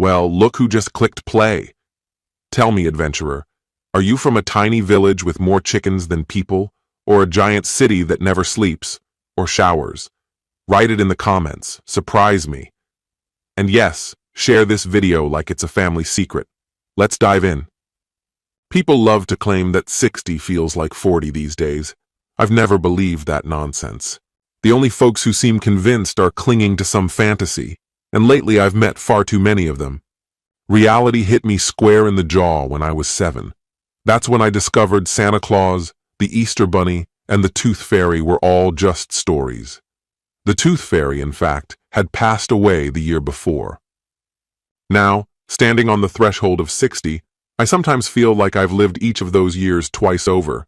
Well, look who just clicked play. Tell me, adventurer, are you from a tiny village with more chickens than people, or a giant city that never sleeps or showers? Write it in the comments. Surprise me. And yes, share this video like it's a family secret. Let's dive in. People love to claim that 60 feels like 40 these days. I've never believed that nonsense. The only folks who seem convinced are clinging to some fantasy, and lately I've met far too many of them. Reality hit me square in the jaw when I was 7. That's when I discovered Santa Claus, the Easter Bunny, and the Tooth Fairy were all just stories. The Tooth Fairy, in fact, had passed away the year before. Now, standing on the threshold of 60, I sometimes feel like I've lived each of those years twice over.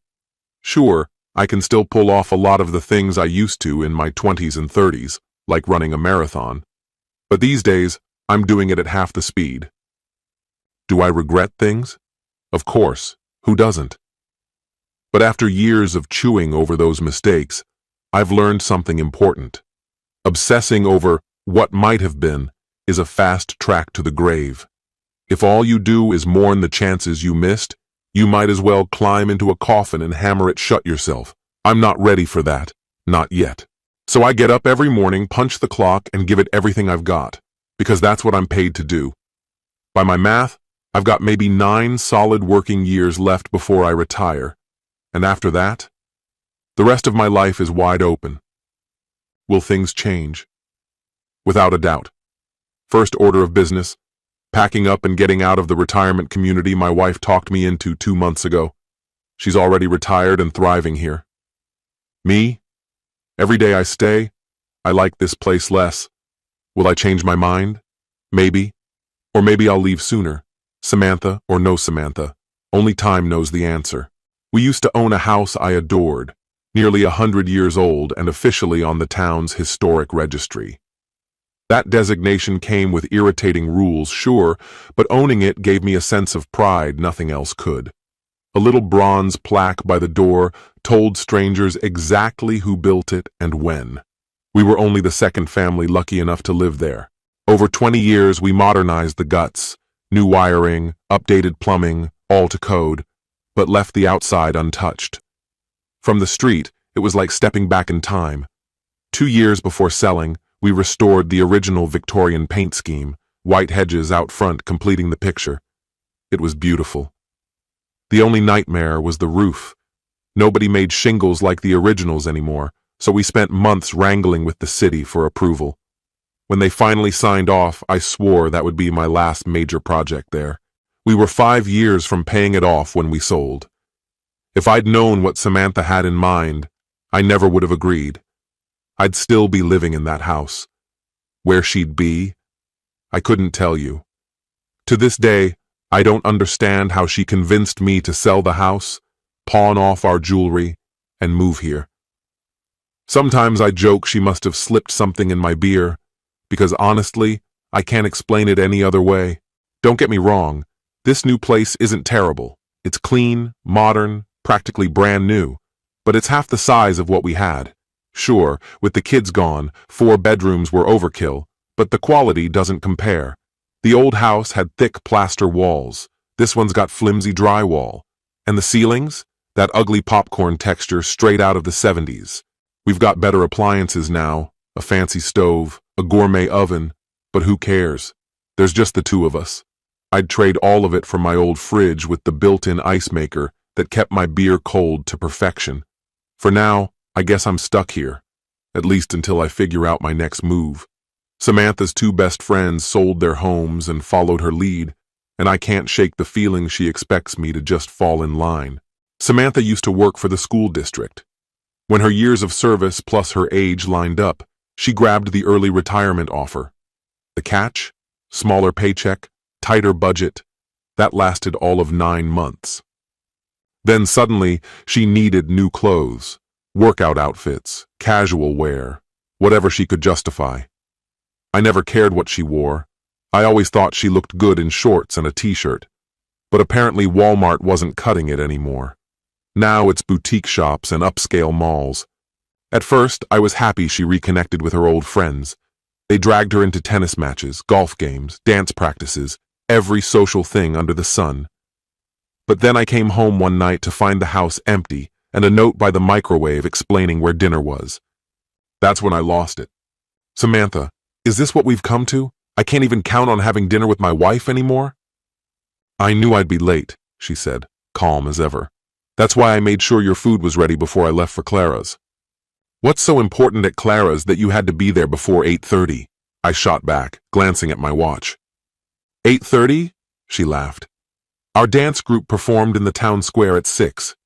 Sure, I can still pull off a lot of the things I used to in my 20s and 30s, like running a marathon. But these days, I'm doing it at half the speed. Do I regret things? Of course, who doesn't? But after years of chewing over those mistakes, I've learned something important. Obsessing over what might have been is a fast track to the grave. If all you do is mourn the chances you missed, you might as well climb into a coffin and hammer it shut yourself. I'm not ready for that. Not yet. So I get up every morning, punch the clock, and give it everything I've got, because that's what I'm paid to do. By my math, I've got maybe 9 solid working years left before I retire. And after that, the rest of my life is wide open. Will things change? Without a doubt. First order of business, packing up and getting out of the retirement community my wife talked me into 2 months ago. She's already retired and thriving here. Me? Every day I stay, I like this place less. Will I change my mind? Maybe. Or maybe I'll leave sooner. Samantha or no Samantha. Only time knows the answer. We used to own a house I adored, nearly 100 years old and officially on the town's historic registry. That designation came with irritating rules, sure, but owning it gave me a sense of pride nothing else could. A little bronze plaque by the door told strangers exactly who built it and when. We were only the second family lucky enough to live there. Over 20 years, we modernized the guts, new wiring, updated plumbing, all to code, but left the outside untouched. From the street, it was like stepping back in time. 2 years before selling, we restored the original Victorian paint scheme, white hedges out front completing the picture. It was beautiful. The only nightmare was the roof. Nobody made shingles like the originals anymore, so we spent months wrangling with the city for approval. When they finally signed off, I swore that would be my last major project there. We were 5 years from paying it off when we sold. If I'd known what Samantha had in mind, I never would have agreed. I'd still be living in that house. Where she'd be, I couldn't tell you. To this day, I don't understand how she convinced me to sell the house, pawn off our jewelry, and move here. Sometimes I joke she must have slipped something in my beer, because honestly, I can't explain it any other way. Don't get me wrong, this new place isn't terrible. It's clean, modern, practically brand new, but it's half the size of what we had. Sure, with the kids gone, 4 bedrooms were overkill, but the quality doesn't compare. The old house had thick plaster walls. This one's got flimsy drywall. And the ceilings? That ugly popcorn texture straight out of the 70s. We've got better appliances now, a fancy stove, a gourmet oven, but who cares? There's just the 2 of us. I'd trade all of it for my old fridge with the built-in ice maker that kept my beer cold to perfection. For now, I guess I'm stuck here, at least until I figure out my next move. Samantha's 2 best friends sold their homes and followed her lead, and I can't shake the feeling she expects me to just fall in line. Samantha used to work for the school district. When her years of service plus her age lined up, she grabbed the early retirement offer. The catch? Smaller paycheck, tighter budget. That lasted all of 9 months. Then suddenly, she needed new clothes. Workout outfits, casual wear, whatever she could justify. I never cared what she wore. I always thought she looked good in shorts and a t-shirt. But apparently Walmart wasn't cutting it anymore. Now it's boutique shops and upscale malls. At first, I was happy she reconnected with her old friends. They dragged her into tennis matches, golf games, dance practices, every social thing under the sun. But then I came home one night to find the house empty and a note by the microwave explaining where dinner was. That's when I lost it. Samantha, is this what we've come to? I can't even count on having dinner with my wife anymore? I knew I'd be late, she said, calm as ever. That's why I made sure your food was ready before I left for Clara's. What's so important at Clara's that you had to be there before 8:30? I shot back, glancing at my watch. 8:30? She laughed. Our dance group performed in the town square at 6.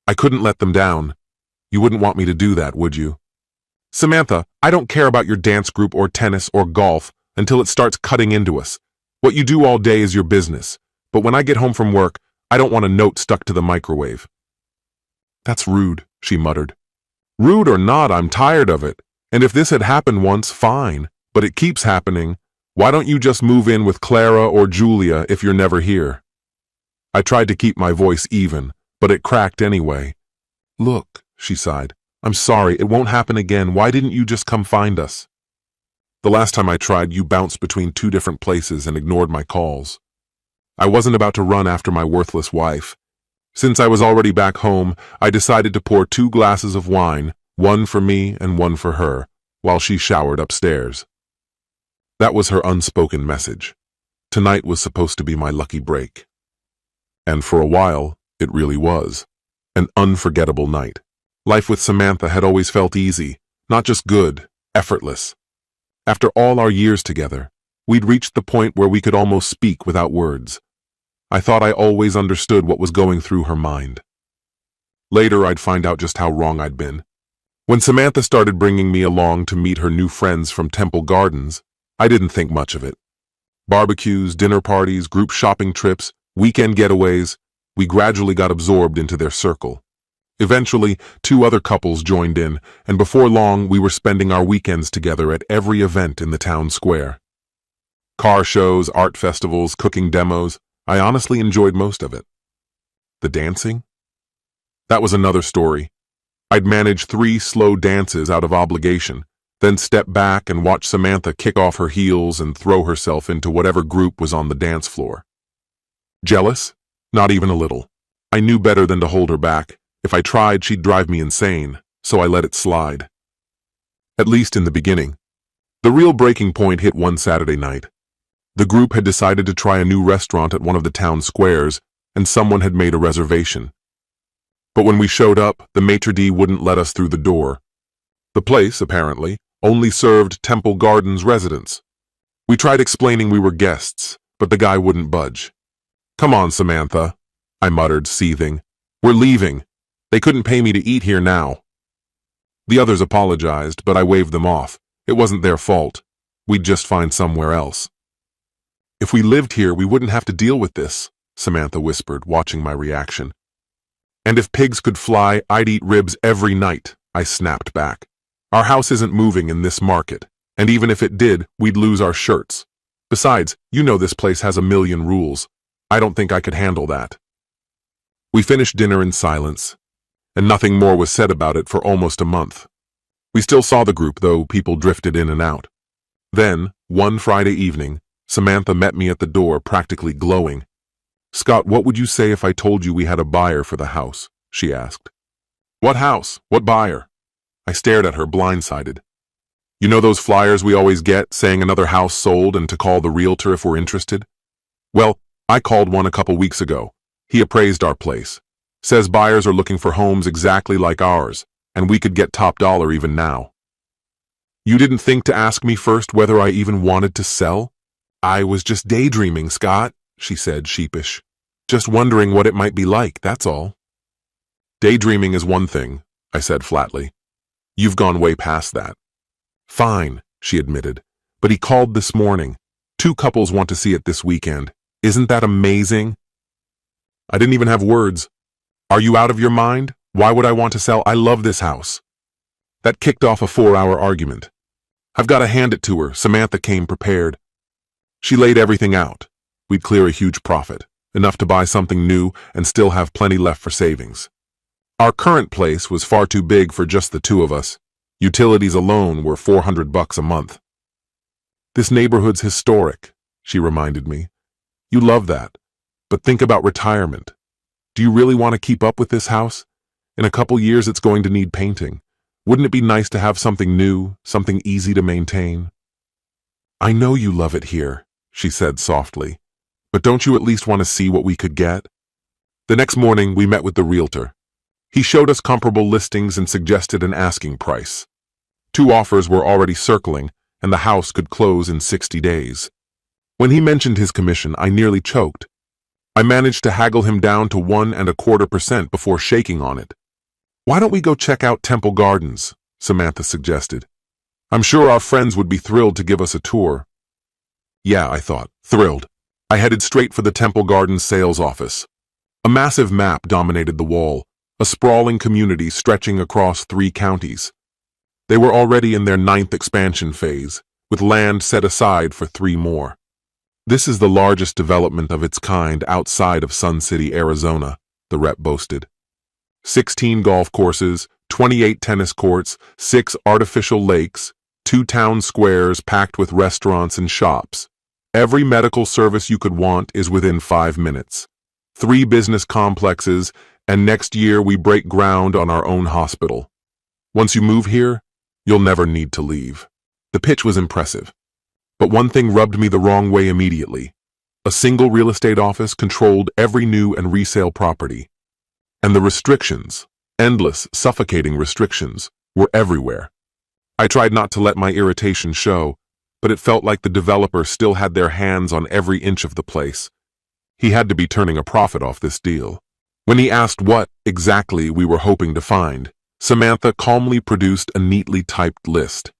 I couldn't let them down. You wouldn't want me to do that, would you? Samantha, I don't care about your dance group or tennis or golf until it starts cutting into us. What you do all day is your business. But when I get home from work, I don't want a note stuck to the microwave. That's rude, she muttered. Rude or not, I'm tired of it. And if this had happened once, fine. But it keeps happening. Why don't you just move in with Clara or Julia if you're never here? I tried to keep my voice even, but it cracked anyway. Look, she sighed. I'm sorry, it won't happen again. Why didn't you just come find us? The last time I tried, you bounced between 2 different places and ignored my calls. I wasn't about to run after my worthless wife. Since I was already back home, I decided to pour 2 glasses of wine, one for me and one for her, while she showered upstairs. That was her unspoken message. Tonight was supposed to be my lucky break. And for a while, it really was. An unforgettable night. Life with Samantha had always felt easy, not just good, effortless. After all our years together, we'd reached the point where we could almost speak without words. I thought I always understood what was going through her mind. Later, I'd find out just how wrong I'd been. When Samantha started bringing me along to meet her new friends from Temple Gardens, I didn't think much of it. Barbecues, dinner parties, group shopping trips, weekend getaways, we gradually got absorbed into their circle. Eventually, 2 other couples joined in, and before long, we were spending our weekends together at every event in the town square. Car shows, art festivals, cooking demos, I honestly enjoyed most of it. The dancing? That was another story. I'd manage 3 slow dances out of obligation, then step back and watch Samantha kick off her heels and throw herself into whatever group was on the dance floor. Jealous? Not even a little. I knew better than to hold her back. If I tried, she'd drive me insane, so I let it slide. At least in the beginning. The real breaking point hit one Saturday night. The group had decided to try a new restaurant at one of the town squares, and someone had made a reservation. But when we showed up, the maitre d' wouldn't let us through the door. The place, apparently, only served Temple Gardens residents. We tried explaining we were guests, but the guy wouldn't budge. Come on, Samantha, I muttered, seething. We're leaving. They couldn't pay me to eat here now. The others apologized, but I waved them off. It wasn't their fault. We'd just find somewhere else. If we lived here, we wouldn't have to deal with this, Samantha whispered, watching my reaction. And if pigs could fly, I'd eat ribs every night, I snapped back. Our house isn't moving in this market, and even if it did, we'd lose our shirts. Besides, you know this place has a million rules. I don't think I could handle that. We finished dinner in silence, and nothing more was said about it for almost a month. We still saw the group, though people drifted in and out. Then, one Friday evening, Samantha met me at the door, practically glowing. Scott, what would you say if I told you we had a buyer for the house? She asked. What house? What buyer? I stared at her, blindsided. You know those flyers we always get, saying another house sold and to call the realtor if we're interested? Well, I called one a couple weeks ago. He appraised our place. Says buyers are looking for homes exactly like ours, and we could get top dollar even now. You didn't think to ask me first whether I even wanted to sell? I was just daydreaming, Scott, she said, sheepish. Just wondering what it might be like, that's all. Daydreaming is one thing, I said flatly. You've gone way past that. Fine, she admitted, but he called this morning. 2 couples want to see it this weekend. Isn't that amazing? I didn't even have words. Are you out of your mind? Why would I want to sell? I love this house. That kicked off a 4-hour argument. I've got to hand it to her. Samantha came prepared. She laid everything out. We'd clear a huge profit, enough to buy something new and still have plenty left for savings. Our current place was far too big for just the 2 of us. Utilities alone were $400 a month. This neighborhood's historic, she reminded me. You love that. But think about retirement. Do you really want to keep up with this house? In a couple years, it's going to need painting. Wouldn't it be nice to have something new, something easy to maintain? I know you love it here, she said softly. But don't you at least want to see what we could get? The next morning, we met with the realtor. He showed us comparable listings and suggested an asking price. 2 offers were already circling, and the house could close in 60 days. When he mentioned his commission, I nearly choked. I managed to haggle him down to 1.25% before shaking on it. Why don't we go check out Temple Gardens? Samantha suggested. I'm sure our friends would be thrilled to give us a tour. Yeah, I thought, thrilled. I headed straight for the Temple Gardens sales office. A massive map dominated the wall, a sprawling community stretching across 3 counties. They were already in their 9th expansion phase, with land set aside for 3 more. This is the largest development of its kind outside of Sun City, Arizona, the rep boasted. 16 golf courses, 28 tennis courts, 6 artificial lakes, 2 town squares packed with restaurants and shops. Every medical service you could want is within 5 minutes. 3 business complexes, and next year we break ground on our own hospital. Once you move here, you'll never need to leave. The pitch was impressive. But one thing rubbed me the wrong way immediately. A single real estate office controlled every new and resale property. And the restrictions, endless, suffocating restrictions, were everywhere. I tried not to let my irritation show, but it felt like the developer still had their hands on every inch of the place. He had to be turning a profit off this deal. When he asked what, exactly, we were hoping to find, Samantha calmly produced a neatly typed list.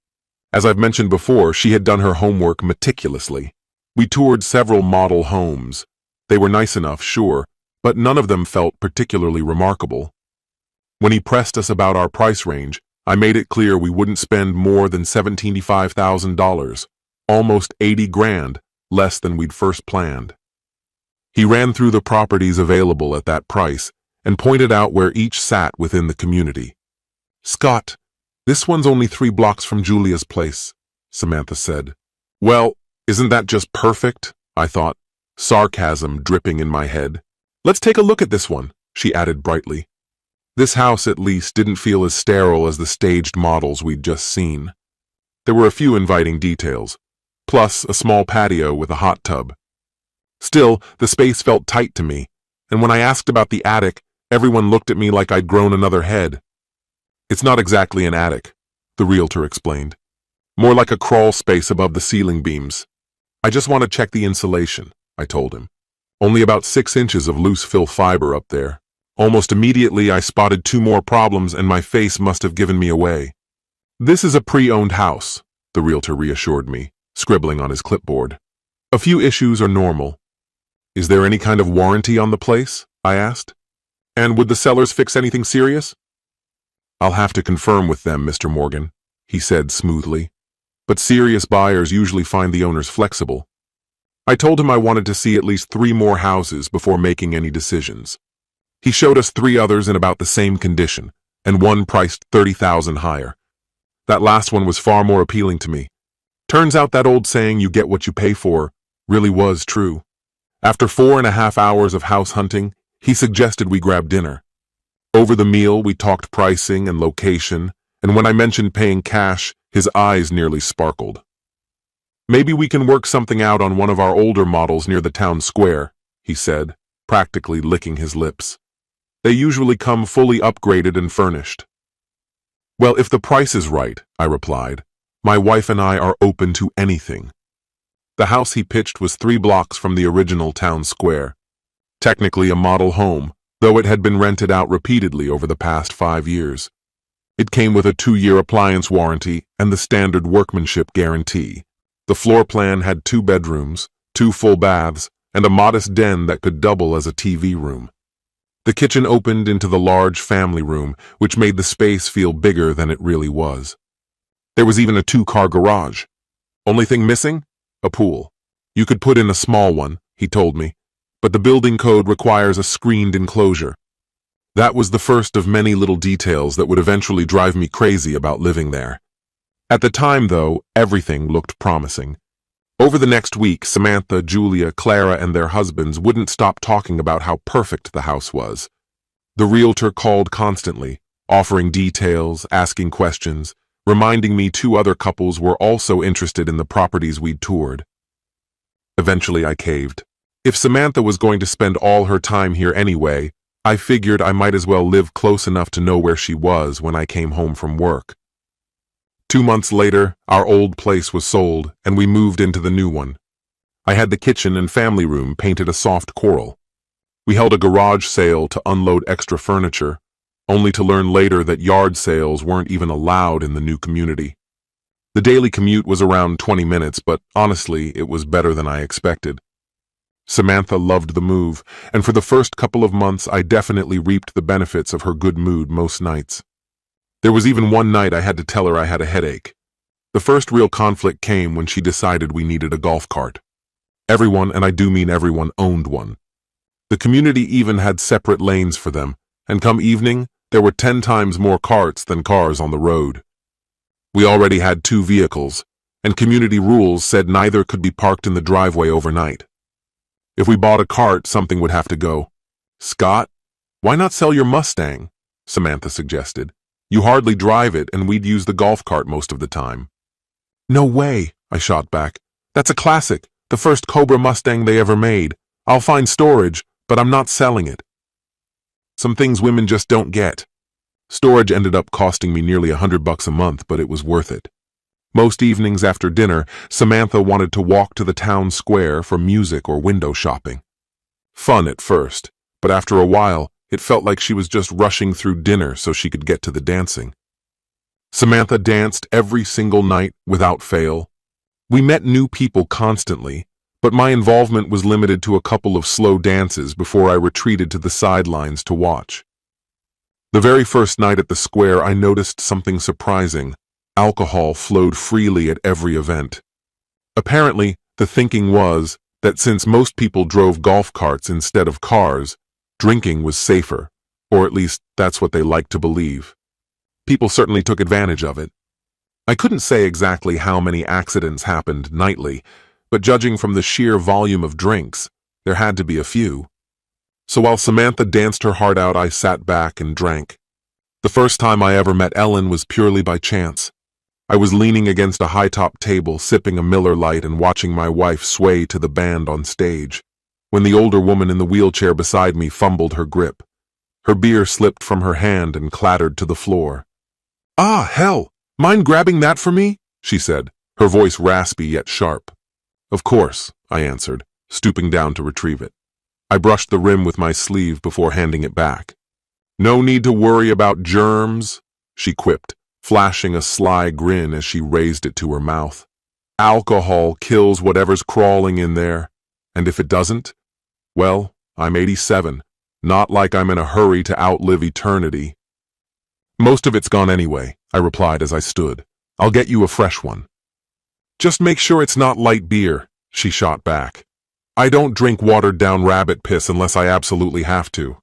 As I've mentioned before, she had done her homework meticulously. We toured several model homes. They were nice enough, sure, but none of them felt particularly remarkable. When he pressed us about our price range, I made it clear we wouldn't spend more than $75,000, almost 80 grand, less than we'd first planned. He ran through the properties available at that price and pointed out where each sat within the community. Scott, this one's only 3 blocks from Julia's place, Samantha said. Well, isn't that just perfect? I thought, sarcasm dripping in my head. Let's take a look at this one, she added brightly. This house, at least, didn't feel as sterile as the staged models we'd just seen. There were a few inviting details, plus a small patio with a hot tub. Still, the space felt tight to me, and when I asked about the attic, everyone looked at me like I'd grown another head. It's not exactly an attic, the realtor explained. More like a crawl space above the ceiling beams. I just want to check the insulation, I told him. Only about 6 inches of loose fill fiber up there. Almost immediately I spotted 2 more problems and my face must have given me away. This is a pre-owned house, the realtor reassured me, scribbling on his clipboard. A few issues are normal. Is there any kind of warranty on the place? I asked. And would the sellers fix anything serious? I'll have to confirm with them, Mr. Morgan, he said smoothly. But serious buyers usually find the owners flexible. I told him I wanted to see at least 3 more houses before making any decisions. He showed us 3 others in about the same condition, and one priced $30,000 higher. That last one was far more appealing to me. Turns out that old saying, you get what you pay for, really was true. After 4.5 hours of house hunting, he suggested we grab dinner. Over the meal, we talked pricing and location, and when I mentioned paying cash, his eyes nearly sparkled. Maybe we can work something out on one of our older models near the town square, he said, practically licking his lips. They usually come fully upgraded and furnished. Well, if the price is right, I replied, my wife and I are open to anything. The house he pitched was 3 blocks from the original town square. Technically a model home, though it had been rented out repeatedly over the past 5 years. It came with a 2-year appliance warranty and the standard workmanship guarantee. The floor plan had 2 bedrooms, 2 full baths, and a modest den that could double as a TV room. The kitchen opened into the large family room, which made the space feel bigger than it really was. There was even a 2-car garage. Only thing missing? A pool. You could put in a small one, he told me, but the building code requires a screened enclosure. That was the first of many little details that would eventually drive me crazy about living there. At the time, though, everything looked promising. Over the next week, Samantha, Julia, Clara, and their husbands wouldn't stop talking about how perfect the house was. The realtor called constantly, offering details, asking questions, reminding me two other couples were also interested in the properties we'd toured. Eventually, I caved. If Samantha was going to spend all her time here anyway, I figured I might as well live close enough to know where she was when I came home from work. 2 months later, our old place was sold, and we moved into the new one. I had the kitchen and family room painted a soft coral. We held a garage sale to unload extra furniture, only to learn later that yard sales weren't even allowed in the new community. The daily commute was around 20 minutes, but honestly, it was better than I expected. Samantha loved the move, and for the first couple of months I definitely reaped the benefits of her good mood most nights. There was even one night I had to tell her I had a headache. The first real conflict came when she decided we needed a golf cart. Everyone, and I do mean everyone, owned one. The community even had separate lanes for them, and come evening, there were 10 times more carts than cars on the road. We already had 2 vehicles, and community rules said neither could be parked in the driveway overnight. If we bought a cart, something would have to go. "Scott, why not sell your Mustang?" Samantha suggested. "You hardly drive it, and we'd use the golf cart most of the time." "No way," I shot back. "That's a classic, the first Cobra Mustang they ever made. I'll find storage, but I'm not selling it." Some things women just don't get. Storage ended up costing me nearly $100 a month, but it was worth it. Most evenings after dinner, Samantha wanted to walk to the town square for music or window shopping. Fun at first, but after a while, it felt like she was just rushing through dinner so she could get to the dancing. Samantha danced every single night without fail. We met new people constantly, but my involvement was limited to a couple of slow dances before I retreated to the sidelines to watch. The very first night at the square, I noticed something surprising. Alcohol flowed freely at every event. Apparently, the thinking was that since most people drove golf carts instead of cars, drinking was safer, or at least that's what they liked to believe. People certainly took advantage of it. I couldn't say exactly how many accidents happened nightly, but judging from the sheer volume of drinks, there had to be a few. So while Samantha danced her heart out, I sat back and drank. The first time I ever met Ellen was purely by chance. I was leaning against a high-top table, sipping a Miller Lite and watching my wife sway to the band on stage, when the older woman in the wheelchair beside me fumbled her grip. Her beer slipped from her hand and clattered to the floor. "Ah, hell! Mind grabbing that for me?" she said, her voice raspy yet sharp. "Of course," I answered, stooping down to retrieve it. I brushed the rim with my sleeve before handing it back. "No need to worry about germs," she quipped, flashing a sly grin as she raised it to her mouth. "Alcohol kills whatever's crawling in there, and if it doesn't, well, I'm 87, not like I'm in a hurry to outlive eternity." "Most of it's gone anyway," I replied as I stood. "I'll get you a fresh one." "Just make sure it's not light beer," she shot back. "I don't drink watered-down rabbit piss unless I absolutely have to."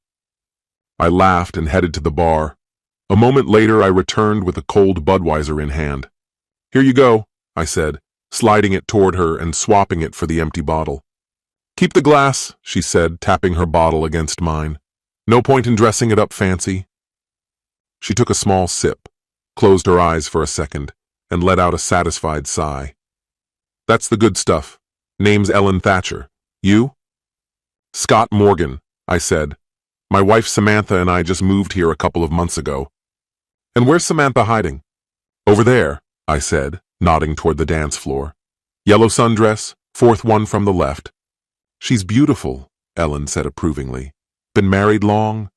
I laughed and headed to the bar. A moment later, I returned with a cold Budweiser in hand. "Here you go," I said, sliding it toward her and swapping it for the empty bottle. "Keep the glass," she said, tapping her bottle against mine. "No point in dressing it up fancy." She took a small sip, closed her eyes for a second, and let out a satisfied sigh. "That's the good stuff. Name's Ellen Thatcher. You?" "Scott Morgan," I said. "My wife Samantha and I just moved here a couple of months ago." "And where's Samantha hiding?" "Over there," I said, nodding toward the dance floor. "Yellow sundress, 4th one from the left." "She's beautiful," Ellen said approvingly. "Been married long?"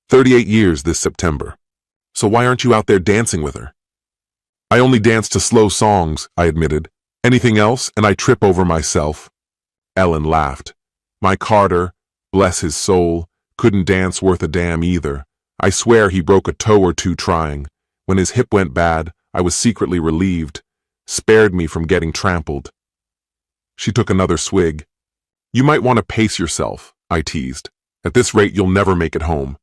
38 years this September. "So why aren't you out there dancing with her?" "I only dance to slow songs," I admitted. "Anything else, and I trip over myself." Ellen laughed. "My Carter, bless his soul, couldn't dance worth a damn either. I swear he broke a toe or two trying. When his hip went bad, I was secretly relieved. Spared me from getting trampled." She took another swig. "You might want to pace yourself," I teased. "At this rate, you'll never make it home."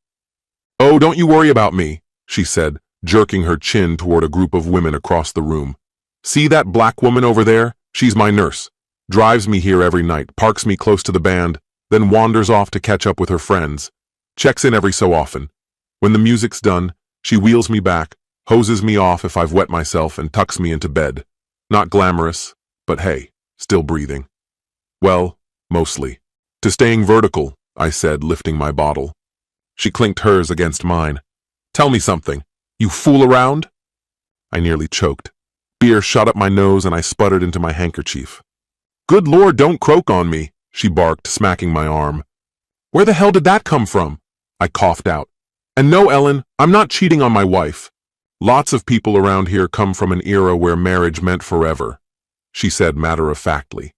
"Oh, don't you worry about me," she said, jerking her chin toward a group of women across the room. "See that black woman over there? She's my nurse. Drives me here every night, parks me close to the band, then wanders off to catch up with her friends. Checks in every so often. When the music's done, she wheels me back, hoses me off if I've wet myself, and tucks me into bed. Not glamorous, but hey, still breathing. Well, mostly. To staying vertical, I said, lifting my bottle. She clinked hers against mine. Tell me something. You fool around? I nearly choked. Beer shot up my nose and I sputtered into my handkerchief. Good Lord, don't croak on me, she barked, smacking my arm. Where the hell did that come from? I coughed out. And no, Ellen, I'm not cheating on my wife. Lots of people around here come from an era where marriage meant forever, she said matter-of-factly.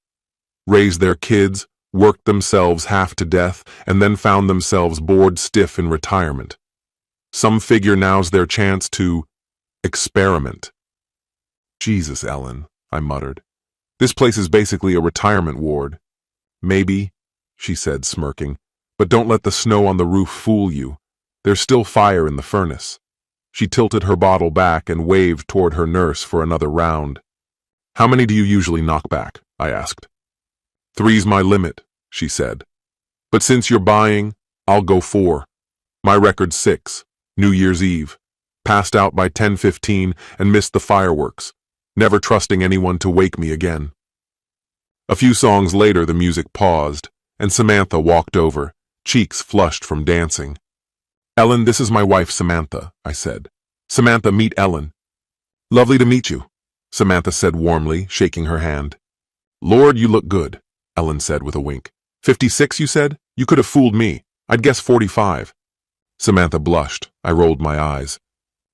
Raised their kids, worked themselves half to death, and then found themselves bored stiff in retirement. Some figure now's their chance to experiment. Jesus, Ellen, I muttered. This place is basically a retirement ward. Maybe, she said, smirking, but don't let the snow on the roof fool you. There's still fire in the furnace. She tilted her bottle back and waved toward her nurse for another round. How many do you usually knock back? I asked. 3's my limit, she said. But since you're buying, I'll go 4. My record's 6, New Year's Eve. Passed out by 10:15 and missed the fireworks, never trusting anyone to wake me again. A few songs later, the music paused, and Samantha walked over, cheeks flushed from dancing. Ellen, this is my wife, Samantha, I said. Samantha, meet Ellen. Lovely to meet you, Samantha said warmly, shaking her hand. Lord, you look good, Ellen said with a wink. 56, you said? You could have fooled me. I'd guess 45. Samantha blushed. I rolled my eyes.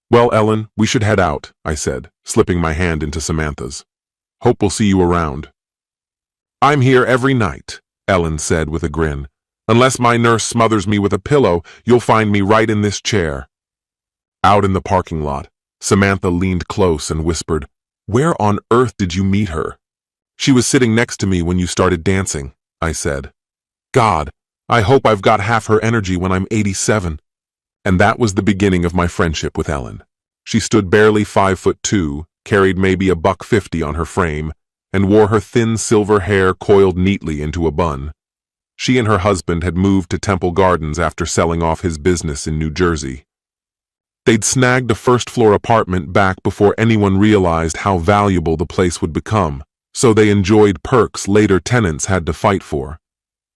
Well, Ellen, we should head out, I said, slipping my hand into Samantha's. Hope we'll see you around. I'm here every night, Ellen said with a grin. Unless my nurse smothers me with a pillow, you'll find me right in this chair. Out in the parking lot, Samantha leaned close and whispered, Where on earth did you meet her? She was sitting next to me when you started dancing, I said. God, I hope I've got half her energy when I'm 87. And that was the beginning of my friendship with Ellen. She stood barely 5'2", carried maybe $150 on her frame, and wore her thin silver hair coiled neatly into a bun. She and her husband had moved to Temple Gardens after selling off his business in New Jersey. They'd snagged a first-floor apartment back before anyone realized how valuable the place would become, so they enjoyed perks later tenants had to fight for.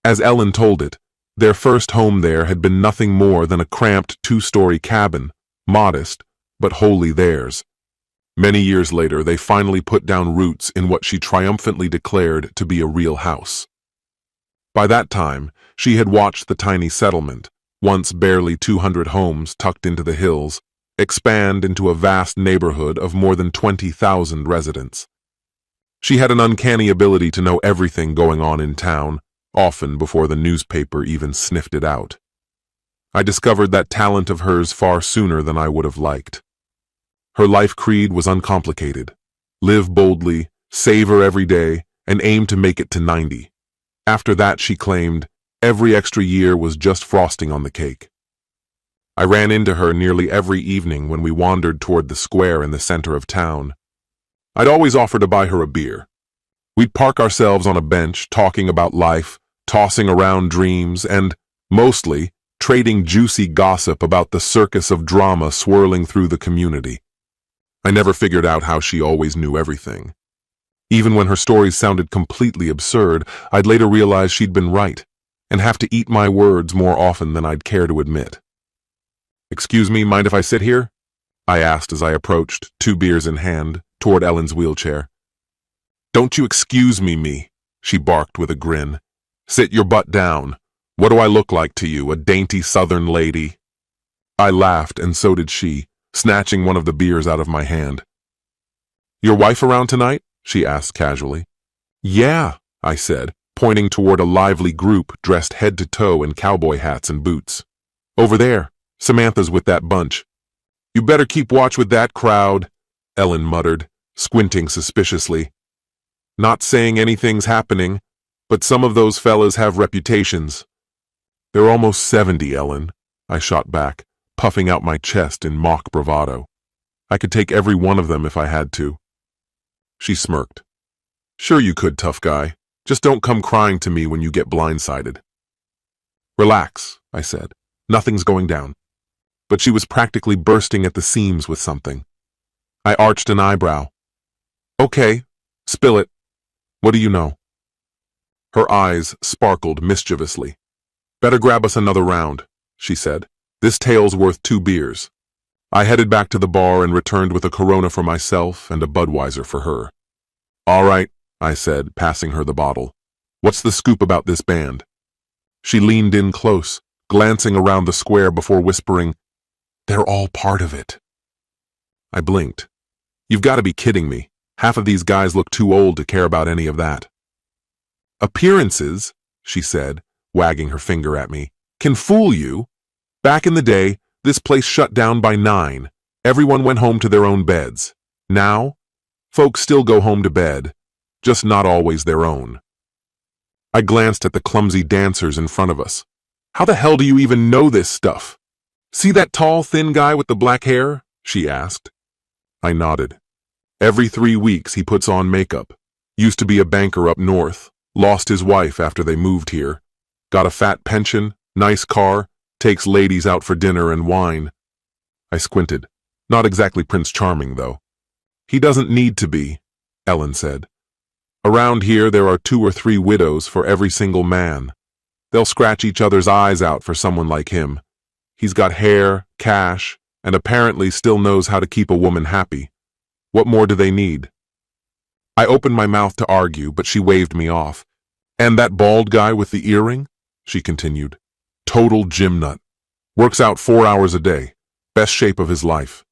As Ellen told it, their first home there had been nothing more than a cramped 2-story cabin, modest, but wholly theirs. Many years later, they finally put down roots in what she triumphantly declared to be a real house. By that time, she had watched the tiny settlement, once barely 200 homes tucked into the hills, expand into a vast neighborhood of more than 20,000 residents. She had an uncanny ability to know everything going on in town, often before the newspaper even sniffed it out. I discovered that talent of hers far sooner than I would have liked. Her life creed was uncomplicated. Live boldly, savor every day, and aim to make it to 90. After that, she claimed, every extra year was just frosting on the cake. I ran into her nearly every evening when we wandered toward the square in the center of town. I'd always offer to buy her a beer. We'd park ourselves on a bench, talking about life, tossing around dreams, and, mostly, trading juicy gossip about the circus of drama swirling through the community. I never figured out how she always knew everything. Even when her stories sounded completely absurd, I'd later realize she'd been right, and have to eat my words more often than I'd care to admit. Excuse me, mind if I sit here? I asked as I approached, 2 beers in hand, toward Ellen's wheelchair. Don't you excuse me, she barked with a grin. Sit your butt down. What do I look like to you, a dainty southern lady? I laughed, and so did she, snatching one of the beers out of my hand. Your wife around tonight? She asked casually. Yeah, I said, pointing toward a lively group dressed head to toe in cowboy hats and boots. Over there, Samantha's with that bunch. You better keep watch with that crowd, Ellen muttered, squinting suspiciously. Not saying anything's happening, but some of those fellas have reputations. They're almost 70, Ellen, I shot back, puffing out my chest in mock bravado. I could take every one of them if I had to. She smirked. Sure you could, tough guy. Just don't come crying to me when you get blindsided. Relax, I said. Nothing's going down. But she was practically bursting at the seams with something. I arched an eyebrow. Okay, spill it. What do you know? Her eyes sparkled mischievously. Better grab us another round, she said. This tale's worth 2 beers. I headed back to the bar and returned with a Corona for myself and a Budweiser for her. All right, I said, passing her the bottle. What's the scoop about this band? She leaned in close, glancing around the square before whispering, They're all part of it. I blinked. You've got to be kidding me. Half of these guys look too old to care about any of that. Appearances, she said, wagging her finger at me, can fool you. Back in the day, this place shut down by 9. Everyone went home to their own beds. Now, folks still go home to bed, just not always their own. I glanced at the clumsy dancers in front of us. How the hell do you even know this stuff? See that tall, thin guy with the black hair? She asked. I nodded. Every 3 weeks he puts on makeup. Used to be a banker up north. Lost his wife after they moved here. Got a fat pension, nice car, takes ladies out for dinner and wine. I squinted. Not exactly Prince Charming, though. He doesn't need to be, Ellen said. Around here there are 2 or 3 widows for every single man. They'll scratch each other's eyes out for someone like him. He's got hair, cash, and apparently still knows how to keep a woman happy. What more do they need? I opened my mouth to argue, but she waved me off. And that bald guy with the earring? She continued. Total gym nut. Works out 4 hours a day. Best shape of his life.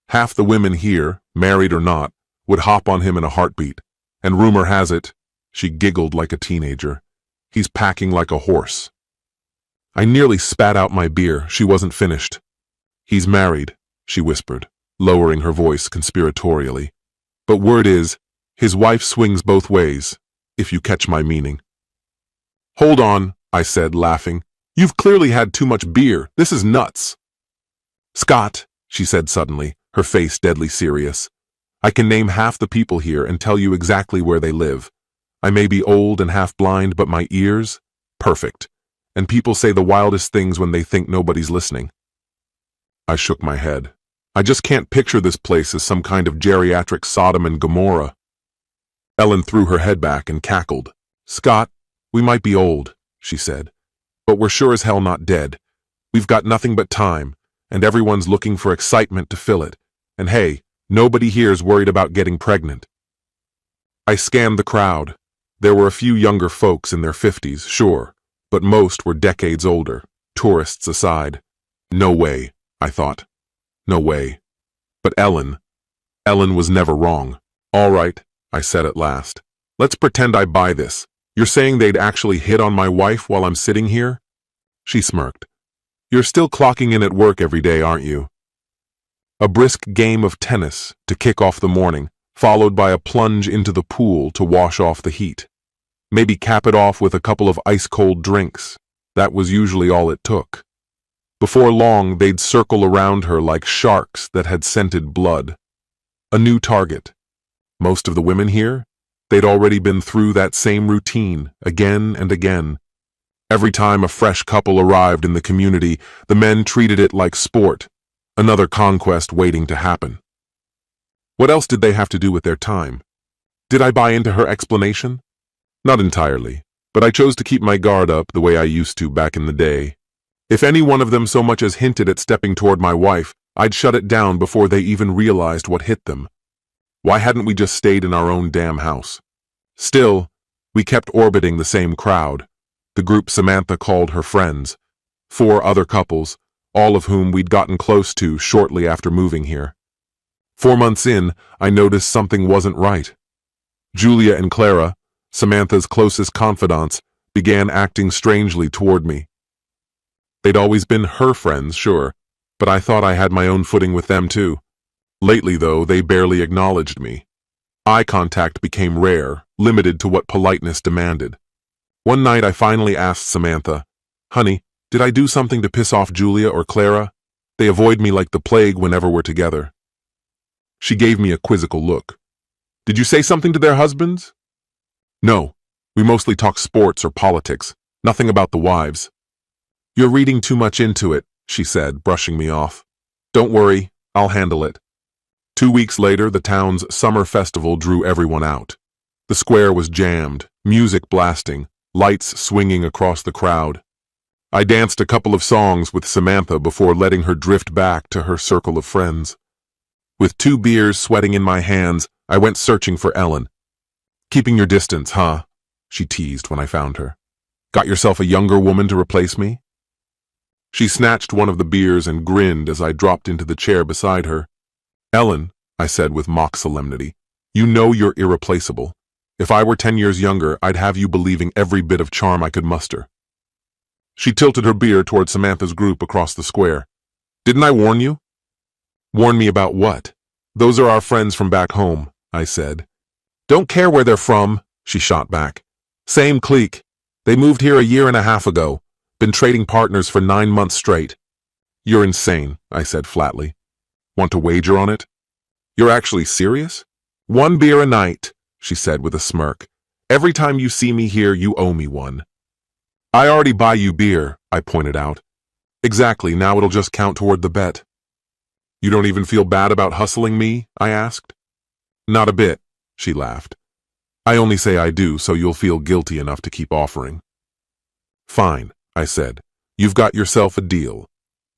Half the women here, married or not, would hop on him in a heartbeat. And rumor has it, she giggled like a teenager, he's packing like a horse. I nearly spat out my beer. She wasn't finished. He's married, she whispered, lowering her voice conspiratorially. But word is, his wife swings both ways, if you catch my meaning. Hold on, I said, laughing. You've clearly had too much beer. This is nuts. Scott, she said suddenly, her face deadly serious. I can name half the people here and tell you exactly where they live. I may be old and half blind, but my ears? Perfect. And people say the wildest things when they think nobody's listening. I shook my head. I just can't picture this place as some kind of geriatric Sodom and Gomorrah. Ellen threw her head back and cackled. Scott, we might be old, she said, but we're sure as hell not dead. We've got nothing but time, and everyone's looking for excitement to fill it. And hey, nobody here's worried about getting pregnant. I scanned the crowd. There were a few younger folks in their 50s, sure, but most were decades older, tourists aside. No way, I thought. No way. But Ellen was never wrong. All right, I said at last. Let's pretend I buy this. You're saying they'd actually hit on my wife while I'm sitting here? She smirked. You're still clocking in at work every day, aren't you? A brisk game of tennis to kick off the morning, followed by a plunge into the pool to wash off the heat. Maybe cap it off with a couple of ice-cold drinks. That was usually all it took. Before long, they'd circle around her like sharks that had scented blood. A new target. Most of the women here? They'd already been through that same routine, again and again. Every time a fresh couple arrived in the community, the men treated it like sport, another conquest waiting to happen. What else did they have to do with their time? Did I buy into her explanation? Not entirely, but I chose to keep my guard up the way I used to back in the day. If any one of them so much as hinted at stepping toward my wife, I'd shut it down before they even realized what hit them. Why hadn't we just stayed in our own damn house? Still, we kept orbiting the same crowd, the group Samantha called her friends, 4 other couples, all of whom we'd gotten close to shortly after moving here. 4 months in, I noticed something wasn't right. Julia and Clara, Samantha's closest confidants, began acting strangely toward me. They'd always been her friends, sure, but I thought I had my own footing with them too. Lately, though, they barely acknowledged me. Eye contact became rare, limited to what politeness demanded. One night I finally asked Samantha, "Honey, did I do something to piss off Julia or Clara? They avoid me like the plague whenever we're together." She gave me a quizzical look. "Did you say something to their husbands?" "No, We mostly talk sports or politics, nothing about the wives. You're reading too much into it, she said, brushing me off. Don't worry, I'll handle it. 2 weeks later, the town's summer festival drew everyone out. The square was jammed, music blasting, lights swinging across the crowd. I danced a couple of songs with Samantha before letting her drift back to her circle of friends. With 2 beers sweating in my hands, I went searching for Ellen. Keeping your distance, huh? She teased when I found her. Got yourself a younger woman to replace me? She snatched one of the beers and grinned as I dropped into the chair beside her. Ellen, I said with mock solemnity, you know you're irreplaceable. If I were 10 years younger, I'd have you believing every bit of charm I could muster. She tilted her beer toward Samantha's group across the square. Didn't I warn you? Warn me about what? Those are our friends from back home, I said. Don't care where they're from, she shot back. Same clique. They moved here a year and a half ago. Been trading partners for 9 months straight. You're insane, I said flatly. Want to wager on it? You're actually serious? 1 beer a night, she said with a smirk. Every time you see me here, you owe me one. I already buy you beer, I pointed out. Exactly, now it'll just count toward the bet. You don't even feel bad about hustling me? I asked. Not a bit, she laughed. I only say I do, so you'll feel guilty enough to keep offering. Fine, I said. You've got yourself a deal.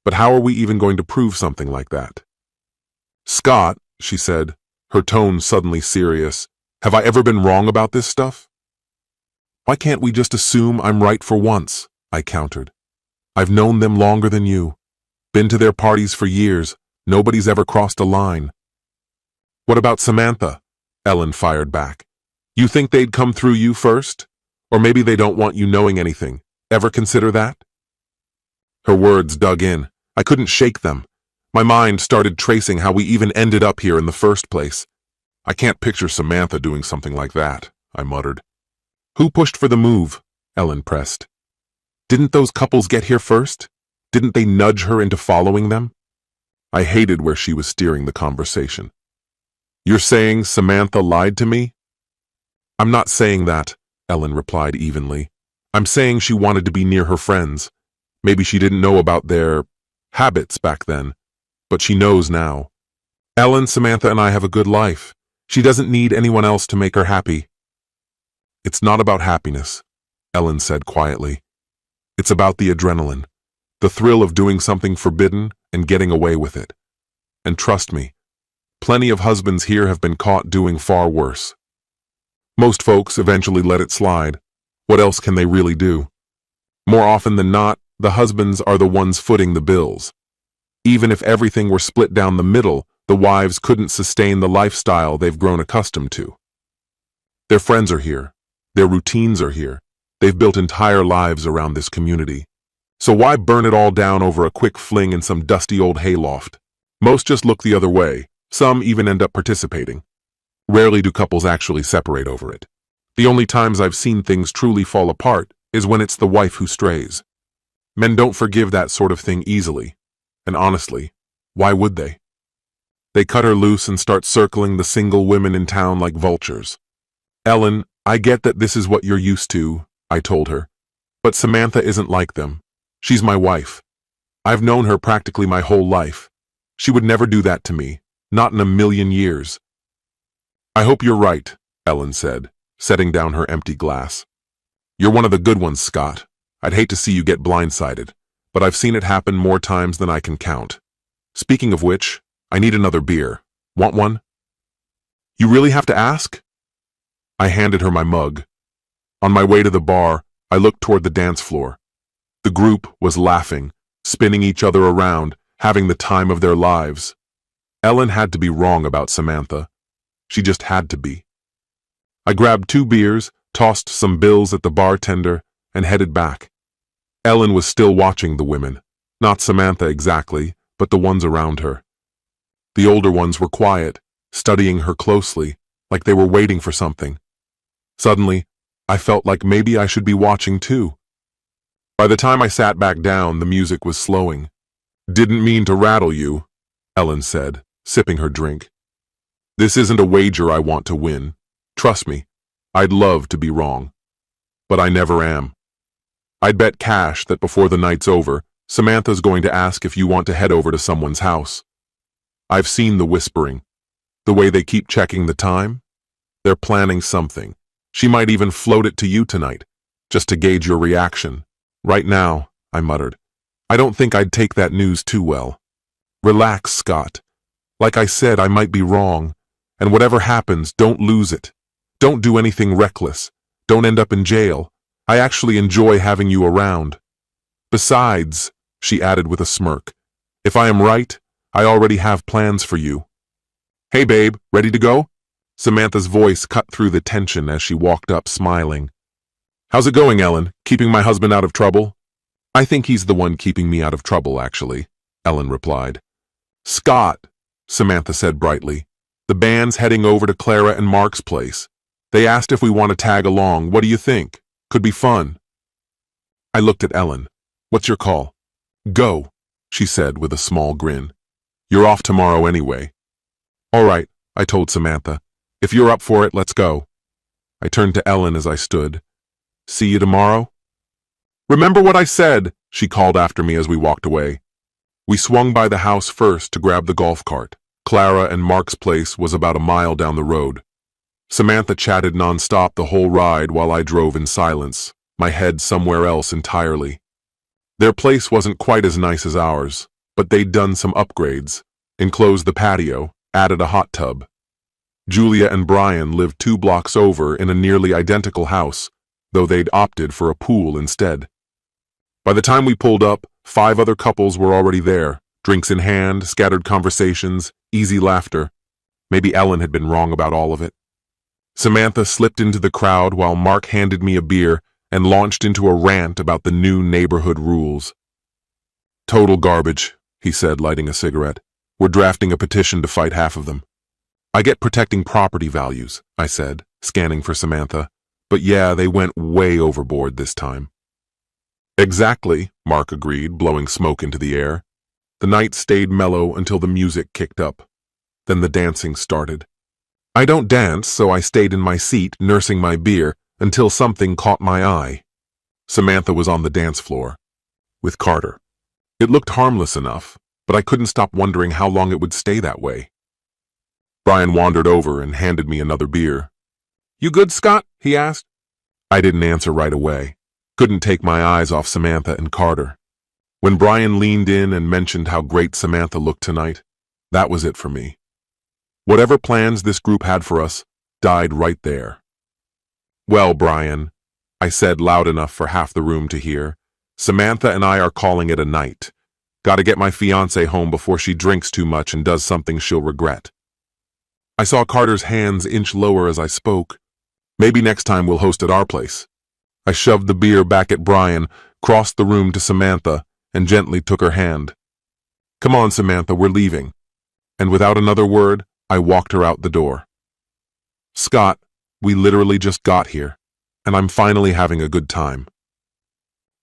But how are we even going to prove something like that? Scott, she said, her tone suddenly serious, have I ever been wrong about this stuff? Why can't we just assume I'm right for once? I countered. I've known them longer than you. Been to their parties for years. Nobody's ever crossed a line. What about Samantha? Ellen fired back. You think they'd come through you first? Or maybe they don't want you knowing anything. Ever consider that? Her words dug in. I couldn't shake them. My mind started tracing how we even ended up here in the first place. I can't picture Samantha doing something like that, I muttered. Who pushed for the move? Ellen pressed. Didn't those couples get here first? Didn't they nudge her into following them? I hated where she was steering the conversation. You're saying Samantha lied to me? I'm not saying that, Ellen replied evenly. I'm saying she wanted to be near her friends. Maybe she didn't know about their habits back then, but she knows now. Ellen, Samantha, and I have a good life. She doesn't need anyone else to make her happy. It's not about happiness, Ellen said quietly. It's about the adrenaline, the thrill of doing something forbidden and getting away with it. And trust me, plenty of husbands here have been caught doing far worse. Most folks eventually let it slide. What else can they really do? More often than not, the husbands are the ones footing the bills. Even if everything were split down the middle, the wives couldn't sustain the lifestyle they've grown accustomed to. Their friends are here. Their routines are here. They've built entire lives around this community. So why burn it all down over a quick fling in some dusty old hayloft? Most just look the other way. Some even end up participating. Rarely do couples actually separate over it. The only times I've seen things truly fall apart is when it's the wife who strays. Men don't forgive that sort of thing easily. And honestly, why would they? They cut her loose and start circling the single women in town like vultures. Ellen, I get that this is what you're used to, I told her. But Samantha isn't like them. She's my wife. I've known her practically my whole life. She would never do that to me, not in a million years. I hope you're right, Ellen said, setting down her empty glass. You're one of the good ones, Scott. I'd hate to see you get blindsided, but I've seen it happen more times than I can count. Speaking of which, I need another beer. Want one? You really have to ask? I handed her my mug. On my way to the bar, I looked toward the dance floor. The group was laughing, spinning each other around, having the time of their lives. Ellen had to be wrong about Samantha. She just had to be. I grabbed 2 beers, tossed some bills at the bartender, and headed back. Ellen was still watching the women. Not Samantha exactly, but the ones around her. The older ones were quiet, studying her closely, like they were waiting for something. Suddenly, I felt like maybe I should be watching too. By the time I sat back down, the music was slowing. Didn't mean to rattle you, Ellen said, sipping her drink. This isn't a wager I want to win. Trust me, I'd love to be wrong. but I never am. I'd bet cash that before the night's over, Samantha's going to ask if you want to head over to someone's house. I've seen the whispering. The way they keep checking the time? They're planning something. She might even float it to you tonight, just to gauge your reaction. Right now, I muttered, I don't think I'd take that news too well. Relax, Scott. Like I said, I might be wrong, and whatever happens, don't lose it. Don't do anything reckless. Don't end up in jail. I actually enjoy having you around. Besides, she added with a smirk, if I am right, I already have plans for you. Hey babe, ready to go? Samantha's voice cut through the tension as she walked up smiling. How's it going, Ellen? Keeping my husband out of trouble? I think he's the one keeping me out of trouble, actually, Ellen replied. Scott, Samantha said brightly. The band's heading over to Clara and Mark's place. They asked if we want to tag along. What do you think? Could be fun. I looked at Ellen. What's your call? Go, she said with a small grin. You're off tomorrow anyway. All right, I told Samantha. If you're up for it, let's go. I turned to Ellen as I stood. See you tomorrow? Remember what I said, she called after me as we walked away. We swung by the house first to grab the golf cart. Clara and Mark's place was about a mile down the road. Samantha chatted nonstop the whole ride while I drove in silence, my head somewhere else entirely. Their place wasn't quite as nice as ours, but they'd done some upgrades, enclosed the patio, added a hot tub. Julia and Brian lived 2 blocks over in a nearly identical house, though they'd opted for a pool instead. By the time we pulled up, 5 other couples were already there, drinks in hand, scattered conversations, easy laughter. Maybe Ellen had been wrong about all of it. Samantha slipped into the crowd while Mark handed me a beer and launched into a rant about the new neighborhood rules. Total garbage, he said, lighting a cigarette. We're drafting a petition to fight half of them. I get protecting property values, I said, scanning for Samantha. But yeah, they went way overboard this time. Exactly, Mark agreed, blowing smoke into the air. The night stayed mellow until the music kicked up. Then the dancing started. I don't dance, so I stayed in my seat, nursing my beer, until something caught my eye. Samantha was on the dance floor, with Carter. It looked harmless enough, but I couldn't stop wondering how long it would stay that way. Brian wandered over and handed me another beer. You good, Scott? He asked. I didn't answer right away. Couldn't take my eyes off Samantha and Carter. When Brian leaned in and mentioned how great Samantha looked tonight, that was it for me. Whatever plans this group had for us died right there. Well, Brian, I said loud enough for half the room to hear, Samantha and I are calling it a night. Gotta get my fiancée home before she drinks too much and does something she'll regret. I saw Carter's hands inch lower as I spoke. Maybe next time we'll host at our place. I shoved the beer back at Brian, crossed the room to Samantha, and gently took her hand. Come on, Samantha, we're leaving. And without another word, I walked her out the door. Scott, we literally just got here, and I'm finally having a good time.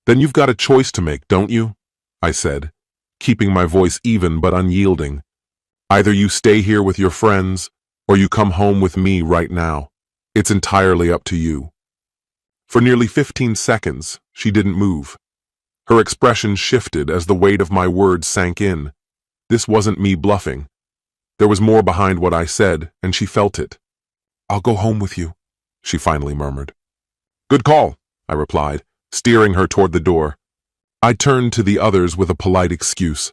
Then you've got a choice to make, don't you? I said, keeping my voice even but unyielding. Either you stay here with your friends, or you come home with me right now. It's entirely up to you. For nearly 15 seconds, she didn't move. Her expression shifted as the weight of my words sank in. This wasn't me bluffing. There was more behind what I said, and she felt it. I'll go home with you, she finally murmured. Good call, I replied, steering her toward the door. I turned to the others with a polite excuse.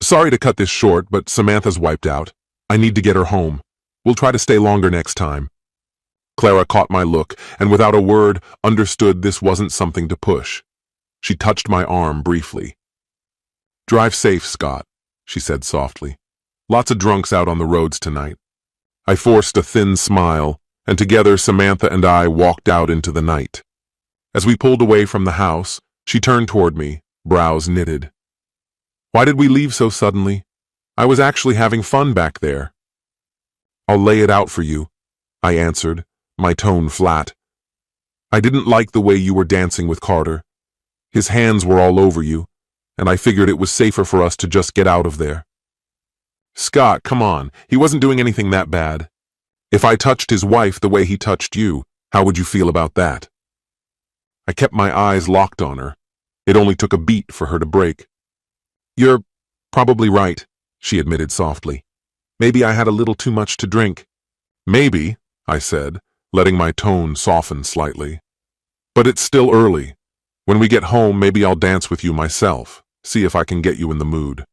Sorry to cut this short, but Samantha's wiped out. I need to get her home. We'll try to stay longer next time. Clara caught my look, and without a word, understood this wasn't something to push. She touched my arm briefly. Drive safe, Scott, she said softly. Lots of drunks out on the roads tonight. I forced a thin smile, and together Samantha and I walked out into the night. As we pulled away from the house, she turned toward me, brows knitted. Why did we leave so suddenly? I was actually having fun back there. I'll lay it out for you, I answered, my tone flat. I didn't like the way you were dancing with Carter. His hands were all over you, and I figured it was safer for us to just get out of there. Scott, come on, he wasn't doing anything that bad. If I touched his wife the way he touched you, how would you feel about that? I kept my eyes locked on her. It only took a beat for her to break. "You're probably right," she admitted softly. "Maybe I had a little too much to drink." "Maybe," I said, letting my tone soften slightly. "But it's still early. When we get home, maybe I'll dance with you myself, see if I can get you in the mood."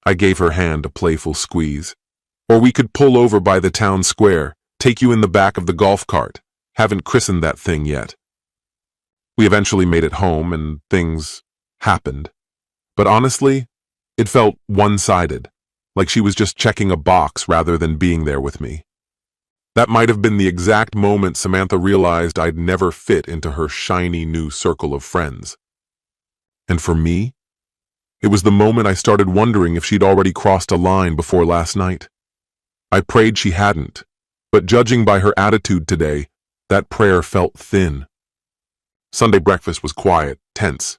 I gave her hand a playful squeeze. "Or we could pull over by the town square, take you in the back of the golf cart. Haven't christened that thing yet." We eventually made it home and things happened. But honestly, it felt one-sided, like she was just checking a box rather than being there with me. That might have been the exact moment Samantha realized I'd never fit into her shiny new circle of friends. And for me, it was the moment I started wondering if she'd already crossed a line before last night. I prayed she hadn't, but judging by her attitude today, that prayer felt thin. Sunday breakfast was quiet, tense.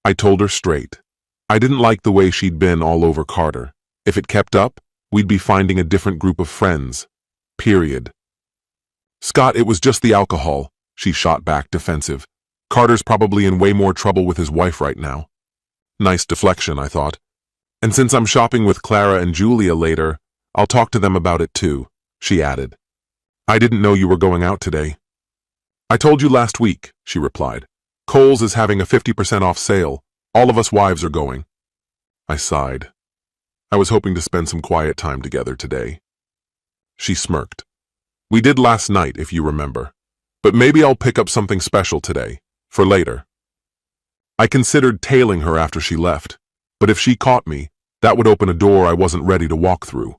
I told her straight. I didn't like the way she'd been all over Carter. If it kept up, we'd be finding a different group of friends. Period. "Scott, it was just the alcohol," she shot back, defensive. "Carter's probably in way more trouble with his wife right now." Nice deflection, I thought. "And since I'm shopping with Clara and Julia later, I'll talk to them about it too," she added. "I didn't know you were going out today." "I told you last week," she replied. "Kohl's is having a 50% off sale. All of us wives are going." I sighed. I was hoping to spend some quiet time together today. She smirked. "We did last night, if you remember. But maybe I'll pick up something special today, for later." I considered tailing her after she left, but if she caught me, that would open a door I wasn't ready to walk through.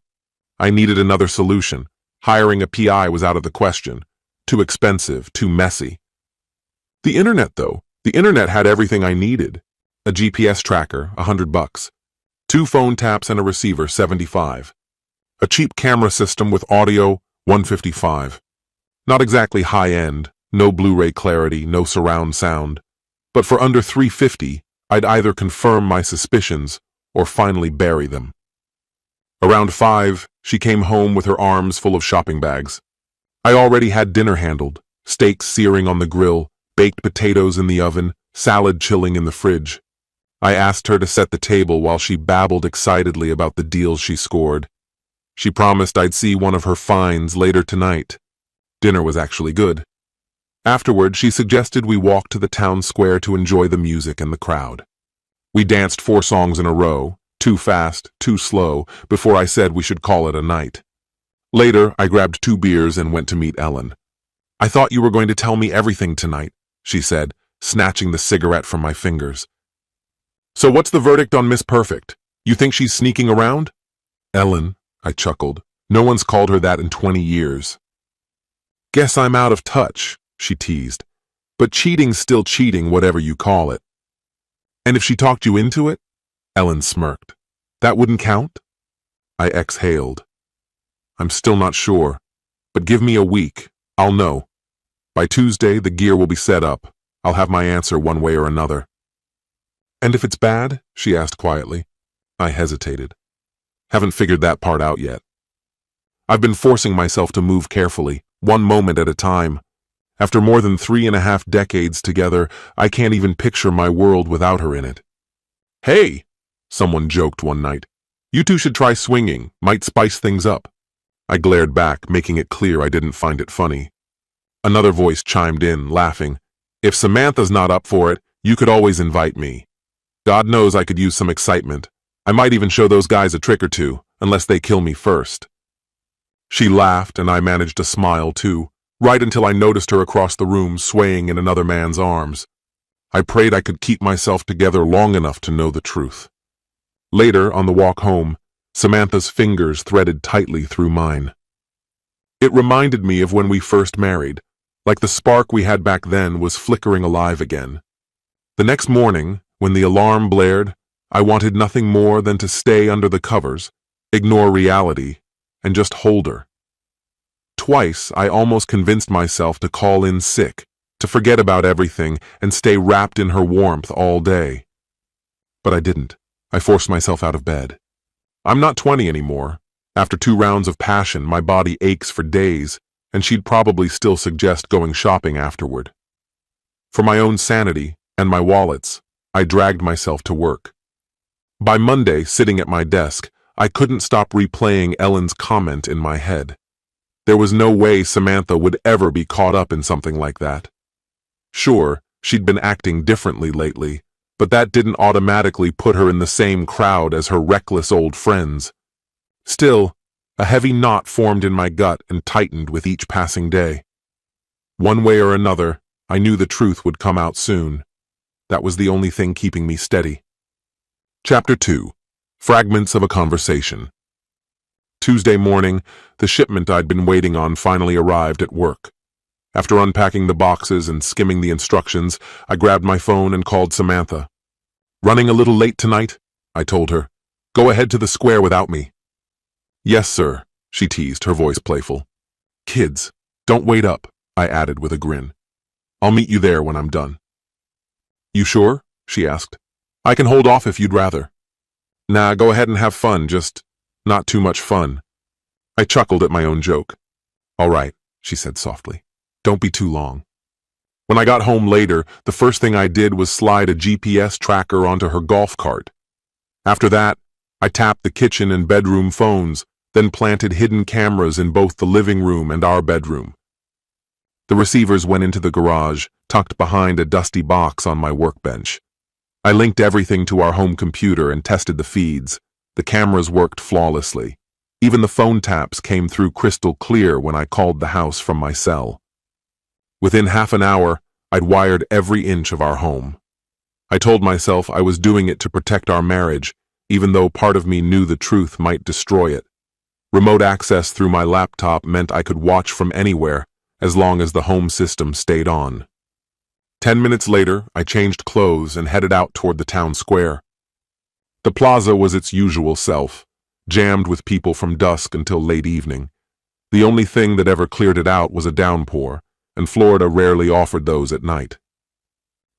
I needed another solution. Hiring a PI was out of the question. Too expensive, too messy. The internet, though. The internet had everything I needed. A GPS tracker, $100. 2 phone taps and a receiver, $75. A cheap camera system with audio, $155. Not exactly high-end, no Blu-ray clarity, no surround sound. But for under $350, I'd either confirm my suspicions or finally bury them. Around 5, she came home with her arms full of shopping bags. I already had dinner handled, steaks searing on the grill, baked potatoes in the oven, salad chilling in the fridge. I asked her to set the table while she babbled excitedly about the deals she scored. She promised I'd see one of her finds later tonight. Dinner was actually good. Afterward, she suggested we walk to the town square to enjoy the music and the crowd. We danced 4 songs in a row, too fast, too slow, before I said we should call it a night. Later, I grabbed 2 beers and went to meet Ellen. "I thought you were going to tell me everything tonight," she said, snatching the cigarette from my fingers. "So what's the verdict on Miss Perfect? You think she's sneaking around?" "Ellen," I chuckled. "No one's called her that in 20 years. "Guess I'm out of touch," she teased. "But cheating's still cheating, whatever you call it." "And if she talked you into it?" Ellen smirked. "That wouldn't count?" I exhaled. "I'm still not sure, but give me a week. I'll know. By Tuesday, the gear will be set up. I'll have my answer one way or another." "And if it's bad?" she asked quietly. I hesitated. Haven't figured that part out yet. I've been forcing myself to move carefully, one moment at a time. After more than 3.5 decades together, I can't even picture my world without her in it. "Hey," someone joked one night. "You two should try swinging, might spice things up." I glared back, making it clear I didn't find it funny. Another voice chimed in, laughing. "If Samantha's not up for it, you could always invite me. God knows I could use some excitement. I might even show those guys a trick or two, unless they kill me first." She laughed, and I managed to smile too, right until I noticed her across the room swaying in another man's arms. I prayed I could keep myself together long enough to know the truth. Later, on the walk home, Samantha's fingers threaded tightly through mine. It reminded me of when we first married, like the spark we had back then was flickering alive again. The next morning, when the alarm blared, I wanted nothing more than to stay under the covers, ignore reality, and just hold her. Twice, I almost convinced myself to call in sick, to forget about everything and stay wrapped in her warmth all day. But I didn't. I forced myself out of bed. I'm not 20 anymore. After 2 rounds of passion, my body aches for days, and she'd probably still suggest going shopping afterward. For my own sanity and my wallet's, I dragged myself to work. By Monday, sitting at my desk, I couldn't stop replaying Ellen's comment in my head. There was no way Samantha would ever be caught up in something like that. Sure, she'd been acting differently lately, but that didn't automatically put her in the same crowd as her reckless old friends. Still, a heavy knot formed in my gut and tightened with each passing day. One way or another, I knew the truth would come out soon. That was the only thing keeping me steady. Chapter 2. Fragments of a Conversation. Tuesday morning, the shipment I'd been waiting on finally arrived at work. After unpacking the boxes and skimming the instructions, I grabbed my phone and called Samantha. "Running a little late tonight?" I told her. "Go ahead to the square without me." "Yes, sir," she teased, her voice playful. "Kids, don't wait up," I added with a grin. "I'll meet you there when I'm done." "You sure?" she asked. "I can hold off if you'd rather." "Nah, go ahead and have fun, just not too much fun." I chuckled at my own joke. "All right," she said softly. "Don't be too long." When I got home later, the first thing I did was slide a GPS tracker onto her golf cart. After that, I tapped the kitchen and bedroom phones, then planted hidden cameras in both the living room and our bedroom. The receivers went into the garage, tucked behind a dusty box on my workbench. I linked everything to our home computer and tested the feeds. The cameras worked flawlessly. Even the phone taps came through crystal clear when I called the house from my cell. Within half an hour, I'd wired every inch of our home. I told myself I was doing it to protect our marriage, even though part of me knew the truth might destroy it. Remote access through my laptop meant I could watch from anywhere, as long as the home system stayed on. 10 minutes later, I changed clothes and headed out toward the town square. The plaza was its usual self, jammed with people from dusk until late evening. The only thing that ever cleared it out was a downpour, and Florida rarely offered those at night.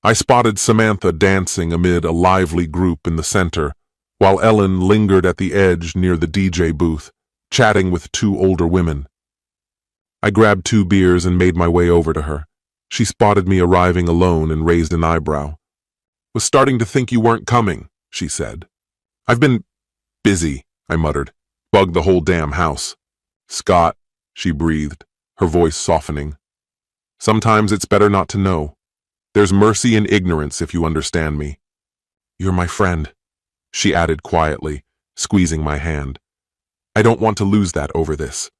I spotted Samantha dancing amid a lively group in the center, while Ellen lingered at the edge near the DJ booth, chatting with two older women. I grabbed 2 beers and made my way over to her. She spotted me arriving alone and raised an eyebrow. "Was starting to think you weren't coming," she said. "I've been busy," I muttered. "Bugged the whole damn house." "Scott," she breathed, her voice softening. "Sometimes it's better not to know. There's mercy in ignorance, if you understand me." "You're my friend," she added quietly, squeezing my hand. "I don't want to lose that over this."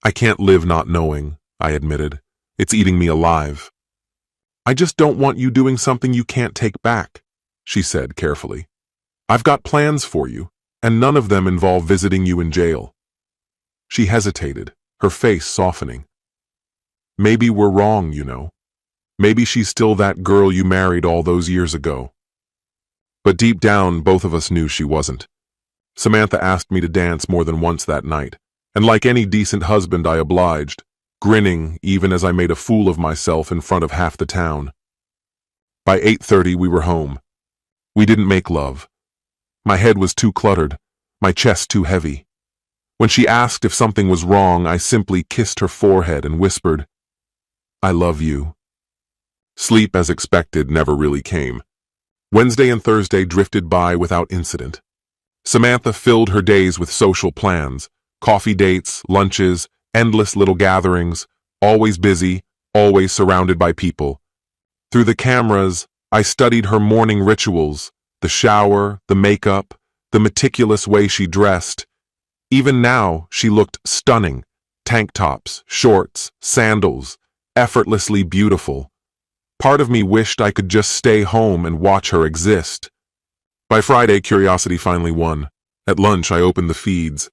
"I can't live not knowing," I admitted. "It's eating me alive." "I just don't want you doing something you can't take back," she said carefully. "I've got plans for you, and none of them involve visiting you in jail." She hesitated, her face softening. "Maybe we're wrong, you know. Maybe she's still that girl you married all those years ago." But deep down, both of us knew she wasn't. Samantha asked me to dance more than once that night, and like any decent husband I obliged, grinning even as I made a fool of myself in front of half the town. By 8:30 we were home. We didn't make love. My head was too cluttered, my chest too heavy. When she asked if something was wrong, I simply kissed her forehead and whispered, "I love you." Sleep, as expected, never really came. Wednesday and Thursday drifted by without incident. Samantha filled her days with social plans, coffee dates, lunches, endless little gatherings, always busy, always surrounded by people. Through the cameras, I studied her morning rituals, the shower, the makeup, the meticulous way she dressed. Even now, she looked stunning. Tank tops, shorts, sandals, effortlessly beautiful. Part of me wished I could just stay home and watch her exist. By Friday, curiosity finally won. At lunch, I opened the feeds.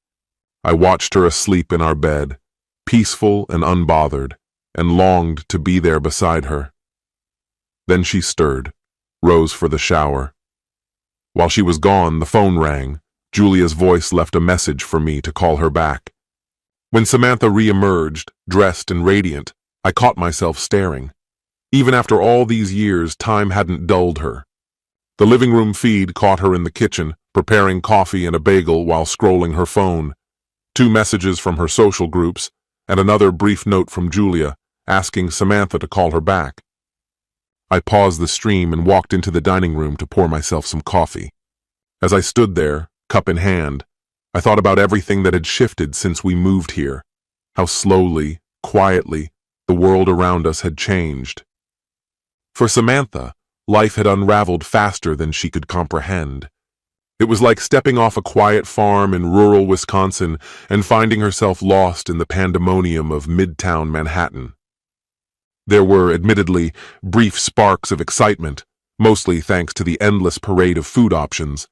I watched her asleep in our bed, peaceful and unbothered, and longed to be there beside her. Then she stirred, rose for the shower. While she was gone, the phone rang. Julia's voice left a message for me to call her back. When Samantha re-emerged, dressed and radiant, I caught myself staring. Even after all these years, time hadn't dulled her. The living room feed caught her in the kitchen, preparing coffee and a bagel while scrolling her phone. 2 messages from her social groups, and another brief note from Julia, asking Samantha to call her back. I paused the stream and walked into the dining room to pour myself some coffee. As I stood there, cup in hand, I thought about everything that had shifted since we moved here, how slowly, quietly, the world around us had changed. For Samantha, life had unraveled faster than she could comprehend. It was like stepping off a quiet farm in rural Wisconsin and finding herself lost in the pandemonium of Midtown Manhattan. There were, admittedly, brief sparks of excitement, mostly thanks to the endless parade of food options,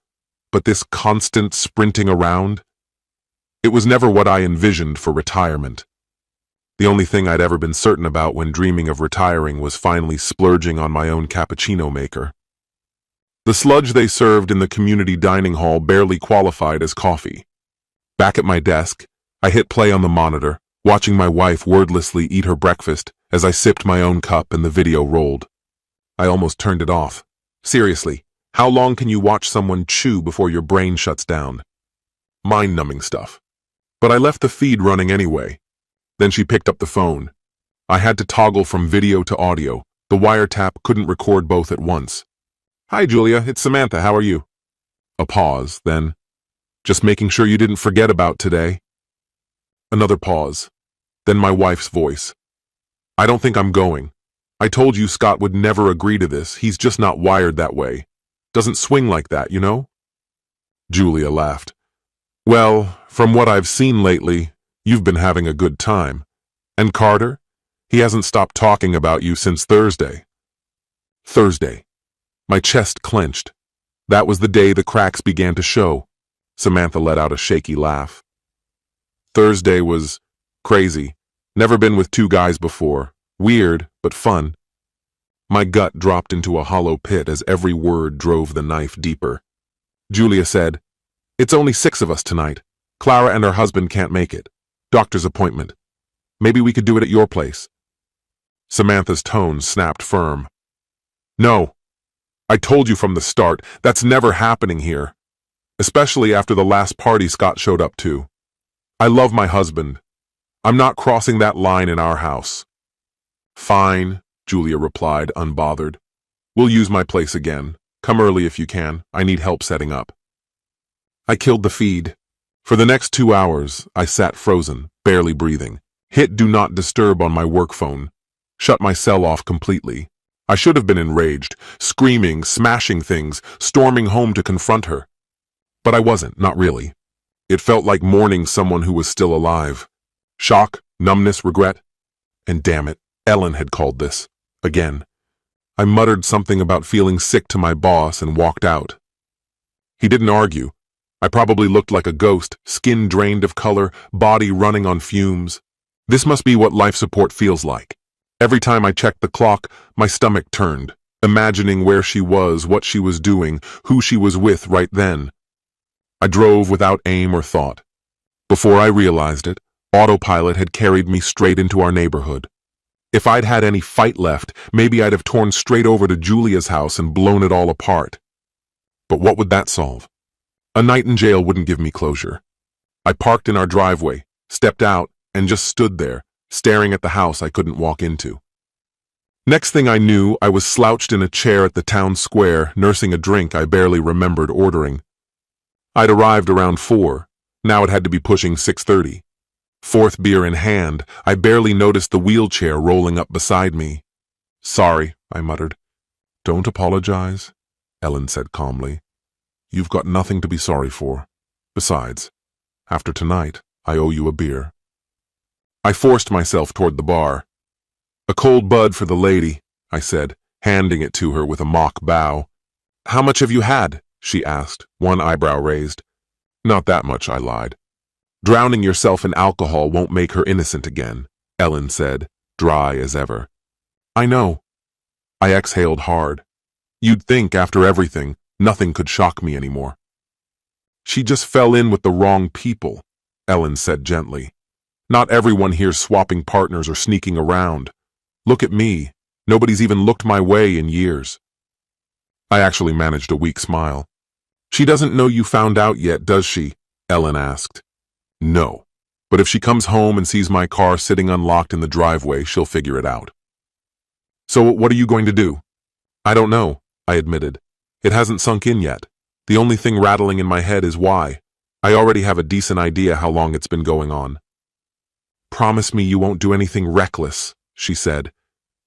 but this constant sprinting around? It was never what I envisioned for retirement. The only thing I'd ever been certain about when dreaming of retiring was finally splurging on my own cappuccino maker. The sludge they served in the community dining hall barely qualified as coffee. Back at my desk, I hit play on the monitor, watching my wife wordlessly eat her breakfast as I sipped my own cup and the video rolled. I almost turned it off. Seriously, how long can you watch someone chew before your brain shuts down? Mind-numbing stuff. But I left the feed running anyway. Then she picked up the phone. I had to toggle from video to audio. The wiretap couldn't record both at once. "Hi, Julia, it's Samantha, how are you?" A pause, then, "Just making sure you didn't forget about today." Another pause, then my wife's voice. "I don't think I'm going. I told you Scott would never agree to this, he's just not wired that way. Doesn't swing like that, you know?" Julia laughed. "Well, from what I've seen lately, you've been having a good time. And Carter? He hasn't stopped talking about you since Thursday." Thursday. My chest clenched. That was the day the cracks began to show. Samantha let out a shaky laugh. Thursday was crazy. Never been with two guys before. Weird, but fun. My gut dropped into a hollow pit as every word drove the knife deeper. Julia said, "It's only 6 of us tonight. Clara and her husband can't make it. Doctor's appointment. Maybe we could do it at your place." Samantha's tone snapped firm. "No. I told you from the start, that's never happening here. Especially after the last party Scott showed up to. I love my husband. I'm not crossing that line in our house." "Fine," Julia replied, unbothered. "We'll use my place again. Come early if you can. I need help setting up." I killed the feed. For the next 2 hours, I sat frozen, barely breathing. Hit do not disturb on my work phone. Shut my cell off completely. I should have been enraged, screaming, smashing things, storming home to confront her. But I wasn't, not really. It felt like mourning someone who was still alive. Shock, numbness, regret. And damn it, Ellen had called this. Again. I muttered something about feeling sick to my boss and walked out. He didn't argue. I probably looked like a ghost, skin drained of color, body running on fumes. This must be what life support feels like. Every time I checked the clock, my stomach turned, imagining where she was, what she was doing, who she was with right then. I drove without aim or thought. Before I realized it, autopilot had carried me straight into our neighborhood. If I'd had any fight left, maybe I'd have torn straight over to Julia's house and blown it all apart. But what would that solve? A night in jail wouldn't give me closure. I parked in our driveway, stepped out, and just stood there, staring at the house I couldn't walk into. Next thing I knew, I was slouched in a chair at the town square, nursing a drink I barely remembered ordering. I'd arrived around 4. Now it had to be pushing 6:30. 4th beer in hand, I barely noticed the wheelchair rolling up beside me. "Sorry," I muttered. "Don't apologize," Ellen said calmly. "You've got nothing to be sorry for. Besides, after tonight, I owe you a beer." I forced myself toward the bar. "A cold bud for the lady," I said, handing it to her with a mock bow. "How much have you had?" she asked, one eyebrow raised. "Not that much," I lied. "Drowning yourself in alcohol won't make her innocent again," Ellen said, dry as ever. "I know." I exhaled hard. You'd think, after everything, nothing could shock me anymore. "She just fell in with the wrong people," Ellen said gently. "Not everyone here's swapping partners or sneaking around. Look at me. Nobody's even looked my way in years." I actually managed a weak smile. "She doesn't know you found out yet, does she?" Ellen asked. "No. But if she comes home and sees my car sitting unlocked in the driveway, she'll figure it out." "So what are you going to do?" I don't know, I admitted. It hasn't sunk in yet. The only thing rattling in my head is why. I already have a decent idea how long it's been going on. Promise me you won't do anything reckless, she said.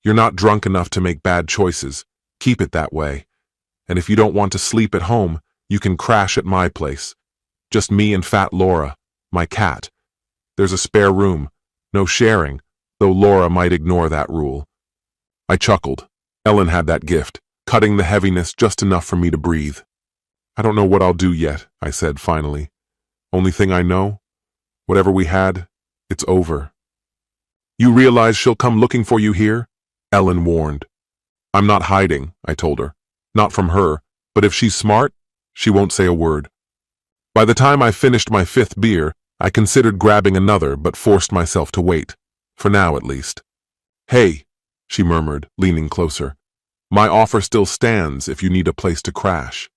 You're not drunk enough to make bad choices. Keep it that way. And if you don't want to sleep at home, you can crash at my place. Just me and Fat Laura, my cat. There's a spare room. No sharing, though Laura might ignore that rule. I chuckled. Ellen had that gift, cutting the heaviness just enough for me to breathe. I don't know what I'll do yet, I said finally. Only thing I know, whatever we had, it's over. You realize she'll come looking for you here? Ellen warned. I'm not hiding, I told her. Not from her, but if she's smart, she won't say a word. By the time I finished my 5th beer, I considered grabbing another but forced myself to wait. For now, at least. Hey, she murmured, leaning closer. My offer still stands if you need a place to crash.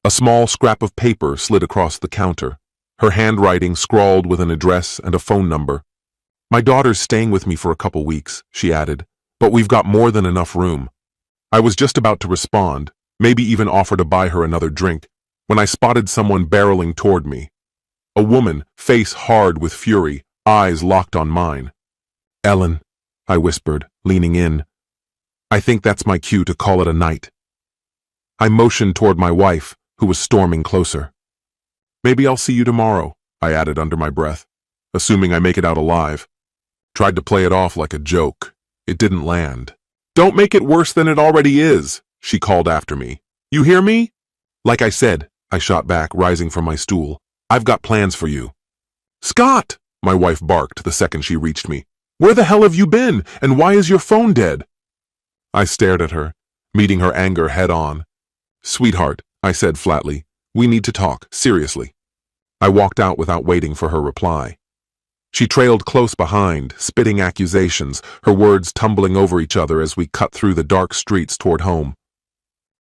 A small scrap of paper slid across the counter, her handwriting scrawled with an address and a phone number. My daughter's staying with me for a couple weeks, she added, but we've got more than enough room. I was just about to respond, maybe even offer to buy her another drink, when I spotted someone barreling toward me. A woman, face hard with fury, eyes locked on mine. Ellen, I whispered, leaning in. I think that's my cue to call it a night. I motioned toward my wife, who was storming closer. Maybe I'll see you tomorrow, I added under my breath, assuming I make it out alive. Tried to play it off like a joke. It didn't land. Don't make it worse than it already is, she called after me. You hear me? Like I said, I shot back, rising from my stool. I've got plans for you. Scott, my wife barked the second she reached me. Where the hell have you been, and why is your phone dead? I stared at her, meeting her anger head on. Sweetheart, I said flatly, we need to talk, seriously. I walked out without waiting for her reply. She trailed close behind, spitting accusations, her words tumbling over each other as we cut through the dark streets toward home.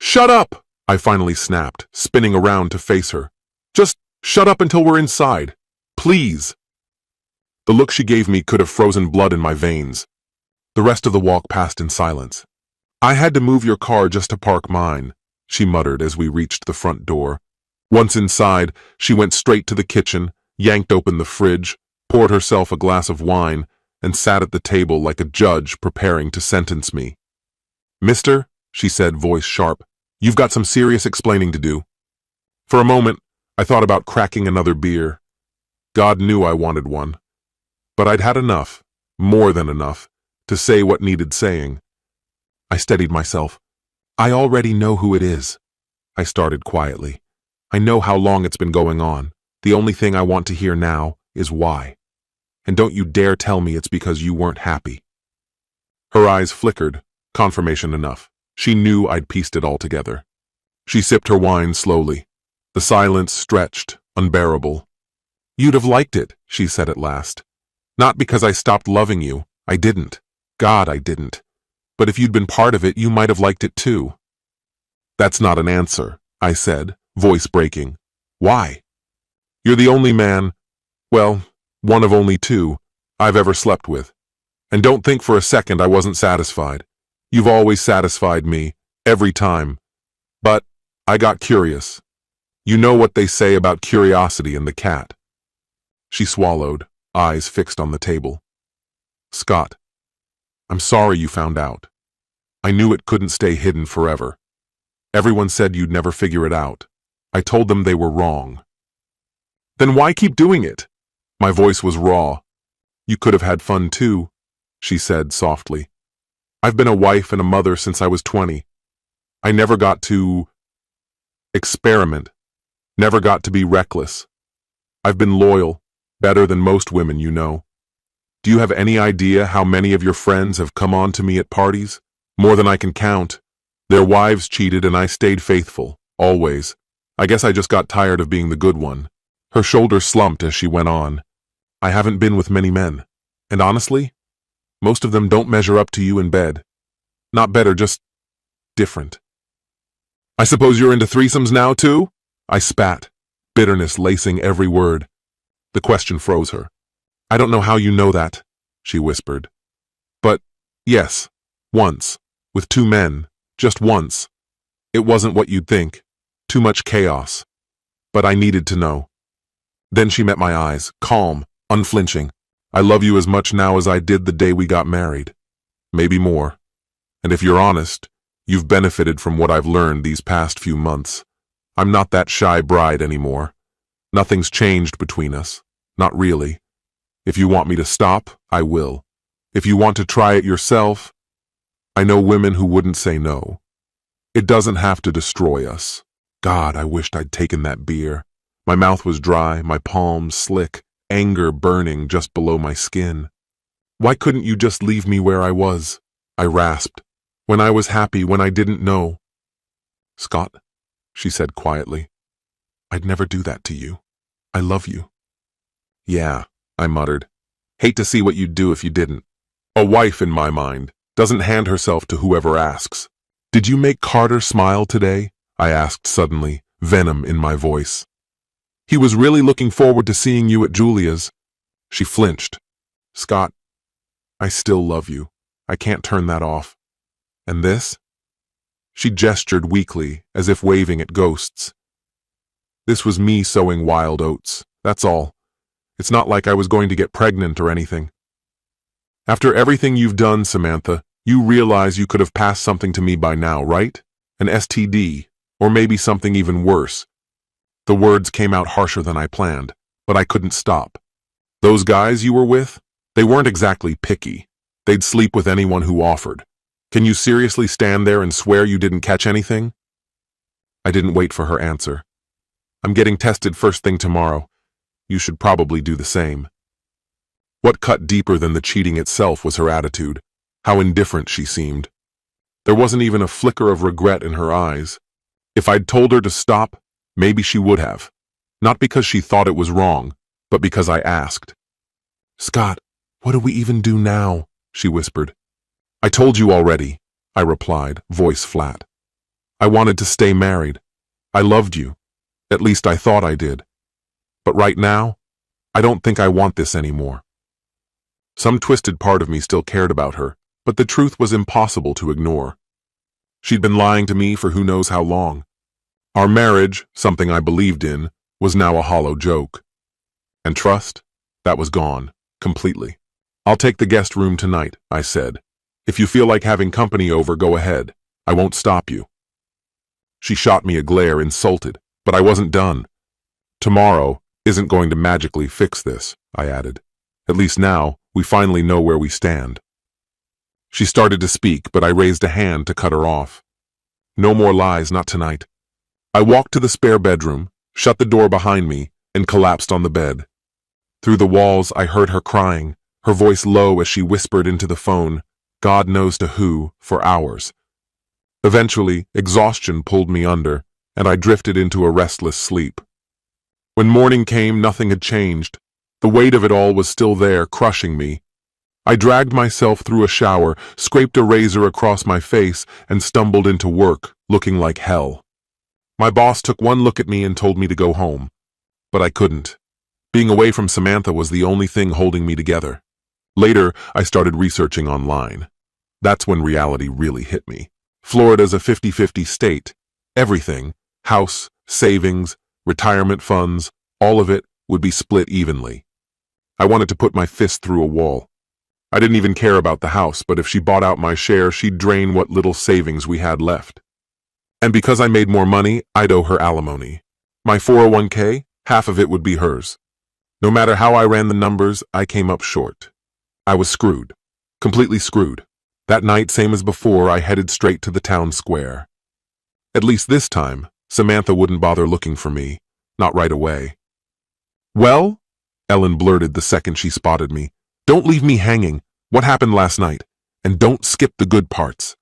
Shut up, I finally snapped, spinning around to face her. Just shut up until we're inside. Please. The look she gave me could have frozen blood in my veins. The rest of the walk passed in silence. I had to move your car just to park mine, she muttered as we reached the front door. Once inside, she went straight to the kitchen, yanked open the fridge, poured herself a glass of wine, and sat at the table like a judge preparing to sentence me. Mister, she said, voice sharp, you've got some serious explaining to do. For a moment, I thought about cracking another beer. God knew I wanted one. But I'd had enough, more than enough, to say what needed saying. I steadied myself. I already know who it is. I started quietly. I know how long it's been going on. The only thing I want to hear now is why. And don't you dare tell me it's because you weren't happy. Her eyes flickered, confirmation enough. She knew I'd pieced it all together. She sipped her wine slowly. The silence stretched, unbearable. You'd have liked it, she said at last. Not because I stopped loving you. I didn't. God, I didn't. But if you'd been part of it, you might have liked it too. That's not an answer, I said, voice breaking. Why? You're the only man, well, one of only two, I've ever slept with. And don't think for a second I wasn't satisfied. You've always satisfied me, every time. But I got curious. You know what they say about curiosity and the cat. She swallowed, eyes fixed on the table. Scott, I'm sorry you found out. I knew it couldn't stay hidden forever. Everyone said you'd never figure it out. I told them they were wrong. Then why keep doing it? My voice was raw. You could have had fun too, she said softly. I've been a wife and a mother since I was 20. I never got to experiment, never got to be reckless. I've been loyal, better than most women you know. Do you have any idea how many of your friends have come on to me at parties? More than I can count. Their wives cheated and I stayed faithful, always. I guess I just got tired of being the good one. Her shoulders slumped as she went on. I haven't been with many men. And honestly, most of them don't measure up to you in bed. Not better, just different. I suppose you're into threesomes now, too? I spat, bitterness lacing every word. The question froze her. I don't know how you know that, she whispered. But, yes, once, with 2 men, Just once. It wasn't what you'd think. Too much chaos. But I needed to know. Then she met my eyes, calm, unflinching. I love you as much now as I did the day we got married. Maybe more. And if you're honest, you've benefited from what I've learned these past few months. I'm not that shy bride anymore. Nothing's changed between us. Not really. If you want me to stop, I will. If you want to try it yourself, I know women who wouldn't say no. It doesn't have to destroy us. God, I wished I'd taken that beer. My mouth was dry, my palms slick, anger burning just below my skin. Why couldn't you just leave me where I was? I rasped. When I was happy, when I didn't know. Scott, she said quietly, I'd never do that to you. I love you. Yeah, I muttered. Hate to see what you'd do if you didn't. A wife, in my mind, doesn't hand herself to whoever asks. Did you make Carter smile today? I asked suddenly, venom in my voice. He was really looking forward to seeing you at Julia's. She flinched. Scott, I still love you. I can't turn that off. And this? She gestured weakly, as if waving at ghosts. This was me sowing wild oats, that's all. It's not like I was going to get pregnant or anything. After everything you've done, Samantha, you realize you could have passed something to me by now, right? An STD, or maybe something even worse. The words came out harsher than I planned, but I couldn't stop. Those guys you were with, they weren't exactly picky. They'd sleep with anyone who offered. Can you seriously stand there and swear you didn't catch anything? I didn't wait for her answer. I'm getting tested first thing tomorrow. You should probably do the same. What cut deeper than the cheating itself was her attitude, how indifferent she seemed. There wasn't even a flicker of regret in her eyes. If I'd told her to stop, maybe she would have. Not because she thought it was wrong, but because I asked. Scott, what do we even do now? She whispered. I told you already, I replied, voice flat. I wanted to stay married. I loved you. At least I thought I did. But right now, I don't think I want this anymore. Some twisted part of me still cared about her, but the truth was impossible to ignore. She'd been lying to me for who knows how long. Our marriage, something I believed in, was now a hollow joke. And trust? That was gone, completely. I'll take the guest room tonight, I said. If you feel like having company over, go ahead. I won't stop you. She shot me a glare, insulted, but I wasn't done. Tomorrow isn't going to magically fix this, I added. At least now, we finally know where we stand. She started to speak, but I raised a hand to cut her off. No more lies, not tonight. I walked to the spare bedroom, shut the door behind me, and collapsed on the bed. Through the walls, I heard her crying, her voice low as she whispered into the phone, God knows to who, for hours. Eventually, exhaustion pulled me under, and I drifted into a restless sleep. When morning came, nothing had changed. The weight of it all was still there, crushing me. I dragged myself through a shower, scraped a razor across my face, and stumbled into work, looking like hell. My boss took one look at me and told me to go home. But I couldn't. Being away from Samantha was the only thing holding me together. Later, I started researching online. That's when reality really hit me. Florida's a 50-50 state. Everything, house, savings, retirement funds, all of it would be split evenly. I wanted to put my fist through a wall. I didn't even care about the house, but if she bought out my share, she'd drain what little savings we had left. And because I made more money, I'd owe her alimony. My 401k, half of it would be hers. No matter how I ran the numbers, I came up short. I was screwed. Completely screwed. That night, same as before, I headed straight to the town square. At least this time, Samantha wouldn't bother looking for me. Not right away. Well? Ellen blurted the second she spotted me. Don't leave me hanging. What happened last night? And don't skip the good parts.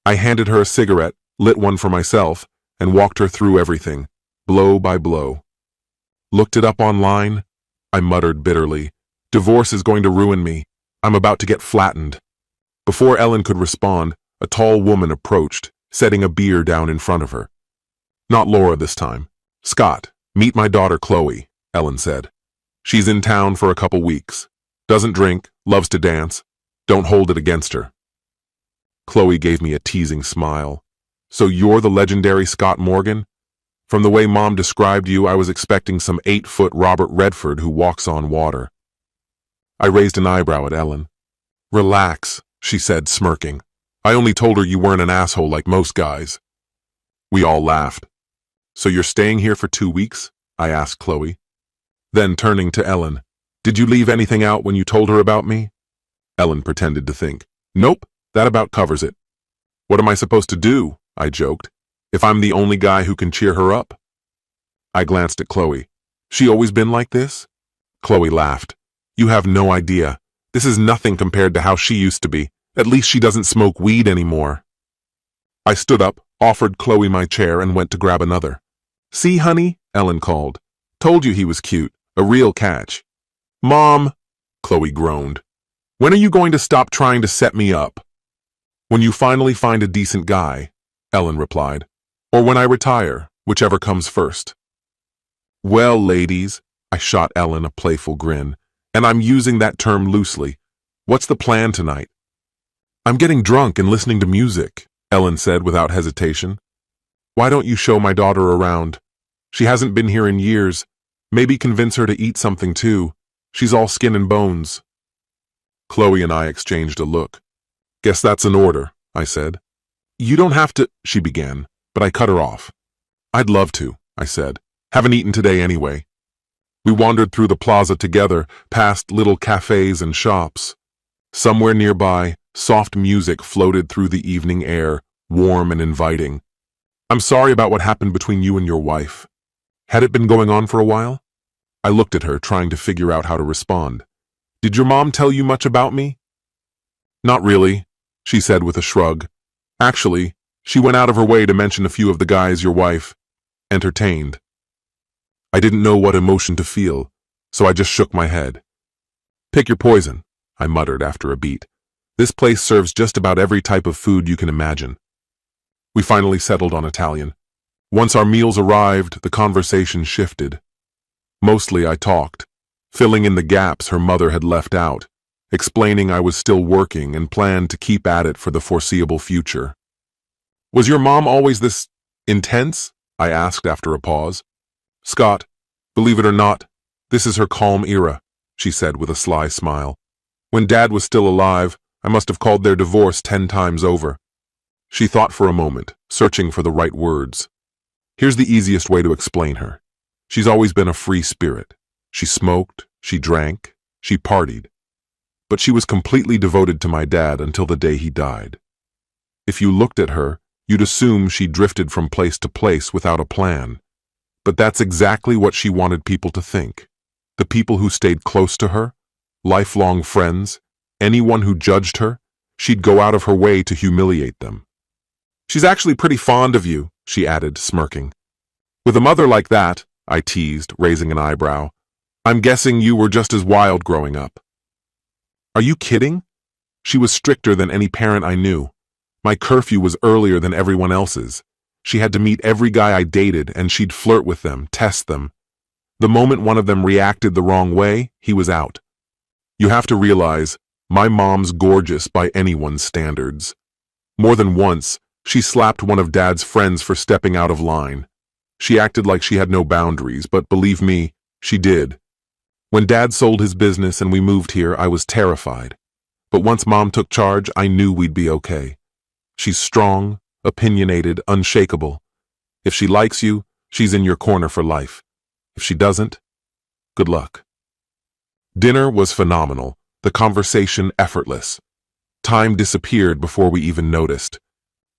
I handed her a cigarette, lit one for myself, and walked her through everything, blow by blow. Looked it up online? I muttered bitterly. Divorce is going to ruin me. I'm about to get flattened. Before Ellen could respond, a tall woman approached, setting a beer down in front of her. Not Laura this time. Scott, meet my daughter Chloe, Ellen said. She's in town for a couple weeks. Doesn't drink, loves to dance. Don't hold it against her. Chloe gave me a teasing smile. So you're the legendary Scott Morgan? From the way Mom described you, I was expecting some 8-foot Robert Redford who walks on water. I raised an eyebrow at Ellen. Relax, she said, smirking. I only told her you weren't an asshole like most guys. We all laughed. So you're staying here for 2 weeks? I asked Chloe. Then, turning to Ellen, did you leave anything out when you told her about me? Ellen pretended to think. Nope, that about covers it. What am I supposed to do? I joked. If I'm the only guy who can cheer her up? I glanced at Chloe. She always been like this? Chloe laughed. You have no idea. This is nothing compared to how she used to be. At least she doesn't smoke weed anymore. I stood up, offered Chloe my chair, and went to grab another. See, honey? Ellen called. Told you he was cute. A real catch. Mom, Chloe groaned. When are you going to stop trying to set me up? When you finally find a decent guy, Ellen replied. Or when I retire, whichever comes first. Well, ladies, I shot Ellen a playful grin, and I'm using that term loosely. What's the plan tonight? I'm getting drunk and listening to music, Ellen said without hesitation. Why don't you show my daughter around? She hasn't been here in years. Maybe convince her to eat something too. She's all skin and bones. Chloe and I exchanged a look. Guess that's an order, I said. You don't have to, she began, but I cut her off. I'd love to, I said. Haven't eaten today anyway. We wandered through the plaza together, past little cafes and shops. Somewhere nearby, soft music floated through the evening air, warm and inviting. I'm sorry about what happened between you and your wife. Had it been going on for a while? I looked at her, trying to figure out how to respond. Did your mom tell you much about me? Not really, she said with a shrug. Actually, she went out of her way to mention a few of the guys your wife entertained. I didn't know what emotion to feel, so I just shook my head. Pick your poison, I muttered after a beat. This place serves just about every type of food you can imagine. We finally settled on Italian. Once our meals arrived, the conversation shifted. Mostly I talked, filling in the gaps her mother had left out, explaining I was still working and planned to keep at it for the foreseeable future. Was your mom always this intense? I asked after a pause. Scott, believe it or not, this is her calm era, she said with a sly smile. When Dad was still alive, I must have called their divorce 10 times over. She thought for a moment, searching for the right words. Here's the easiest way to explain her. She's always been a free spirit. She smoked, she drank, she partied. But she was completely devoted to my dad until the day he died. If you looked at her, you'd assume she drifted from place to place without a plan. But that's exactly what she wanted people to think. The people who stayed close to her, lifelong friends, anyone who judged her, she'd go out of her way to humiliate them. She's actually pretty fond of you, she added, smirking. With a mother like that, I teased, raising an eyebrow, I'm guessing you were just as wild growing up. Are you kidding? She was stricter than any parent I knew. My curfew was earlier than everyone else's. She had to meet every guy I dated, and she'd flirt with them, test them. The moment one of them reacted the wrong way, he was out. You have to realize, my mom's gorgeous by anyone's standards. More than once, she slapped one of Dad's friends for stepping out of line. She acted like she had no boundaries, but believe me, she did. When Dad sold his business and we moved here, I was terrified. But once Mom took charge, I knew we'd be okay. She's strong, opinionated, unshakable. If she likes you, she's in your corner for life. If she doesn't, good luck. Dinner was phenomenal, the conversation effortless. Time disappeared before we even noticed.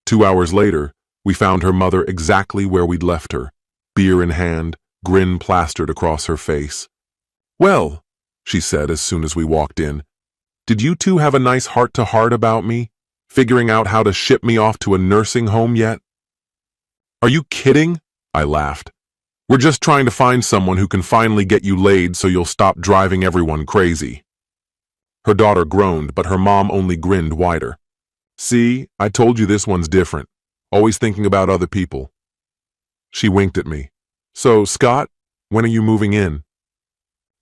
2 hours later, we found her mother exactly where we'd left her, beer in hand, grin plastered across her face. Well, she said as soon as we walked in, did you two have a nice heart-to-heart about me, figuring out how to ship me off to a nursing home yet? Are you kidding? I laughed. We're just trying to find someone who can finally get you laid so you'll stop driving everyone crazy. Her daughter groaned, but her mom only grinned wider. See, I told you this one's different, always thinking about other people. She winked at me. So, Scott, when are you moving in?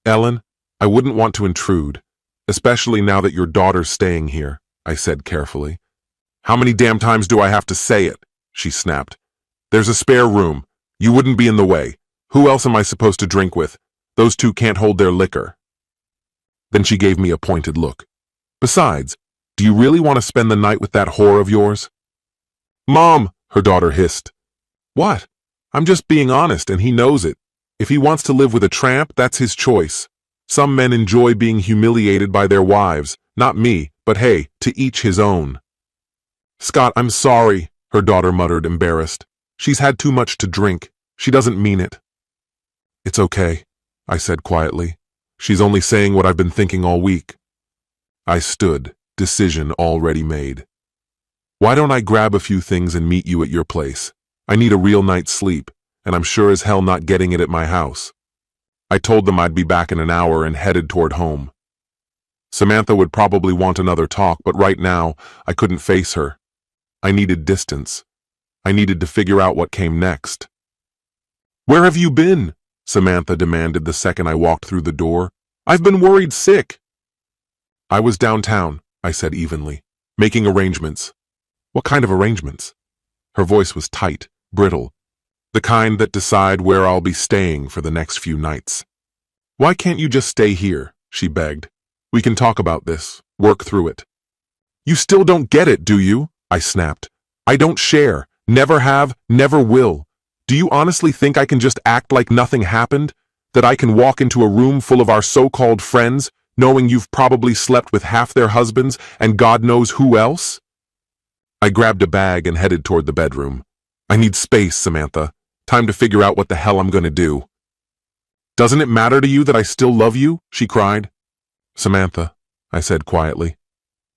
Ellen, I wouldn't want to intrude, especially now that your daughter's staying here, I said carefully. How many damn times do I have to say it? She snapped. There's a spare room. You wouldn't be in the way. Who else am I supposed to drink with? Those two can't hold their liquor. Then she gave me a pointed look. Besides, do you really want to spend the night with that whore of yours? Mom, her daughter hissed. What? I'm just being honest, and he knows it. If he wants to live with a tramp, that's his choice. Some men enjoy being humiliated by their wives. Not me, but hey, to each his own. Scott, I'm sorry, her daughter muttered, embarrassed. She's had too much to drink. She doesn't mean it. It's okay, I said quietly. She's only saying what I've been thinking all week. I stood, decision already made. Why don't I grab a few things and meet you at your place? I need a real night's sleep, and I'm sure as hell not getting it at my house. I told them I'd be back in an hour and headed toward home. Samantha would probably want another talk, but right now, I couldn't face her. I needed distance. I needed to figure out what came next. Where have you been? Samantha demanded the second I walked through the door. I've been worried sick. I was downtown, I said evenly, making arrangements. What kind of arrangements? Her voice was tight, brittle, the kind that decide where I'll be staying for the next few nights. Why can't you just stay here? She begged. We can talk about this, work through it. You still don't get it, do you? I snapped. I don't share, never have, never will. Do you honestly think I can just act like nothing happened? That I can walk into a room full of our so-called friends, knowing you've probably slept with half their husbands and God knows who else? I grabbed a bag and headed toward the bedroom. I need space, Samantha. Time to figure out what the hell I'm gonna do. Doesn't it matter to you that I still love you? She cried. Samantha, I said quietly.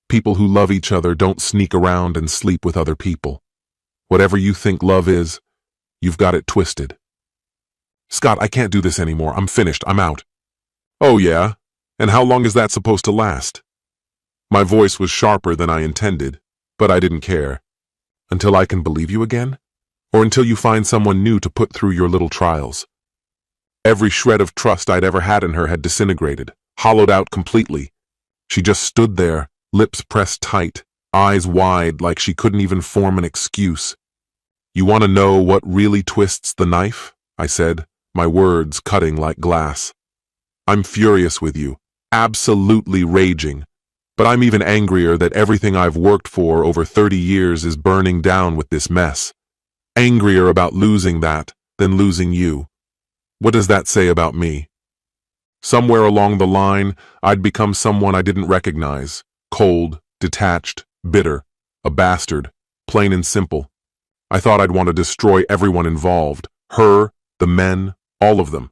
People who love each other don't sneak around and sleep with other people. Whatever you think love is, you've got it twisted. Scott, I can't do this anymore. I'm finished. I'm out. Oh yeah? And how long is that supposed to last? My voice was sharper than I intended, but I didn't care. Until I can believe you again? Or until you find someone new to put through your little trials? Every shred of trust I'd ever had in her had disintegrated, hollowed out completely. She just stood there, lips pressed tight, eyes wide like she couldn't even form an excuse. You want to know what really twists the knife? I said, my words cutting like glass. I'm furious with you, absolutely raging. But I'm even angrier that everything I've worked for over 30 years is burning down with this mess. Angrier about losing that than losing you. What does that say about me? Somewhere along the line, I'd become someone I didn't recognize. Cold, detached, bitter, a bastard, plain and simple. I thought I'd want to destroy everyone involved, her, the men, all of them.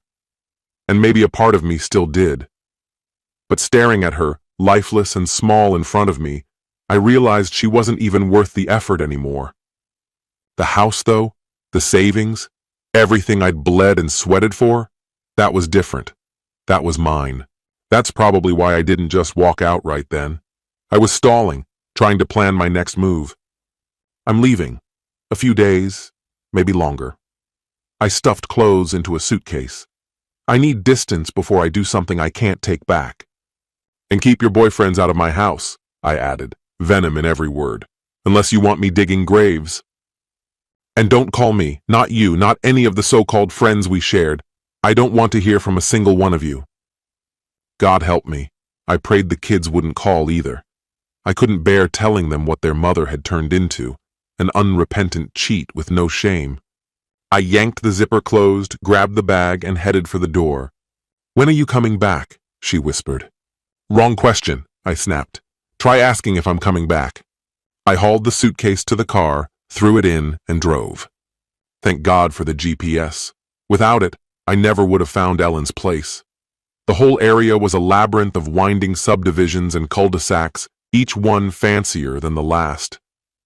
And maybe a part of me still did. But staring at her, lifeless and small in front of me, I realized she wasn't even worth the effort anymore. The house, though, the savings, everything I'd bled and sweated for, that was different. That was mine. That's probably why I didn't just walk out right then. I was stalling, trying to plan my next move. I'm leaving. A few days, maybe longer. I stuffed clothes into a suitcase. I need distance before I do something I can't take back. And keep your boyfriends out of my house, I added, venom in every word, unless you want me digging graves. And don't call me, not you, not any of the so-called friends we shared. I don't want to hear from a single one of you. God help me. I prayed the kids wouldn't call either. I couldn't bear telling them what their mother had turned into, an unrepentant cheat with no shame. I yanked the zipper closed, grabbed the bag, and headed for the door. When are you coming back? She whispered. Wrong question, I snapped. Try asking if I'm coming back. I hauled the suitcase to the car, threw it in, and drove. Thank God for the GPS. Without it, I never would have found Ellen's place. The whole area was a labyrinth of winding subdivisions and cul-de-sacs, each one fancier than the last.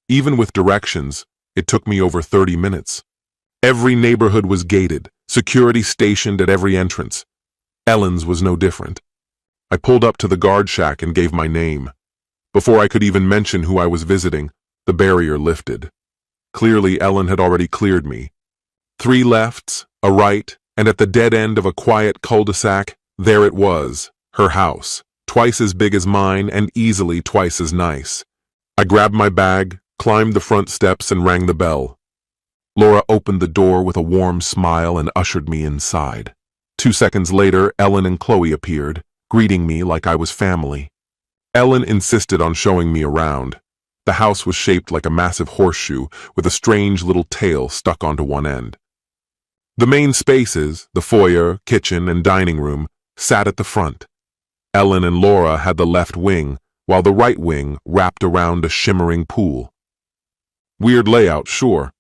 Even with directions, it took me over 30 minutes. Every neighborhood was gated, security stationed at every entrance. Ellen's was no different. I pulled up to the guard shack and gave my name. Before I could even mention who I was visiting, the barrier lifted. Clearly, Ellen had already cleared me. 3 lefts, a right, and at the dead end of a quiet cul-de-sac, there it was, her house, twice as big as mine and easily twice as nice. I grabbed my bag, climbed the front steps and rang the bell. Laura opened the door with a warm smile and ushered me inside. 2 seconds later, Ellen and Chloe appeared, greeting me like I was family. Ellen insisted on showing me around. The house was shaped like a massive horseshoe with a strange little tail stuck onto one end. The main spaces, the foyer, kitchen, and dining room, sat at the front. Ellen and Laura had the left wing, while the right wing wrapped around a shimmering pool. Weird layout, sure.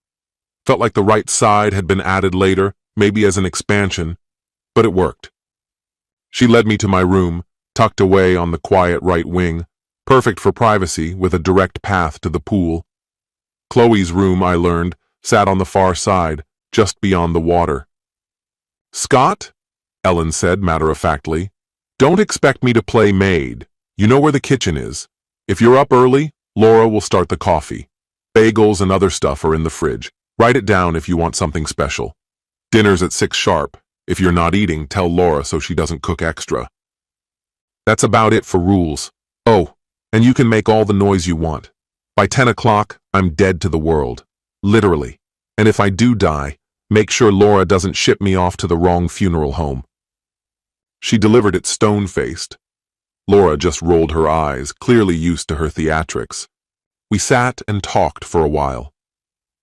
Felt like the right side had been added later, maybe as an expansion, but it worked. She led me to my room, tucked away on the quiet right wing, perfect for privacy with a direct path to the pool. Chloe's room, I learned, sat on the far side, just beyond the water. "Scott," Ellen said matter-of-factly, "don't expect me to play maid. You know where the kitchen is. If you're up early, Laura will start the coffee. Bagels and other stuff are in the fridge. Write it down if you want something special. Dinner's at 6 sharp. If you're not eating, tell Laura so she doesn't cook extra. That's about it for rules. Oh, and you can make all the noise you want. By 10 o'clock, I'm dead to the world. Literally. And if I do die, make sure Laura doesn't ship me off to the wrong funeral home." She delivered it stone-faced. Laura just rolled her eyes, clearly used to her theatrics. We sat and talked for a while.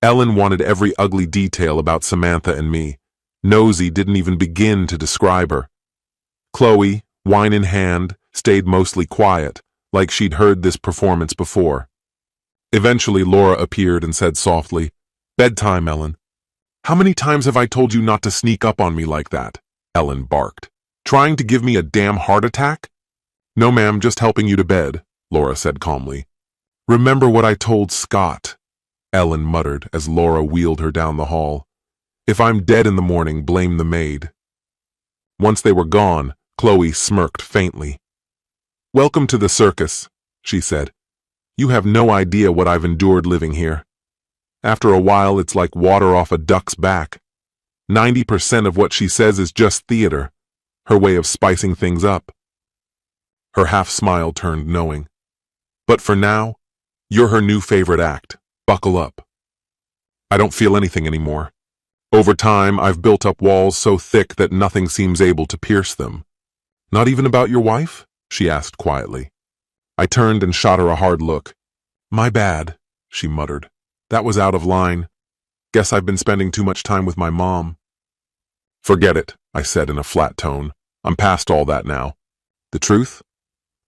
Ellen wanted every ugly detail about Samantha and me. Nosy didn't even begin to describe her. Chloe, wine in hand, stayed mostly quiet, like she'd heard this performance before. Eventually Laura appeared and said softly, "Bedtime, Ellen." "How many times have I told you not to sneak up on me like that?" Ellen barked. "Trying to give me a damn heart attack?" "No, ma'am, just helping you to bed," Laura said calmly. "Remember what I told Scott," Ellen muttered as Laura wheeled her down the hall. "If I'm dead in the morning, blame the maid." Once they were gone, Chloe smirked faintly. "Welcome to the circus," she said. "You have no idea what I've endured living here. After a while, it's like water off a duck's back. 90% of what she says is just theater, her way of spicing things up." Her half-smile turned knowing. "But for now, you're her new favorite act. Buckle up." I don't feel anything anymore. Over time, I've built up walls so thick that nothing seems able to pierce them. "Not even about your wife?" she asked quietly. I turned and shot her a hard look. "My bad," she muttered. "That was out of line. Guess I've been spending too much time with my mom." "Forget it," I said in a flat tone. "I'm past all that now. The truth?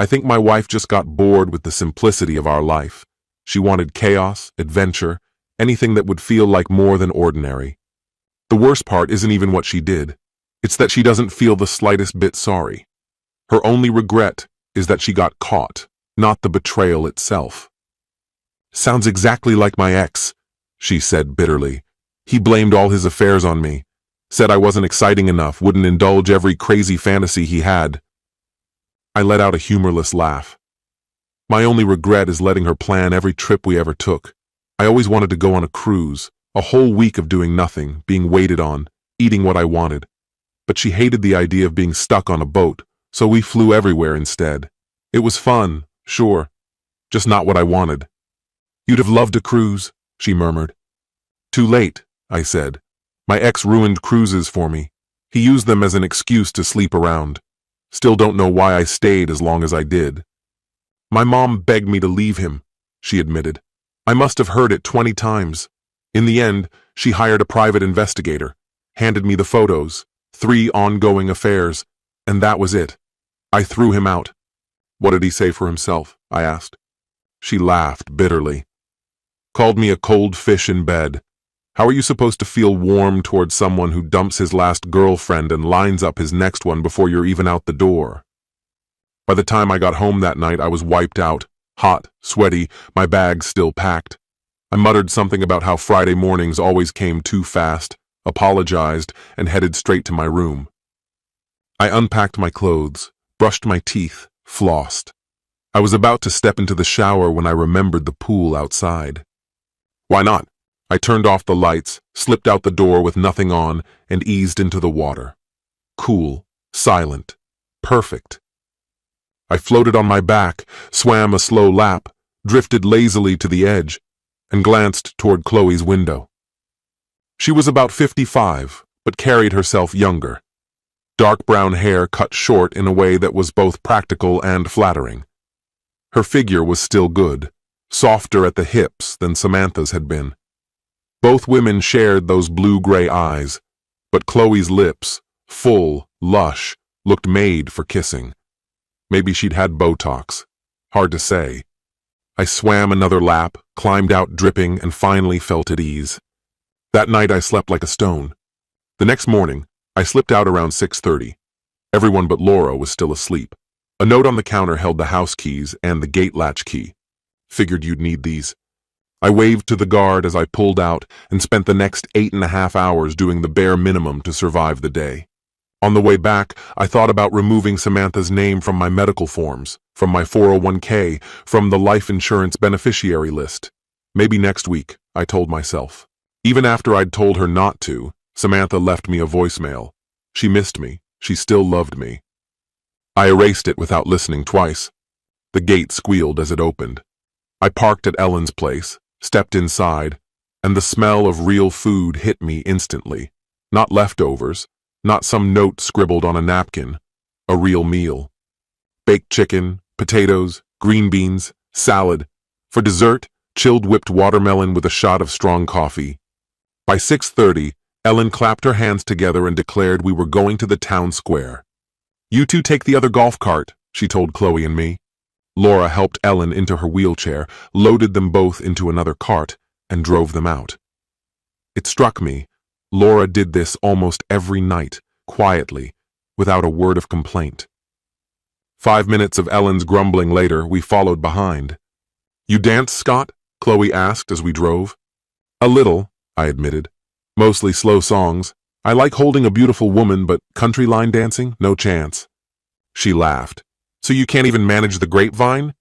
I think my wife just got bored with the simplicity of our life. She wanted chaos, adventure, anything that would feel like more than ordinary. The worst part isn't even what she did. It's that she doesn't feel the slightest bit sorry. Her only regret is that she got caught, not the betrayal itself." "Sounds exactly like my ex," she said bitterly. "He blamed all his affairs on me. Said I wasn't exciting enough, wouldn't indulge every crazy fantasy he had." I let out a humorless laugh. "My only regret is letting her plan every trip we ever took. I always wanted to go on a cruise, a whole week of doing nothing, being waited on, eating what I wanted. But she hated the idea of being stuck on a boat, so we flew everywhere instead. It was fun, sure, just not what I wanted." "You'd have loved a cruise," she murmured. "Too late," I said. "My ex ruined cruises for me. He used them as an excuse to sleep around. Still don't know why I stayed as long as I did." "My mom begged me to leave him," she admitted. "I must have heard it 20 times. In the end, she hired a private investigator, handed me the photos, 3 ongoing affairs, and that was it. I threw him out." "What did he say for himself?" I asked. She laughed bitterly. "Called me a cold fish in bed. How are you supposed to feel warm towards someone who dumps his last girlfriend and lines up his next one before you're even out the door?" By the time I got home that night, I was wiped out, hot, sweaty, my bags still packed. I muttered something about how Friday mornings always came too fast, apologized, and headed straight to my room. I unpacked my clothes, brushed my teeth, flossed. I was about to step into the shower when I remembered the pool outside. Why not? I turned off the lights, slipped out the door with nothing on, and eased into the water. Cool, silent, perfect. I floated on my back, swam a slow lap, drifted lazily to the edge. and glanced toward Chloe's window. She was about 55, but carried herself younger. Dark brown hair cut short in a way that was both practical and flattering. Her figure was still good, softer at the hips than Samantha's had been. Both women shared those blue-gray eyes, but Chloe's lips, full, lush, looked made for kissing. Maybe she'd had Botox. Hard to say. I swam another lap, climbed out dripping, and finally felt at ease. That night I slept like a stone. The next morning, I slipped out around 6:30. Everyone but Laura was still asleep. A note on the counter held the house keys and the gate latch key. Figured you'd need these. I waved to the guard as I pulled out and spent the next 8.5 hours doing the bare minimum to survive the day. On the way back, I thought about removing Samantha's name from my medical forms, from my 401k, from the life insurance beneficiary list. Maybe next week, I told myself. Even after I'd told her not to, Samantha left me a voicemail. She missed me. She still loved me. I erased it without listening twice. The gate squealed as it opened. I parked at Ellen's place, stepped inside, and the smell of real food hit me instantly. Not leftovers, not some note scribbled on a napkin. A real meal. Baked chicken, potatoes, green beans, salad. For dessert, chilled whipped watermelon with a shot of strong coffee. By 6:30, Ellen clapped her hands together and declared we were going to the town square. "You two take the other golf cart," she told Chloe and me. Laura helped Ellen into her wheelchair, loaded them both into another cart, and drove them out. It struck me, Laura did this almost every night, quietly, without a word of complaint. 5 minutes of Ellen's grumbling later, we followed behind. "You dance, Scott?" Chloe asked as we drove. "A little," I admitted. "Mostly slow songs. I like holding a beautiful woman, but country line dancing? No chance." She laughed. "So you can't even manage the grapevine?"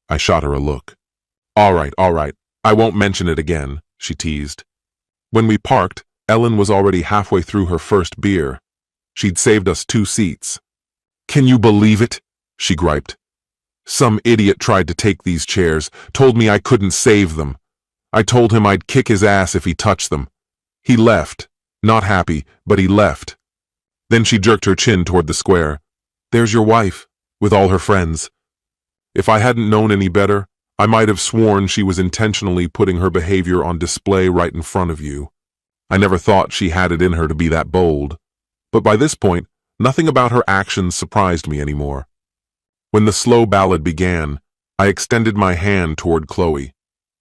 I shot her a look. All right, I won't mention it again," she teased. When we parked, Ellen was already halfway through her first beer. She'd saved us 2 seats. "Can you believe it?" she griped. "Some idiot tried to take these chairs, told me I couldn't save them. I told him I'd kick his ass if he touched them. He left. Not happy, but he left." Then she jerked her chin toward the square. "There's your wife, with all her friends." If I hadn't known any better, I might have sworn she was intentionally putting her behavior on display right in front of you. I never thought she had it in her to be that bold. But by this point, nothing about her actions surprised me anymore. When the slow ballad began, I extended my hand toward Chloe.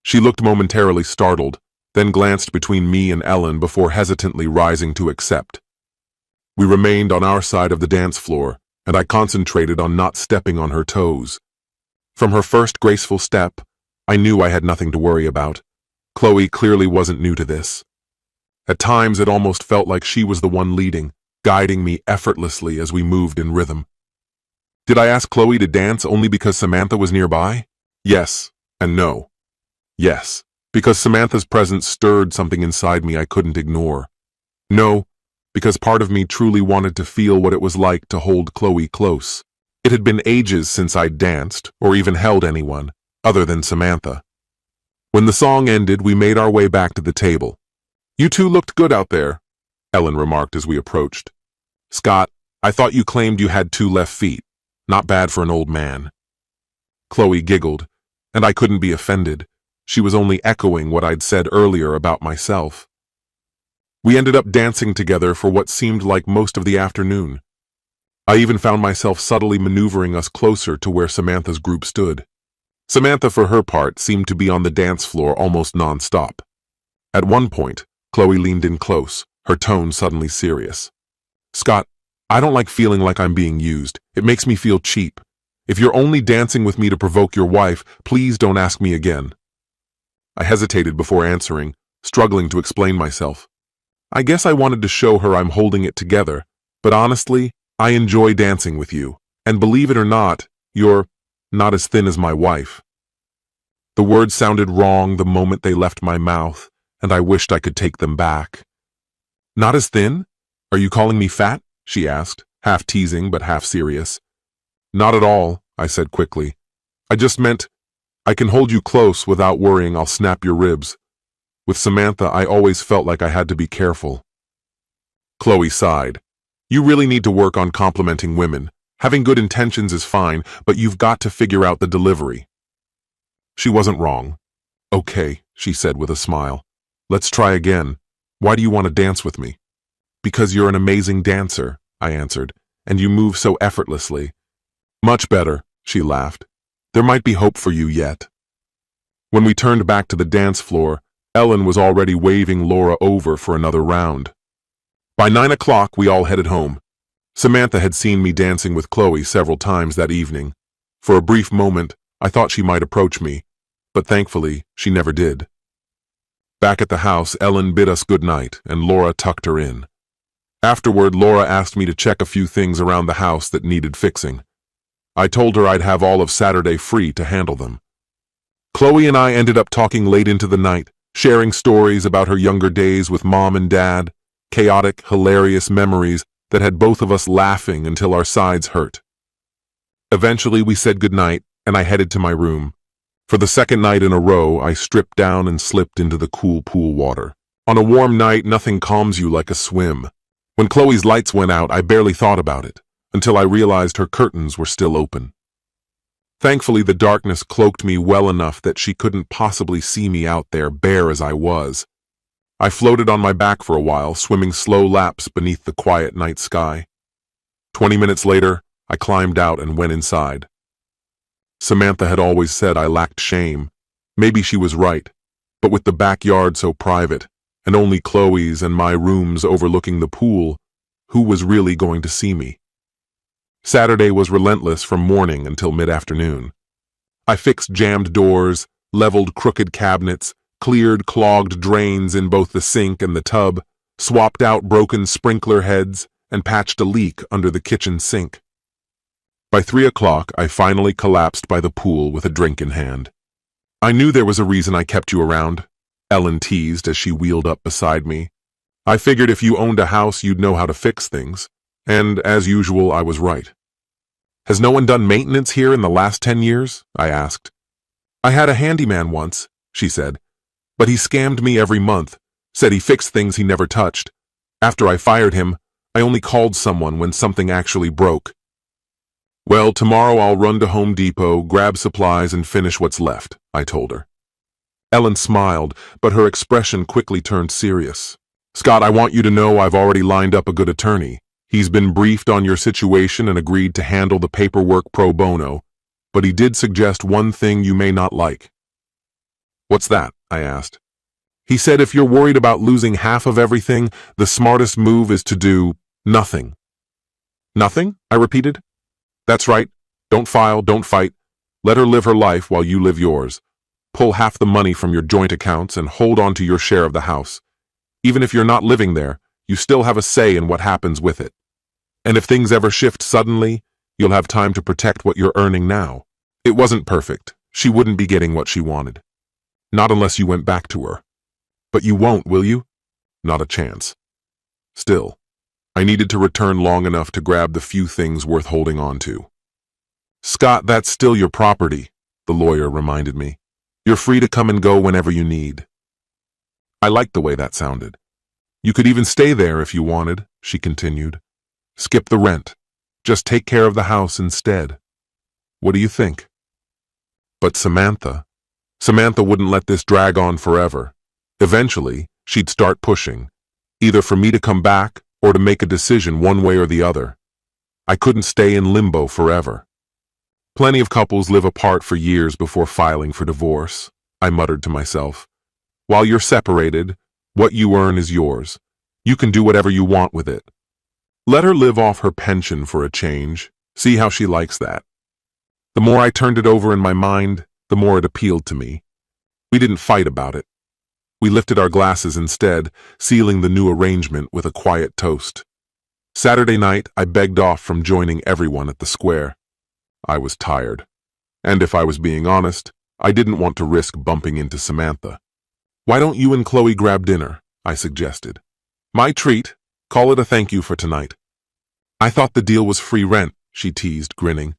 She looked momentarily startled, then glanced between me and Ellen before hesitantly rising to accept. We remained on our side of the dance floor, and I concentrated on not stepping on her toes. From her first graceful step, I knew I had nothing to worry about. Chloe clearly wasn't new to this. At times it almost felt like she was the one leading, guiding me effortlessly as we moved in rhythm. Did I ask Chloe to dance only because Samantha was nearby? Yes, and no. Yes, because Samantha's presence stirred something inside me I couldn't ignore. No, because part of me truly wanted to feel what it was like to hold Chloe close. It had been ages since I'd danced, or even held anyone, other than Samantha. When the song ended, we made our way back to the table. "You two looked good out there," Ellen remarked as we approached. "Scott, I thought you claimed you had 2 left feet. Not bad for an old man." Chloe giggled, and I couldn't be offended. She was only echoing what I'd said earlier about myself. We ended up dancing together for what seemed like most of the afternoon. I even found myself subtly maneuvering us closer to where Samantha's group stood. Samantha, for her part, seemed to be on the dance floor almost non-stop. At one point, Chloe leaned in close, her tone suddenly serious. "Scott, I don't like feeling like I'm being used. It makes me feel cheap. If you're only dancing with me to provoke your wife, please don't ask me again." I hesitated before answering, struggling to explain myself. "I guess I wanted to show her I'm holding it together, but honestly, I enjoy dancing with you, and believe it or not, you're not as thin as my wife." The words sounded wrong the moment they left my mouth, and I wished I could take them back. "Not as thin? Are you calling me fat?" she asked, half teasing but half serious. "Not at all," I said quickly. "I just meant I can hold you close without worrying I'll snap your ribs. With Samantha, I always felt like I had to be careful. Chloe sighed. You really need to work on complimenting women. Having good intentions is fine, but you've got to figure out the delivery. She wasn't wrong. Okay, she said with a smile. Let's try again. Why do you want to dance with me? Because you're an amazing dancer, I answered, and you move so effortlessly. Much better, she laughed. There might be hope for you yet. When we turned back to the dance floor, Ellen was already waving Laura over for another round. By 9 o'clock, we all headed home. Samantha had seen me dancing with Chloe several times that evening. For a brief moment, I thought she might approach me, but thankfully, she never did. Back at the house, Ellen bid us good night, and Laura tucked her in. Afterward, Laura asked me to check a few things around the house that needed fixing. I told her I'd have all of Saturday free to handle them. Chloe and I ended up talking late into the night, sharing stories about her younger days with Mom and Dad, chaotic, hilarious memories that had both of us laughing until our sides hurt. Eventually, we said goodnight, and I headed to my room. For the second night in a row, I stripped down and slipped into the cool pool water. On a warm night, nothing calms you like a swim. When Chloe's lights went out, I barely thought about it, until I realized her curtains were still open. Thankfully, the darkness cloaked me well enough that she couldn't possibly see me out there, bare as I was. I floated on my back for a while, swimming slow laps beneath the quiet night sky. 20 minutes later, I climbed out and went inside. Samantha had always said I lacked shame. Maybe she was right, but with the backyard so private, and only Chloe's and my rooms overlooking the pool, who was really going to see me? Saturday was relentless from morning until mid-afternoon. I fixed jammed doors, leveled crooked cabinets, cleared clogged drains in both the sink and the tub, swapped out broken sprinkler heads, and patched a leak under the kitchen sink. By 3 o'clock, I finally collapsed by the pool with a drink in hand. I knew there was a reason I kept you around, Ellen teased as she wheeled up beside me. I figured if you owned a house, you'd know how to fix things. And, as usual, I was right. Has no one done maintenance here in the last 10 years? I asked. I had a handyman once, she said, but he scammed me every month, said he fixed things he never touched. After I fired him, I only called someone when something actually broke. Well, tomorrow I'll run to Home Depot, grab supplies, and finish what's left, I told her. Ellen smiled, but her expression quickly turned serious. Scott, I want you to know I've already lined up a good attorney. He's been briefed on your situation and agreed to handle the paperwork pro bono, but he did suggest one thing you may not like. What's that? I asked. He said if you're worried about losing half of everything, the smartest move is to do nothing. Nothing? I repeated. That's right. Don't file, don't fight. Let her live her life while you live yours. Pull half the money from your joint accounts and hold on to your share of the house. Even if you're not living there, you still have a say in what happens with it. And if things ever shift suddenly, you'll have time to protect what you're earning now. It wasn't perfect. She wouldn't be getting what she wanted. Not unless you went back to her. But you won't, will you? Not a chance. Still, I needed to return long enough to grab the few things worth holding on to. Scott, that's still your property, the lawyer reminded me. You're free to come and go whenever you need. I liked the way that sounded. You could even stay there if you wanted, she continued. Skip the rent. Just take care of the house instead. What do you think? But Samantha wouldn't let this drag on forever. Eventually, she'd start pushing, either for me to come back or to make a decision one way or the other. I couldn't stay in limbo forever. Plenty of couples live apart for years before filing for divorce, I muttered to myself. While you're separated, what you earn is yours. You can do whatever you want with it. Let her live off her pension for a change. See how she likes that. The more I turned it over in my mind, the more it appealed to me. We didn't fight about it. We lifted our glasses instead, sealing the new arrangement with a quiet toast. Saturday night, I begged off from joining everyone at the square. I was tired. And if I was being honest, I didn't want to risk bumping into Samantha. Why don't you and Chloe grab dinner? I suggested. My treat. Call it a thank you for tonight. I thought the deal was free rent, she teased, grinning.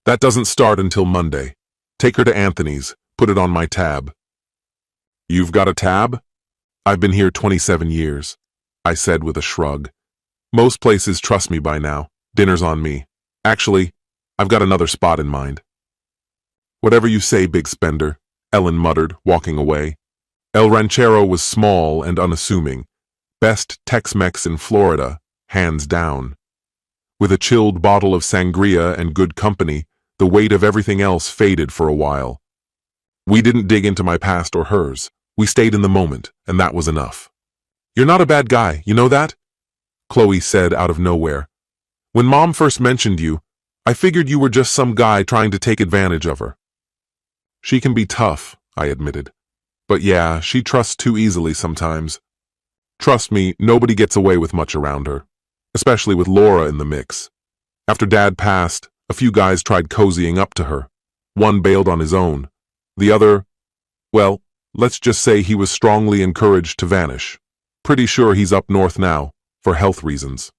That doesn't start until Monday. Take her to Anthony's. Put it on my tab." "You've got a tab?" "I've been here 27 years," I said with a shrug. "Most places trust me by now. Dinner's on me. Actually, I've got another spot in mind." "Whatever you say, big spender," Ellen muttered, walking away. El Ranchero was small and unassuming. Best Tex-Mex in Florida, hands down. With a chilled bottle of sangria and good company, the weight of everything else faded for a while. We didn't dig into my past or hers. We stayed in the moment, and that was enough. "You're not a bad guy, you know that?" Chloe said out of nowhere. "When Mom first mentioned you, I figured you were just some guy trying to take advantage of her." "She can be tough," I admitted. "But yeah, she trusts too easily sometimes. Trust me, nobody gets away with much around her, especially with Laura in the mix. After Dad passed, a few guys tried cozying up to her. One bailed on his own. The other, well, let's just say he was strongly encouraged to vanish. Pretty sure he's up north now, for health reasons."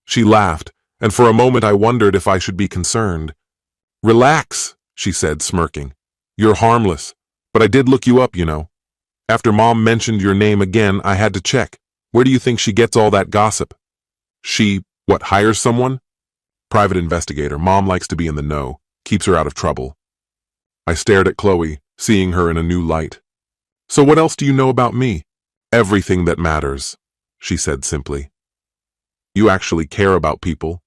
She laughed, and for a moment I wondered if I should be concerned. "Relax," she said, smirking. "You're harmless, but I did look you up, you know. After Mom mentioned your name again, I had to check. Where do you think she gets all that gossip?" "She, what, hires someone?" "Private investigator. Mom likes to be in the know. Keeps her out of trouble." I stared at Chloe, seeing her in a new light. "So what else do you know about me?" "Everything that matters," she said simply. "You actually care about people,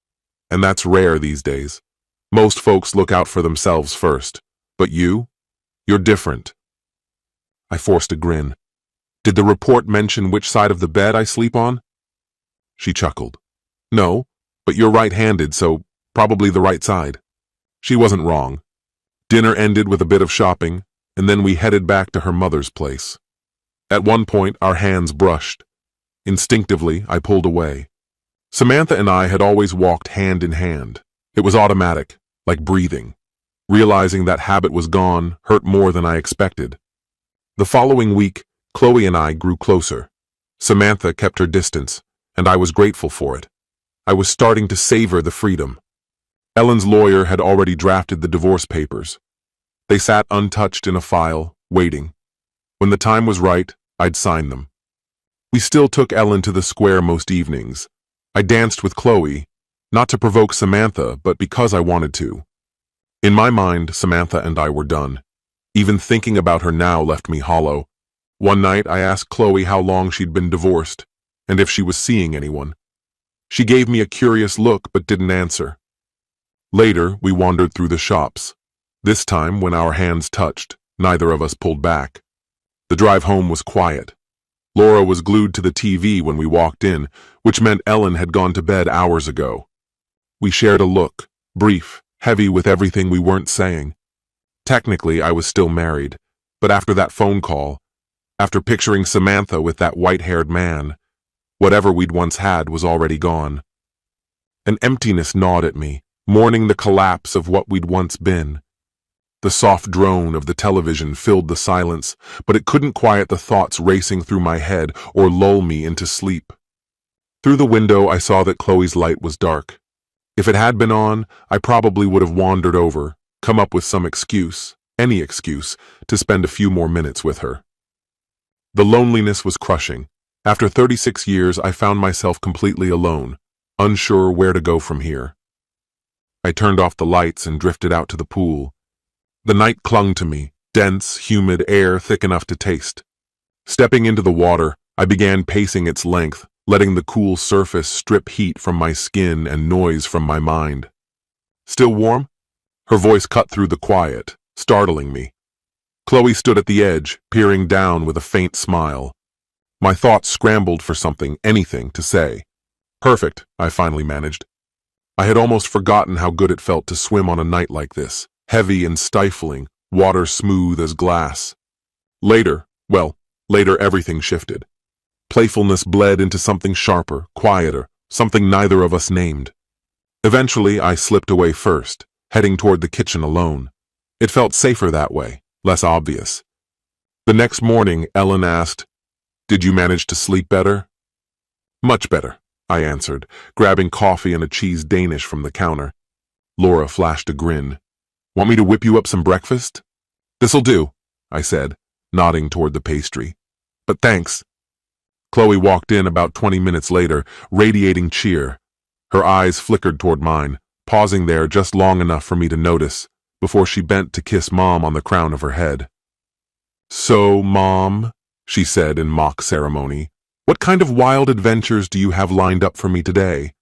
and that's rare these days. Most folks look out for themselves first. But you're different." I forced a grin. "Did the report mention which side of the bed I sleep on?" She chuckled. "No, but you're right-handed, so probably the right side." She wasn't wrong. Dinner ended with a bit of shopping, and then we headed back to her mother's place. At one point, our hands brushed. Instinctively, I pulled away. Samantha and I had always walked hand in hand. It was automatic, like breathing. Realizing that habit was gone hurt more than I expected. The following week, Chloe and I grew closer. Samantha kept her distance, and I was grateful for it. I was starting to savor the freedom. Ellen's lawyer had already drafted the divorce papers. They sat untouched in a file, waiting. When the time was right, I'd sign them. We still took Ellen to the square most evenings. I danced with Chloe, not to provoke Samantha, but because I wanted to. In my mind, Samantha and I were done. Even thinking about her now left me hollow. One night, I asked Chloe how long she'd been divorced, and if she was seeing anyone. She gave me a curious look, but didn't answer. Later, we wandered through the shops. This time, when our hands touched, neither of us pulled back. The drive home was quiet. Laura was glued to the TV when we walked in, which meant Ellen had gone to bed hours ago. We shared a look, brief, heavy with everything we weren't saying. Technically, I was still married, but after that phone call, after picturing Samantha with that white-haired man, whatever we'd once had was already gone. An emptiness gnawed at me, mourning the collapse of what we'd once been. The soft drone of the television filled the silence, but it couldn't quiet the thoughts racing through my head or lull me into sleep. Through the window, I saw that Chloe's light was dark. If it had been on, I probably would have wandered over, come up with some excuse, any excuse, to spend a few more minutes with her. The loneliness was crushing. After 36 years, I found myself completely alone, unsure where to go from here. I turned off the lights and drifted out to the pool. The night clung to me, dense, humid air thick enough to taste. Stepping into the water, I began pacing its length, letting the cool surface strip heat from my skin and noise from my mind. "Still warm?" Her voice cut through the quiet, startling me. Chloe stood at the edge, peering down with a faint smile. My thoughts scrambled for something, anything, to say. "Perfect," I finally managed. I had almost forgotten how good it felt to swim on a night like this, heavy and stifling, water smooth as glass. Later everything shifted. Playfulness bled into something sharper, quieter, something neither of us named. Eventually, I slipped away first, heading toward the kitchen alone. It felt safer that way, less obvious. The next morning, Ellen asked, "Did you manage to sleep better?" "Much better," I answered, grabbing coffee and a cheese Danish from the counter. Laura flashed a grin. Want me to whip you up some breakfast? This'll do, I said, nodding toward the pastry. But thanks. Chloe walked in about 20 minutes later, radiating cheer. Her eyes flickered toward mine, pausing there just long enough for me to notice, before she bent to kiss Mom on the crown of her head. So, Mom, she said in mock ceremony, what kind of wild adventures do you have lined up for me today?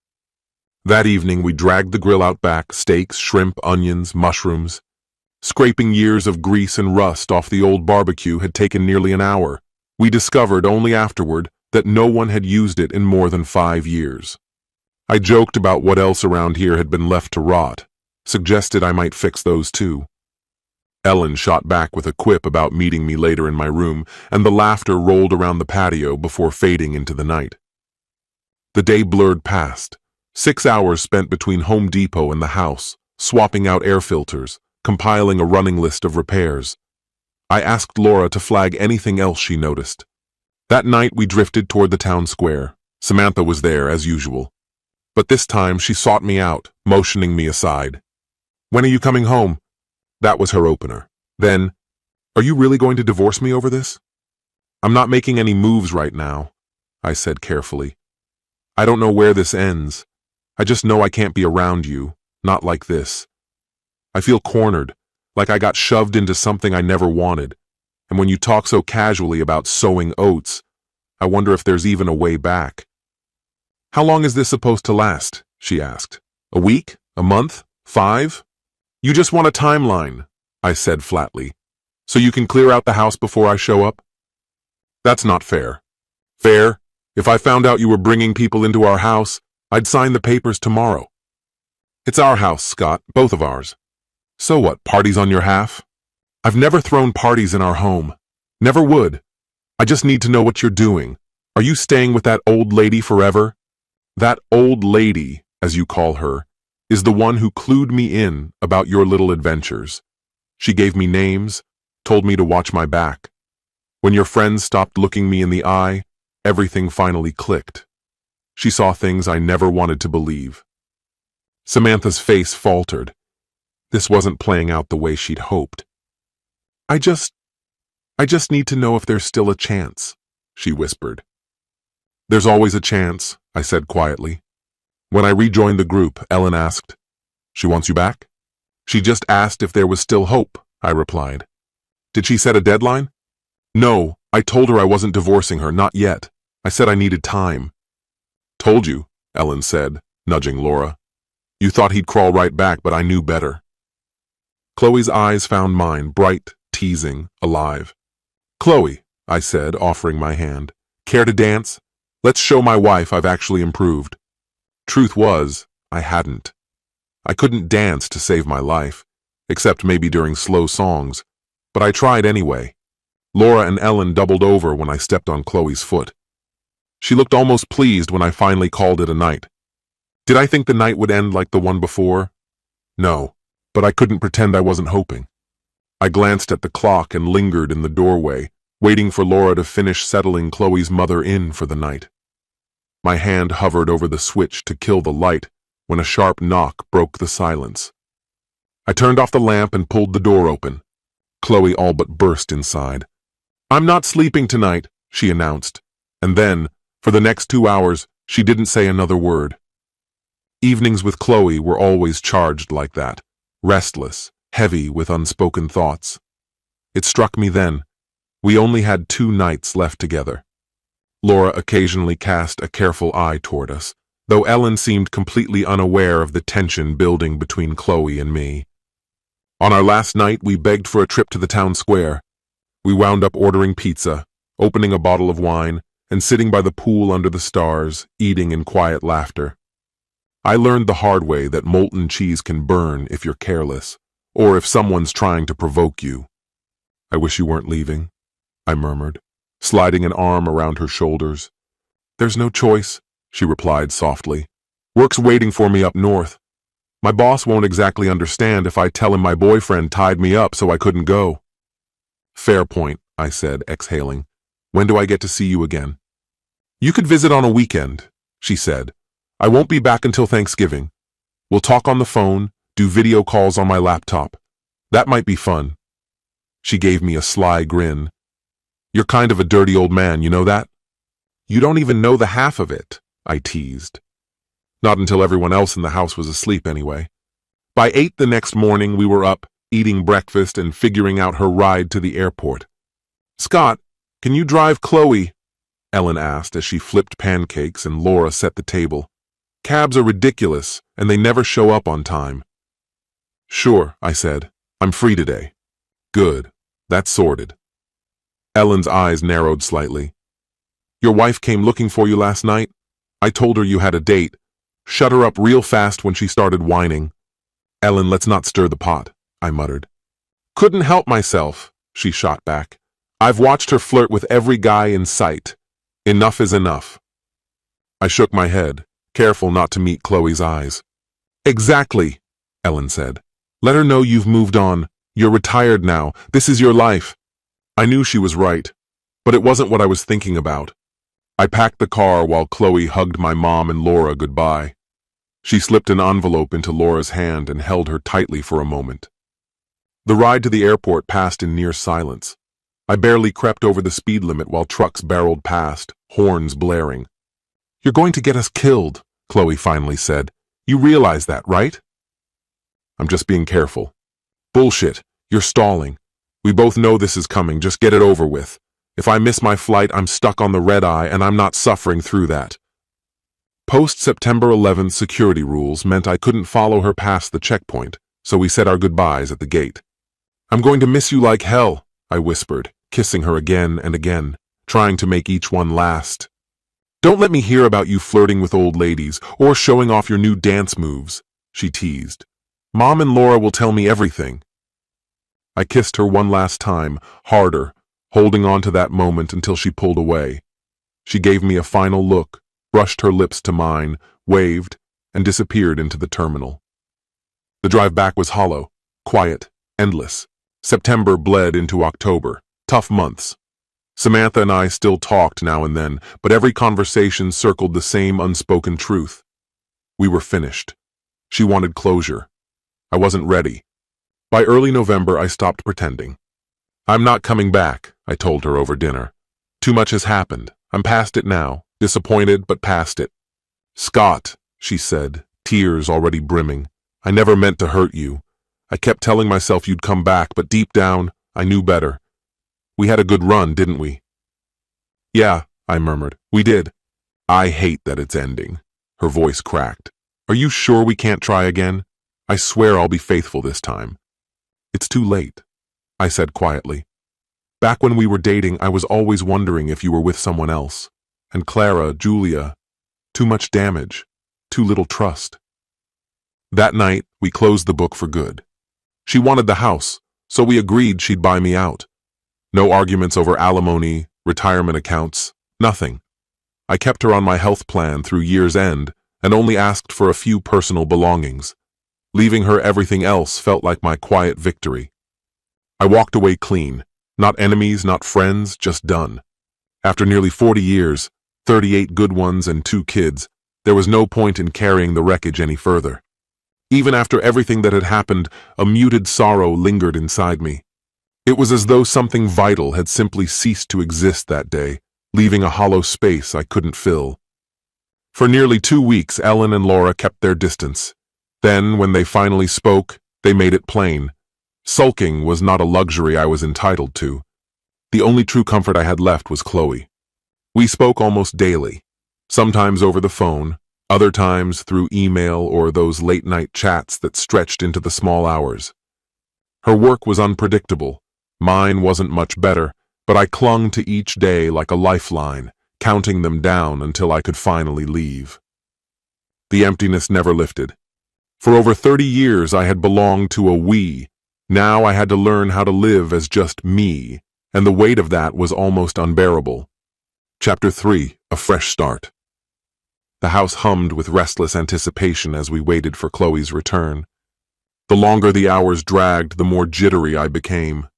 That evening we dragged the grill out back, steaks, shrimp, onions, mushrooms. Scraping years of grease and rust off the old barbecue had taken nearly an hour. We discovered only afterward that no one had used it in more than 5 years. I joked about what else around here had been left to rot, suggested I might fix those too. Ellen shot back with a quip about meeting me later in my room, and the laughter rolled around the patio before fading into the night. The day blurred past. 6 hours spent between Home Depot and the house, swapping out air filters, compiling a running list of repairs. I asked Laura to flag anything else she noticed. That night we drifted toward the town square. Samantha was there, as usual. But this time she sought me out, motioning me aside. When are you coming home? That was her opener. Then, are you really going to divorce me over this? I'm not making any moves right now, I said carefully. I don't know where this ends. I just know I can't be around you, not like this. I feel cornered, like I got shoved into something I never wanted. And when you talk so casually about sowing oats, I wonder if there's even a way back. How long is this supposed to last? She asked. A week? A month? 5? You just want a timeline, I said flatly. So you can clear out the house before I show up? That's not fair. Fair? If I found out you were bringing people into our house, I'd sign the papers tomorrow. It's our house, Scott, both of ours. So what, parties on your half? I've never thrown parties in our home. Never would. I just need to know what you're doing. Are you staying with that old lady forever? That old lady, as you call her, is the one who clued me in about your little adventures. She gave me names, told me to watch my back. When your friends stopped looking me in the eye, everything finally clicked. She saw things I never wanted to believe. Samantha's face faltered. This wasn't playing out the way she'd hoped. I just need to know if there's still a chance, she whispered. There's always a chance, I said quietly. When I rejoined the group, Ellen asked, She wants you back? She just asked if there was still hope, I replied. Did she set a deadline? No, I told her I wasn't divorcing her, not yet. I said I needed time. Told you, Ellen said, nudging Laura. You thought he'd crawl right back, but I knew better. Chloe's eyes found mine, bright, teasing, alive. Chloe, I said, offering my hand. Care to dance? Let's show my wife I've actually improved. Truth was, I hadn't. I couldn't dance to save my life, except maybe during slow songs, but I tried anyway. Laura and Ellen doubled over when I stepped on Chloe's foot. She looked almost pleased when I finally called it a night. Did I think the night would end like the one before? No, but I couldn't pretend I wasn't hoping. I glanced at the clock and lingered in the doorway, waiting for Laura to finish settling Chloe's mother in for the night. My hand hovered over the switch to kill the light when a sharp knock broke the silence. I turned off the lamp and pulled the door open. Chloe all but burst inside. I'm not sleeping tonight, she announced, and then, for the next 2 hours, she didn't say another word. Evenings with Chloe were always charged like that, restless, heavy with unspoken thoughts. It struck me then, we only had 2 nights left together. Laura occasionally cast a careful eye toward us, though Ellen seemed completely unaware of the tension building between Chloe and me. On our last night, we begged for a trip to the town square. We wound up ordering pizza, opening a bottle of wine, and sitting by the pool under the stars, eating in quiet laughter. I learned the hard way that molten cheese can burn if you're careless, or if someone's trying to provoke you. I wish you weren't leaving, I murmured, sliding an arm around her shoulders. There's no choice, she replied softly. Work's waiting for me up north. My boss won't exactly understand if I tell him my boyfriend tied me up so I couldn't go. Fair point, I said, exhaling. When do I get to see you again? You could visit on a weekend, she said. I won't be back until Thanksgiving. We'll talk on the phone, do video calls on my laptop. That might be fun. She gave me a sly grin. You're kind of a dirty old man, you know that? You don't even know the half of it, I teased. Not until everyone else in the house was asleep anyway. By 8 the next morning, we were up, eating breakfast and figuring out her ride to the airport. Scott, can you drive Chloe? Ellen asked as she flipped pancakes and Laura set the table. Cabs are ridiculous, and they never show up on time. Sure, I said. I'm free today. Good. That's sorted. Ellen's eyes narrowed slightly. Your wife came looking for you last night? I told her you had a date. Shut her up real fast when she started whining. Ellen, let's not stir the pot, I muttered. Couldn't help myself, she shot back. I've watched her flirt with every guy in sight. Enough is enough. I shook my head, careful not to meet Chloe's eyes. Exactly, Ellen said. Let her know you've moved on. You're retired now. This is your life. I knew she was right, but it wasn't what I was thinking about. I packed the car while Chloe hugged my mom and Laura goodbye. She slipped an envelope into Laura's hand and held her tightly for a moment. The ride to the airport passed in near silence. I barely crept over the speed limit while trucks barreled past, horns blaring. You're going to get us killed, Chloe finally said. You realize that, right? I'm just being careful. Bullshit. You're stalling. We both know this is coming. Just get it over with. If I miss my flight, I'm stuck on the red eye, and I'm not suffering through that. Post-September 11th security rules meant I couldn't follow her past the checkpoint, so we said our goodbyes at the gate. I'm going to miss you like hell, I whispered, kissing her again and again, trying to make each one last. Don't let me hear about you flirting with old ladies or showing off your new dance moves, she teased. Mom and Laura will tell me everything. I kissed her one last time, harder, holding on to that moment until she pulled away. She gave me a final look, brushed her lips to mine, waved, and disappeared into the terminal. The drive back was hollow, quiet, endless. September bled into October, tough months. Samantha and I still talked now and then, but every conversation circled the same unspoken truth. We were finished. She wanted closure. I wasn't ready. By early November, I stopped pretending. I'm not coming back, I told her over dinner. Too much has happened. I'm past it now. Disappointed, but past it. Scott, she said, tears already brimming. I never meant to hurt you. I kept telling myself you'd come back, but deep down, I knew better. We had a good run, didn't we? Yeah, I murmured. We did. I hate that it's ending. Her voice cracked. Are you sure we can't try again? I swear I'll be faithful this time. It's too late, I said quietly. Back when we were dating, I was always wondering if you were with someone else. And Clara, Julia, too much damage, too little trust. That night, we closed the book for good. She wanted the house, so we agreed she'd buy me out. No arguments over alimony, retirement accounts, nothing. I kept her on my health plan through year's end and only asked for a few personal belongings. Leaving her everything else felt like my quiet victory. I walked away clean, not enemies, not friends, just done. After nearly 40 years, 38 good ones and 2 kids, there was no point in carrying the wreckage any further. Even after everything that had happened, a muted sorrow lingered inside me. It was as though something vital had simply ceased to exist that day, leaving a hollow space I couldn't fill. For nearly 2 weeks, Ellen and Laura kept their distance. Then, when they finally spoke, they made it plain. Sulking was not a luxury I was entitled to. The only true comfort I had left was Chloe. We spoke almost daily, sometimes over the phone, other times through email or those late-night chats that stretched into the small hours. Her work was unpredictable. Mine wasn't much better, but I clung to each day like a lifeline, counting them down until I could finally leave. The emptiness never lifted. For over 30 years I had belonged to a we. Now I had to learn how to live as just me, and the weight of that was almost unbearable. Chapter 3, A Fresh Start. The house hummed with restless anticipation as we waited for Chloe's return. The longer the hours dragged, the more jittery I became.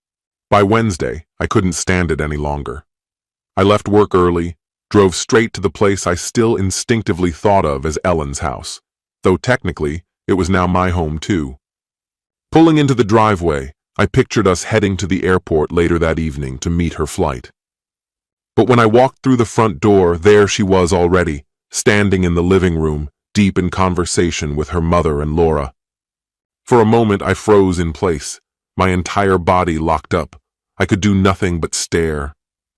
By Wednesday, I couldn't stand it any longer. I left work early, drove straight to the place I still instinctively thought of as Ellen's house, though technically, it was now my home too. Pulling into the driveway, I pictured us heading to the airport later that evening to meet her flight. But when I walked through the front door, there she was already, standing in the living room, deep in conversation with her mother and Laura. For a moment I froze in place, my entire body locked up. I could do nothing but stare.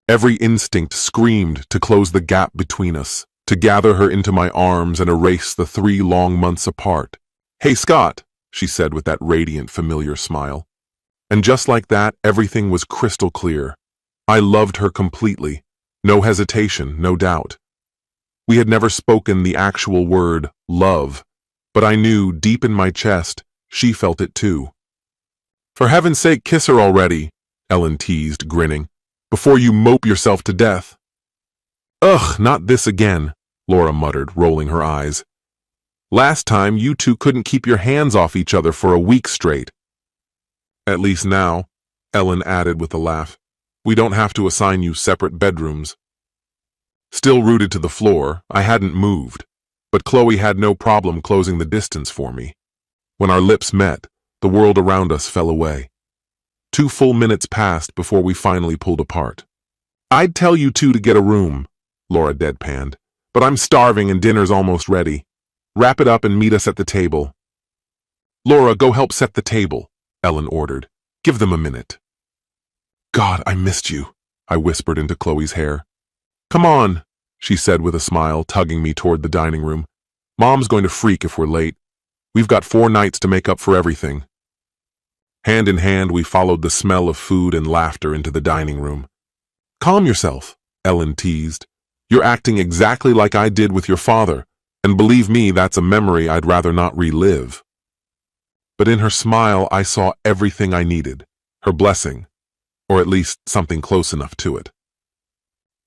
Every instinct screamed to close the gap between us, to gather her into my arms and erase the 3 long months apart. "Hey, Scott," she said with that radiant, familiar smile. And just like that, everything was crystal clear. I loved her completely. No hesitation, no doubt. We had never spoken the actual word, love, but I knew, deep in my chest, she felt it too. "For heaven's sake, kiss her already," Ellen teased, grinning, "before you mope yourself to death." "Ugh, not this again," Laura muttered, rolling her eyes. "Last time, you two couldn't keep your hands off each other for a week straight." "At least now," Ellen added with a laugh, "we don't have to assign you separate bedrooms." Still rooted to the floor, I hadn't moved, but Chloe had no problem closing the distance for me. When our lips met, the world around us fell away. 2 full minutes passed before we finally pulled apart. "I'd tell you two to get a room," Laura deadpanned, "but I'm starving and dinner's almost ready. Wrap it up and meet us at the table." "Laura, go help set the table," Ellen ordered. "Give them a minute." "God, I missed you," I whispered into Chloe's hair. "Come on," she said with a smile, tugging me toward the dining room. "Mom's going to freak if we're late. We've got 4 nights to make up for everything." Hand in hand, we followed the smell of food and laughter into the dining room. "Calm yourself," Ellen teased. "You're acting exactly like I did with your father, and believe me, that's a memory I'd rather not relive." But in her smile, I saw everything I needed, her blessing, or at least something close enough to it.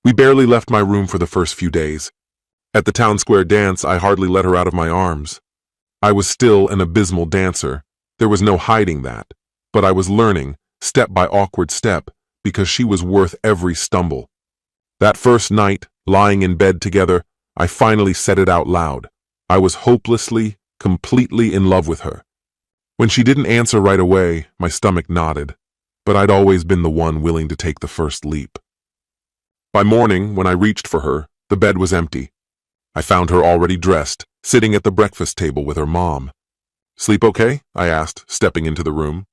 We barely left my room for the first few days. At the town square dance, I hardly let her out of my arms. I was still an abysmal dancer. There was no hiding that. But I was learning, step by awkward step, because she was worth every stumble. That first night, lying in bed together, I finally said it out loud. I was hopelessly, completely in love with her. When she didn't answer right away, my stomach knotted, but I'd always been the one willing to take the first leap. By morning, when I reached for her, the bed was empty. I found her already dressed, sitting at the breakfast table with her mom. "Sleep okay?" I asked, stepping into the room.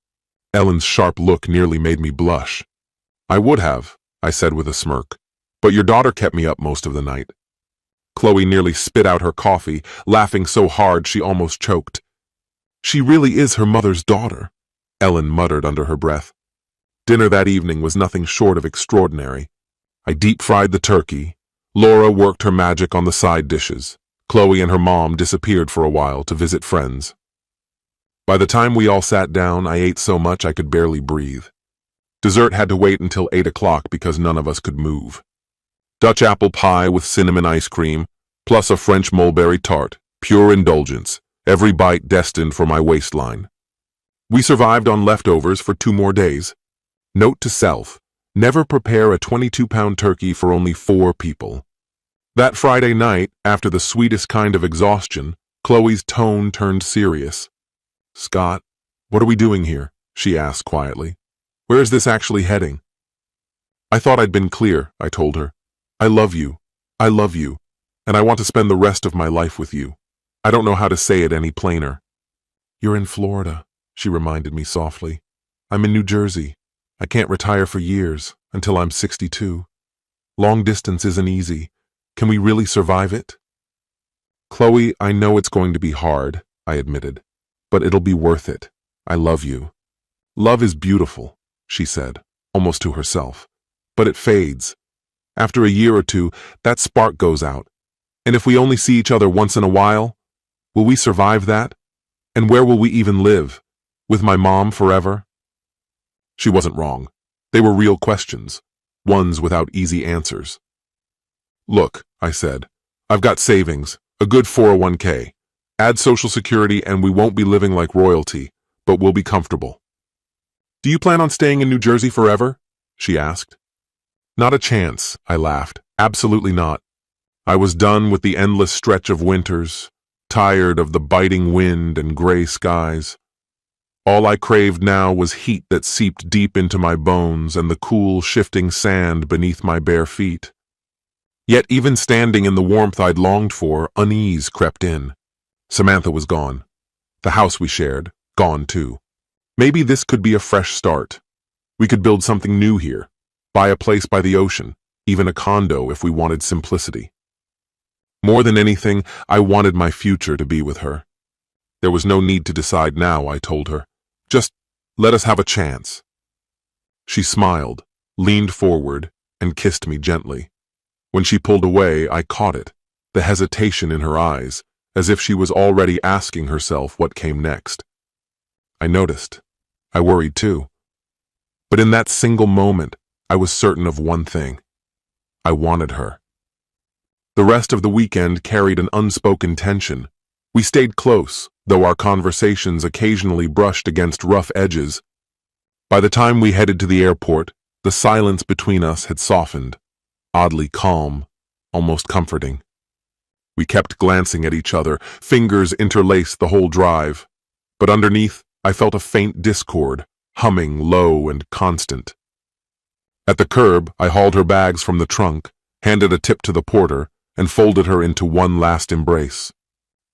Ellen's sharp look nearly made me blush. "I would have," I said with a smirk, "but your daughter kept me up most of the night." Chloe nearly spit out her coffee, laughing so hard she almost choked. "She really is her mother's daughter," Ellen muttered under her breath. Dinner that evening was nothing short of extraordinary. I deep-fried the turkey. Laura worked her magic on the side dishes. Chloe and her mom disappeared for a while to visit friends. By the time we all sat down, I ate so much I could barely breathe. Dessert had to wait until 8 o'clock because none of us could move. Dutch apple pie with cinnamon ice cream, plus a French mulberry tart, pure indulgence, every bite destined for my waistline. We survived on leftovers for 2 more days. Note to self, never prepare a 22-pound turkey for only 4 people. That Friday night, after the sweetest kind of exhaustion, Chloe's tone turned serious. "Scott, what are we doing here?" she asked quietly. "Where is this actually heading?" "I thought I'd been clear," I told her. "I love you. I love you. And I want to spend the rest of my life with you. I don't know how to say it any plainer." "You're in Florida," she reminded me softly. "I'm in New Jersey. I can't retire for years, until I'm 62. Long distance isn't easy. Can we really survive it?" "Chloe, I know it's going to be hard," I admitted, "but it'll be worth it. I love you." "Love is beautiful," she said, almost to herself, "but it fades. After a year or 2, that spark goes out. And if we only see each other once in a while, will we survive that? And where will we even live? With my mom forever?" She wasn't wrong. They were real questions, ones without easy answers. "Look," I said, "I've got savings, a good 401k. Add Social Security and we won't be living like royalty, but we'll be comfortable." "Do you plan on staying in New Jersey forever?" she asked. "Not a chance," I laughed. "Absolutely not. I was done with the endless stretch of winters, tired of the biting wind and gray skies. All I craved now was heat that seeped deep into my bones and the cool, shifting sand beneath my bare feet. Yet even standing in the warmth I'd longed for, unease crept in. Samantha was gone. The house we shared, gone too. Maybe this could be a fresh start. We could build something new here, buy a place by the ocean, even a condo if we wanted simplicity. More than anything, I wanted my future to be with her. There was no need to decide now, I told her. Just let us have a chance. She smiled, leaned forward, and kissed me gently. When she pulled away, I caught it, the hesitation in her eyes, as if she was already asking herself what came next. I noticed. I worried too. But in that single moment, I was certain of one thing. I wanted her. The rest of the weekend carried an unspoken tension. We stayed close, though our conversations occasionally brushed against rough edges. By the time we headed to the airport, the silence between us had softened, oddly calm, almost comforting. We kept glancing at each other, fingers interlaced the whole drive. But underneath, I felt a faint discord, humming low and constant. At the curb, I hauled her bags from the trunk, handed a tip to the porter, and folded her into one last embrace.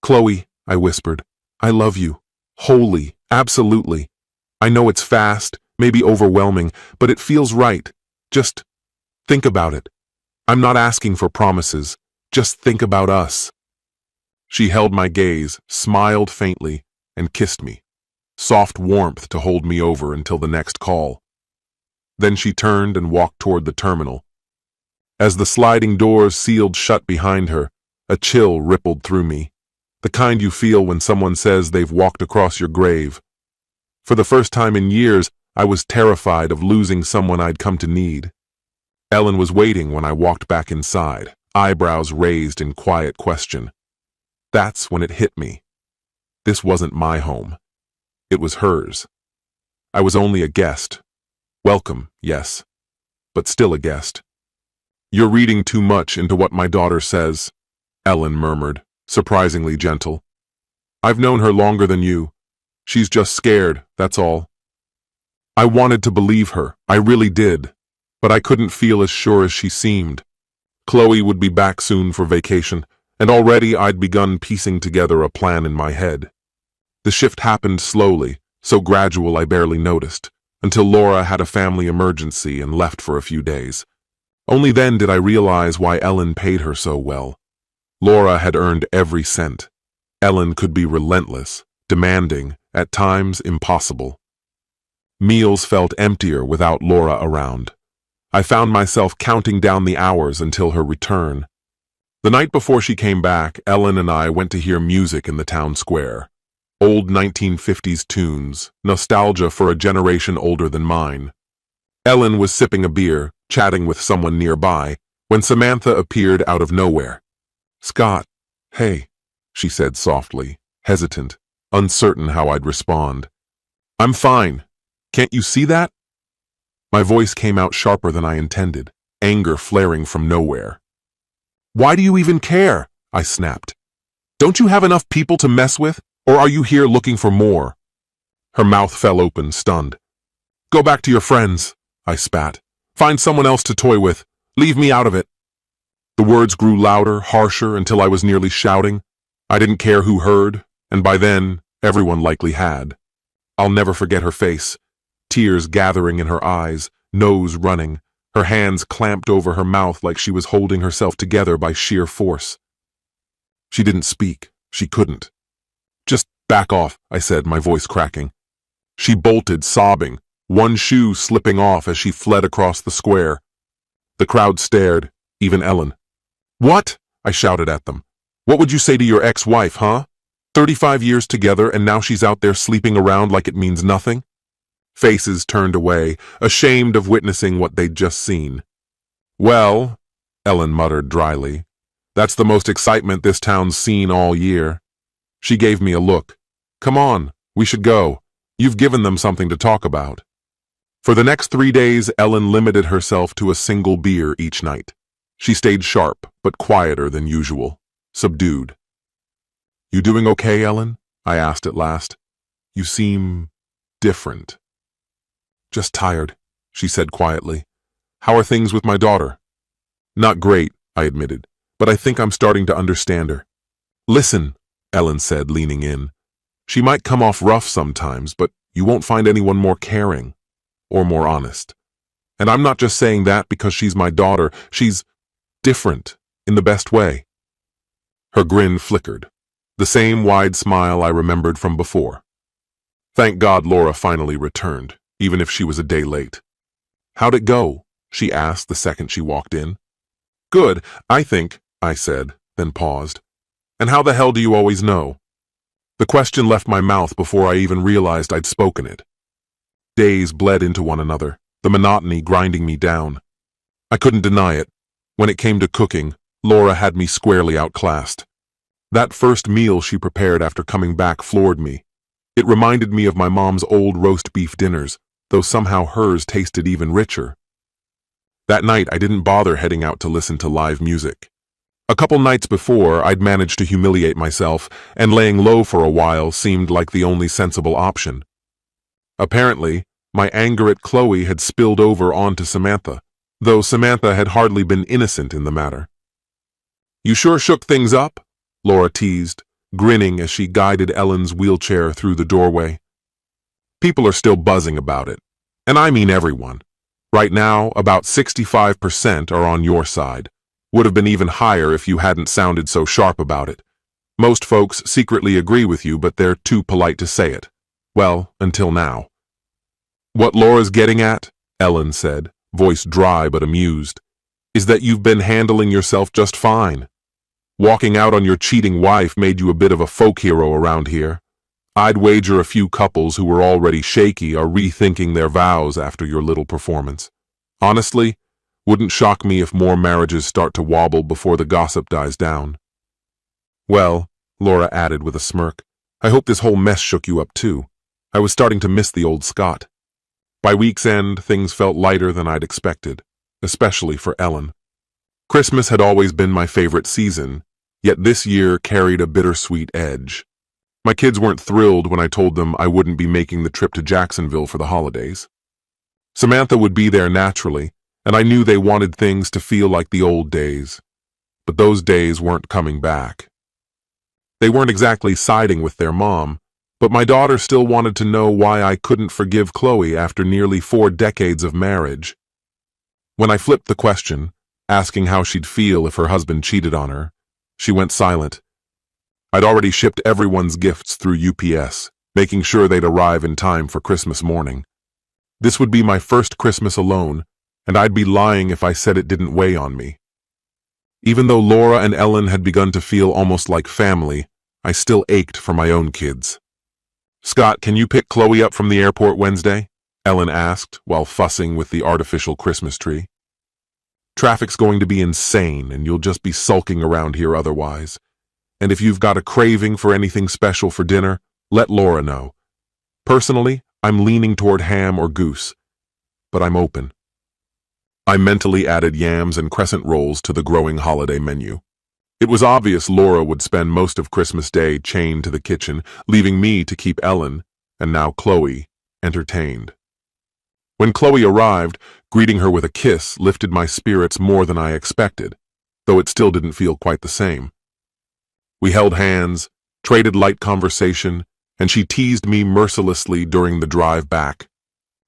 "Chloe," I whispered, "I love you. Wholly, absolutely. I know it's fast, maybe overwhelming, but it feels right. Just think about it. I'm not asking for promises. Just think about us." She held my gaze, smiled faintly, and kissed me. Soft warmth to hold me over until the next call. Then she turned and walked toward the terminal. As the sliding doors sealed shut behind her, a chill rippled through me. The kind you feel when someone says they've walked across your grave. For the first time in years, I was terrified of losing someone I'd come to need. Ellen was waiting when I walked back inside, eyebrows raised in quiet question. That's when it hit me. This wasn't my home. It was hers. I was only a guest. Welcome, yes, but still a guest. "You're reading too much into what my daughter says," Ellen murmured, surprisingly gentle. "I've known her longer than you. She's just scared, that's all." I wanted to believe her, I really did, but I couldn't feel as sure as she seemed. Chloe would be back soon for vacation, and already I'd begun piecing together a plan in my head. The shift happened slowly, so gradual I barely noticed, until Laura had a family emergency and left for a few days. Only then did I realize why Ellen paid her so well. Laura had earned every cent. Ellen could be relentless, demanding, at times impossible. Meals felt emptier without Laura around. I found myself counting down the hours until her return. The night before she came back, Ellen and I went to hear music in the town square. Old 1950s tunes, nostalgia for a generation older than mine. Ellen was sipping a beer, chatting with someone nearby, when Samantha appeared out of nowhere. "Scott, hey," she said softly, hesitant, uncertain how I'd respond. "I'm fine. Can't you see that?" My voice came out sharper than I intended, anger flaring from nowhere. "Why do you even care?" I snapped. "Don't you have enough people to mess with, or are you here looking for more?" Her mouth fell open, stunned. "Go back to your friends," I spat. "Find someone else to toy with. Leave me out of it." The words grew louder, harsher, until I was nearly shouting. I didn't care who heard, and by then, everyone likely had. I'll never forget her face, tears gathering in her eyes, nose running, her hands clamped over her mouth like she was holding herself together by sheer force. She didn't speak. She couldn't. "Just back off," I said, my voice cracking. She bolted, sobbing, one shoe slipping off as she fled across the square. The crowd stared, even Ellen. "What?" I shouted at them. "What would you say to your ex-wife, huh? 35 years together and now she's out there sleeping around like it means nothing?" Faces turned away, ashamed of witnessing what they'd just seen. "Well," Ellen muttered dryly, "that's the most excitement this town's seen all year." She gave me a look. "Come on, we should go. You've given them something to talk about." For the next 3 days, Ellen limited herself to a single beer each night. She stayed sharp, but quieter than usual, subdued. "You doing okay, Ellen?" I asked at last. "You seem different. Just tired, she said quietly. How are things with my daughter? Not great, I admitted, but I think I'm starting to understand her. Listen, Ellen said, leaning in. She might come off rough sometimes, but you won't find anyone more caring or more honest. And I'm not just saying that because she's my daughter. She's different in the best way. Her grin flickered, the same wide smile I remembered from before. Thank God Laura finally returned, even if she was a day late. How'd it go? She asked the second she walked in. Good, I think, I said, then paused. And how the hell do you always know? The question left my mouth before I even realized I'd spoken it. Days bled into one another, the monotony grinding me down. I couldn't deny it. When it came to cooking, Laura had me squarely outclassed. That first meal she prepared after coming back floored me. It reminded me of my mom's old roast beef dinners, though somehow hers tasted even richer. That night I didn't bother heading out to listen to live music. A couple nights before, I'd managed to humiliate myself, and laying low for a while seemed like the only sensible option. Apparently, my anger at Chloe had spilled over onto Samantha, though Samantha had hardly been innocent in the matter. You sure shook things up? Laura teased, grinning as she guided Ellen's wheelchair through the doorway. People are still buzzing about it, and I mean everyone. Right now, about 65% are on your side. Would have been even higher if you hadn't sounded so sharp about it. Most folks secretly agree with you, but they're too polite to say it. Well, until now. What Laura's getting at, Ellen said, voice dry but amused, is that you've been handling yourself just fine. Walking out on your cheating wife made you a bit of a folk hero around here. I'd wager a few couples who were already shaky are rethinking their vows after your little performance. Honestly, wouldn't shock me if more marriages start to wobble before the gossip dies down. Well, Laura added with a smirk, I hope this whole mess shook you up too. I was starting to miss the old Scott. By week's end, things felt lighter than I'd expected, especially for Ellen. Christmas had always been my favorite season, yet this year carried a bittersweet edge. My kids weren't thrilled when I told them I wouldn't be making the trip to Jacksonville for the holidays. Samantha would be there naturally, and I knew they wanted things to feel like the old days. But those days weren't coming back. They weren't exactly siding with their mom, but my daughter still wanted to know why I couldn't forgive Chloe after nearly 4 decades of marriage. When I flipped the question, asking how she'd feel if her husband cheated on her, she went silent. I'd already shipped everyone's gifts through UPS, making sure they'd arrive in time for Christmas morning. This would be my first Christmas alone, and I'd be lying if I said it didn't weigh on me. Even though Laura and Ellen had begun to feel almost like family, I still ached for my own kids. Scott, can you pick Chloe up from the airport Wednesday? Ellen asked while fussing with the artificial Christmas tree. Traffic's going to be insane, and you'll just be sulking around here otherwise. And if you've got a craving for anything special for dinner, let Laura know. Personally, I'm leaning toward ham or goose, but I'm open. I mentally added yams and crescent rolls to the growing holiday menu. It was obvious Laura would spend most of Christmas Day chained to the kitchen, leaving me to keep Ellen, and now Chloe, entertained. When Chloe arrived, greeting her with a kiss lifted my spirits more than I expected, though it still didn't feel quite the same. We held hands, traded light conversation, and she teased me mercilessly during the drive back.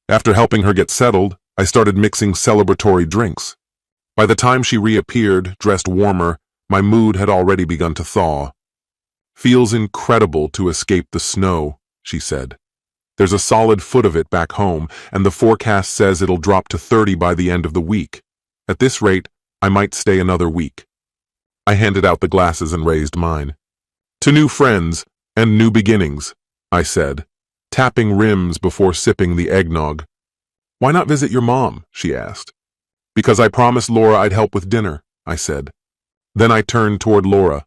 After helping her get settled, I started mixing celebratory drinks. By the time she reappeared, dressed warmer, my mood had already begun to thaw. Feels incredible to escape the snow, she said. There's a solid foot of it back home, and the forecast says it'll drop to 30 by the end of the week. At this rate, I might stay another week. I handed out the glasses and raised mine. To new friends and new beginnings, I said, tapping rims before sipping the eggnog. Why not visit your mom? She asked. Because I promised Laura I'd help with dinner, I said. Then I turned toward Laura.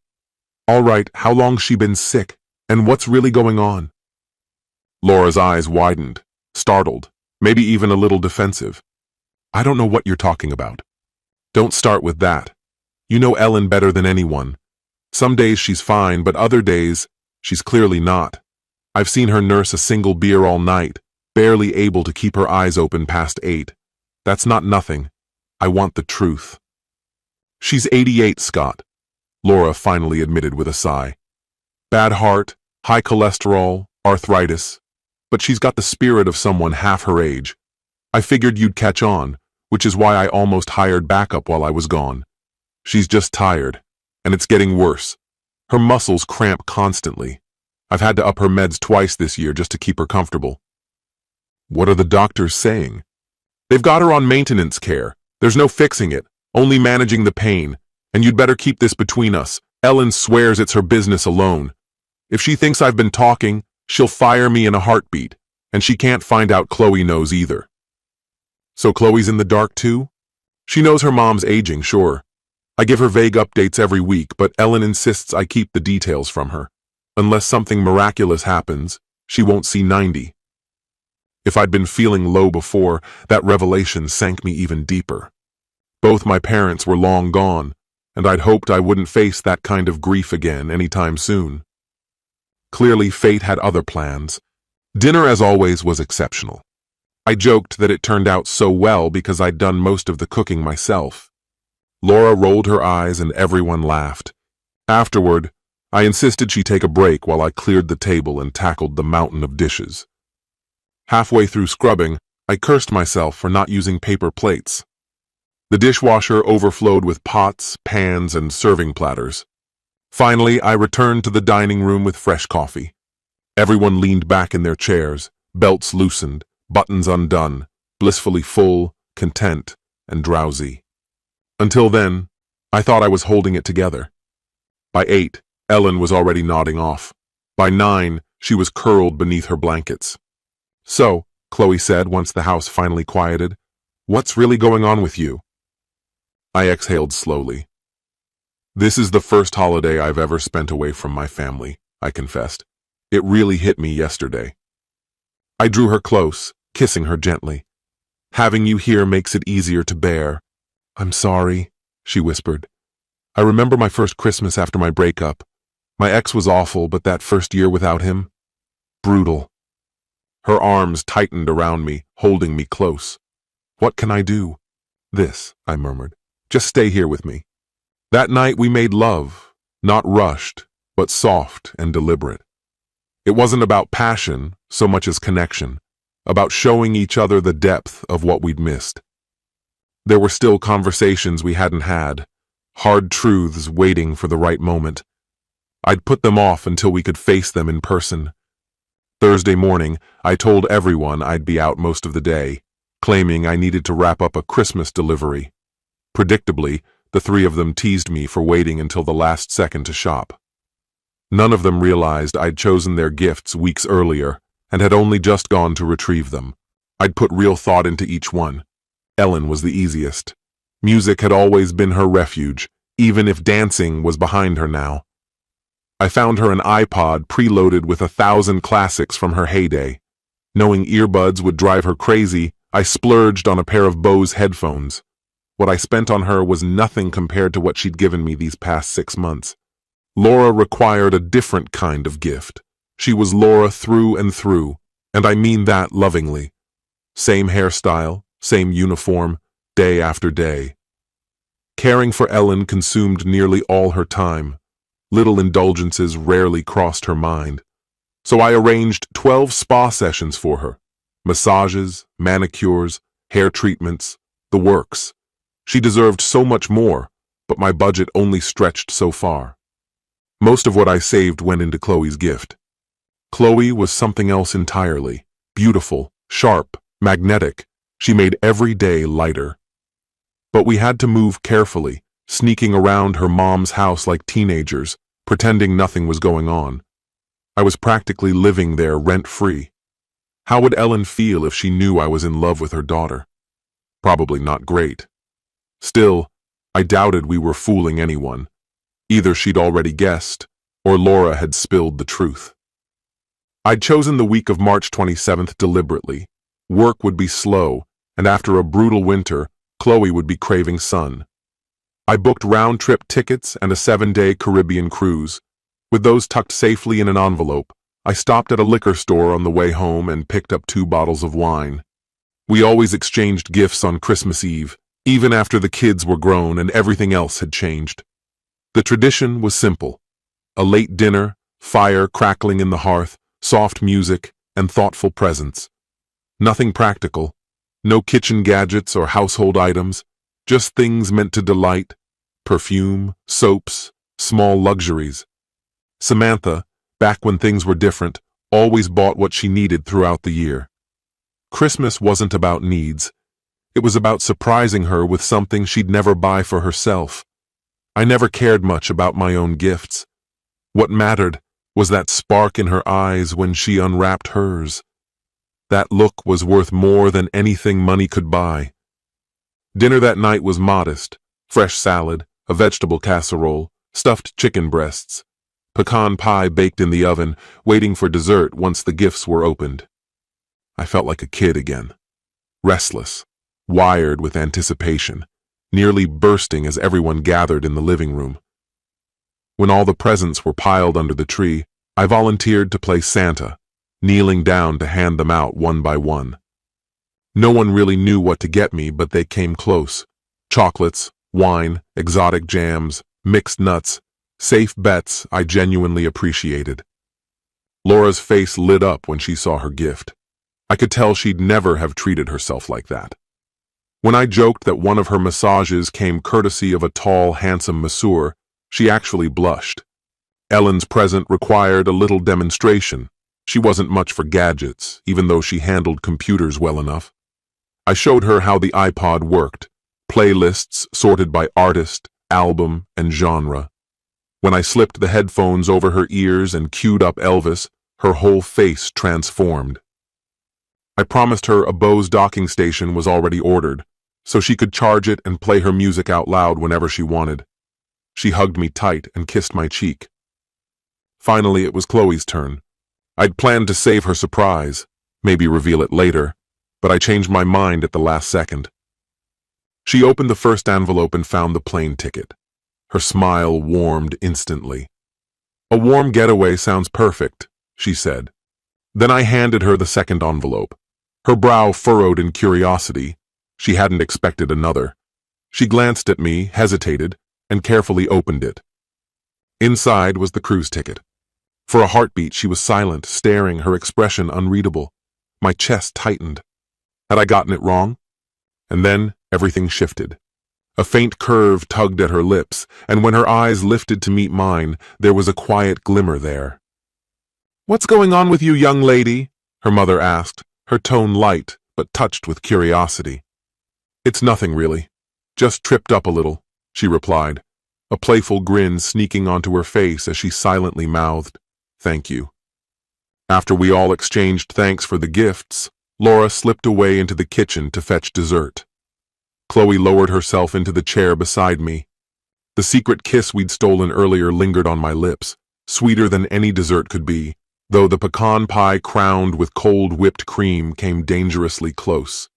All right, how long's she been sick, and what's really going on? Laura's eyes widened, startled, maybe even a little defensive. I don't know what you're talking about. Don't start with that. You know Ellen better than anyone. Some days she's fine, but other days, she's clearly not. I've seen her nurse a single beer all night, barely able to keep her eyes open past 8. That's not nothing. I want the truth. She's 88, Scott, Laura finally admitted with a sigh. Bad heart, high cholesterol, arthritis, but she's got the spirit of someone half her age. I figured you'd catch on, which is why I almost hired backup while I was gone. She's just tired, and it's getting worse. Her muscles cramp constantly. I've had to up her meds twice this year just to keep her comfortable. What are the doctors saying? They've got her on maintenance care. There's no fixing it, only managing the pain, and you'd better keep this between us. Ellen swears it's her business alone. If she thinks I've been talking, she'll fire me in a heartbeat, and she can't find out Chloe knows either. So Chloe's in the dark too? She knows her mom's aging, sure. I give her vague updates every week, but Ellen insists I keep the details from her. Unless something miraculous happens, she won't see 90. If I'd been feeling low before, that revelation sank me even deeper. Both my parents were long gone, and I'd hoped I wouldn't face that kind of grief again anytime soon. Clearly, fate had other plans. Dinner, as always, was exceptional. I joked that it turned out so well because I'd done most of the cooking myself. Laura rolled her eyes and everyone laughed. Afterward, I insisted she take a break while I cleared the table and tackled the mountain of dishes. Halfway through scrubbing, I cursed myself for not using paper plates. The dishwasher overflowed with pots, pans, and serving platters. Finally, I returned to the dining room with fresh coffee. Everyone leaned back in their chairs, belts loosened, buttons undone, blissfully full, content, and drowsy. Until then, I thought I was holding it together. By 8, Ellen was already nodding off. By 9, she was curled beneath her blankets. So, Chloe said once the house finally quieted, what's really going on with you? I exhaled slowly. This is the first holiday I've ever spent away from my family, I confessed. It really hit me yesterday. I drew her close, kissing her gently. Having you here makes it easier to bear. I'm sorry, she whispered. I remember my first Christmas after my breakup. My ex was awful, but that first year without him? Brutal. Her arms tightened around me, holding me close. What can I do? This, I murmured. Just stay here with me. That night we made love, not rushed, but soft and deliberate. It wasn't about passion so much as connection, about showing each other the depth of what we'd missed. There were still conversations we hadn't had, hard truths waiting for the right moment. I'd put them off until we could face them in person. Thursday morning, I told everyone I'd be out most of the day, claiming I needed to wrap up a Christmas delivery. Predictably, the three of them teased me for waiting until the last second to shop. None of them realized I'd chosen their gifts weeks earlier and had only just gone to retrieve them. I'd put real thought into each one. Ellen was the easiest. Music had always been her refuge, even if dancing was behind her now. I found her an iPod preloaded with 1,000 classics from her heyday. Knowing earbuds would drive her crazy, I splurged on a pair of Bose headphones. What I spent on her was nothing compared to what she'd given me these past 6 months. Laura required a different kind of gift. She was Laura through and through, and I mean that lovingly. Same hairstyle, same uniform, day after day. Caring for Ellen consumed nearly all her time. Little indulgences rarely crossed her mind. So I arranged 12 spa sessions for her. Massages, manicures, hair treatments, the works. She deserved so much more, but my budget only stretched so far. Most of what I saved went into Chloe's gift. Chloe was something else entirely. Beautiful, sharp, magnetic. She made every day lighter. But we had to move carefully, sneaking around her mom's house like teenagers, pretending nothing was going on. I was practically living there rent-free. How would Ellen feel if she knew I was in love with her daughter? Probably not great. Still, I doubted we were fooling anyone. Either she'd already guessed, or Laura had spilled the truth. I'd chosen the week of March 27th deliberately. Work would be slow, and after a brutal winter, Chloe would be craving sun. I booked round-trip tickets and a 7-day Caribbean cruise. With those tucked safely in an envelope, I stopped at a liquor store on the way home and picked up 2 bottles of wine. We always exchanged gifts on Christmas Eve, even after the kids were grown and everything else had changed. The tradition was simple: a late dinner, fire crackling in the hearth, soft music, and thoughtful presents. Nothing practical, no kitchen gadgets or household items, just things meant to delight: perfume, soaps, small luxuries. Samantha, back when things were different, always bought what she needed throughout the year. Christmas wasn't about needs. It was about surprising her with something she'd never buy for herself. I never cared much about my own gifts. What mattered was that spark in her eyes when she unwrapped hers. That look was worth more than anything money could buy. Dinner that night was modest: fresh salad, a vegetable casserole, stuffed chicken breasts, pecan pie baked in the oven, waiting for dessert once the gifts were opened. I felt like a kid again, restless, wired with anticipation, nearly bursting as everyone gathered in the living room. When all the presents were piled under the tree, I volunteered to play Santa, kneeling down to hand them out one by one. No one really knew what to get me, but they came close: chocolates, wine, exotic jams, mixed nuts, safe bets I genuinely appreciated. Laura's face lit up when she saw her gift. I could tell she'd never have treated herself like that. When I joked that one of her massages came courtesy of a tall, handsome masseur, she actually blushed. Ellen's present required a little demonstration. She wasn't much for gadgets, even though she handled computers well enough. I showed her how the iPod worked: playlists sorted by artist, album, and genre. When I slipped the headphones over her ears and queued up Elvis, her whole face transformed. I promised her a Bose docking station was already ordered, so she could charge it and play her music out loud whenever she wanted. She hugged me tight and kissed my cheek. Finally, it was Chloe's turn. I'd planned to save her surprise, maybe reveal it later, but I changed my mind at the last second. She opened the first envelope and found the plane ticket. Her smile warmed instantly. "A warm getaway sounds perfect," she said. Then I handed her the second envelope. Her brow furrowed in curiosity. She hadn't expected another. She glanced at me, hesitated, and carefully opened it. Inside was the cruise ticket. For a heartbeat, she was silent, staring, her expression unreadable. My chest tightened. Had I gotten it wrong? And then everything shifted. A faint curve tugged at her lips, and when her eyes lifted to meet mine, there was a quiet glimmer there. "What's going on with you, young lady?" her mother asked, her tone light but touched with curiosity. "It's nothing, really. Just tripped up a little," she replied, a playful grin sneaking onto her face as she silently mouthed, "Thank you." After we all exchanged thanks for the gifts, Laura slipped away into the kitchen to fetch dessert. Chloe lowered herself into the chair beside me. The secret kiss we'd stolen earlier lingered on my lips, sweeter than any dessert could be, though the pecan pie crowned with cold whipped cream came dangerously close.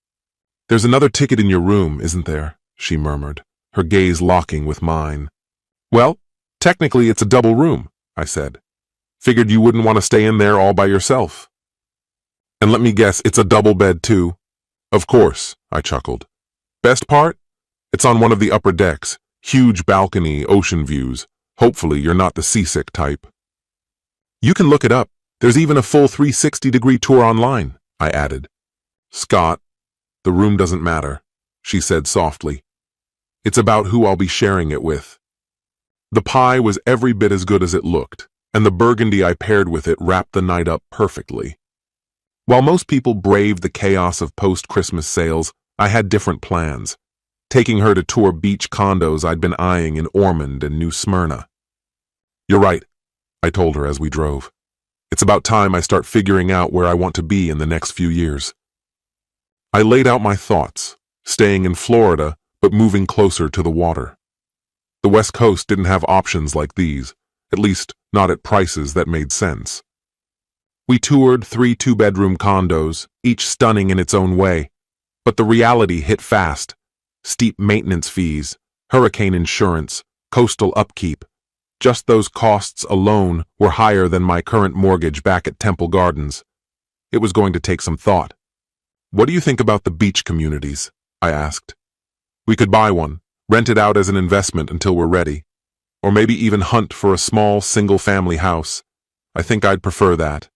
"There's another ticket in your room, isn't there?" she murmured, her gaze locking with mine. "Well, technically it's a double room," I said. "Figured you wouldn't want to stay in there all by yourself." "And let me guess, it's a double bed too?" "Of course," I chuckled. "Best part? It's on one of the upper decks, huge balcony, ocean views. Hopefully you're not the seasick type." "You can look it up. There's even a full 360-degree tour online," I added. "Scott, the room doesn't matter," she said softly. "It's about who I'll be sharing it with." The pie was every bit as good as it looked, and the burgundy I paired with it wrapped the night up perfectly. While most people braved the chaos of post-Christmas sales, I had different plans, taking her to tour beach condos I'd been eyeing in Ormond and New Smyrna. "You're right," I told her as we drove. "It's about time I start figuring out where I want to be in the next few years." I laid out my thoughts, staying in Florida but moving closer to the water. The West Coast didn't have options like these, at least not at prices that made sense. We toured 3 two-bedroom condos, each stunning in its own way, but the reality hit fast: steep maintenance fees, hurricane insurance, coastal upkeep. Just those costs alone were higher than my current mortgage back at Temple Gardens. It was going to take some thought. What do you think about the beach communities? I asked. We could buy one, rent it out as an investment until we're ready, or maybe even hunt for a small single-family house. I think I'd prefer that.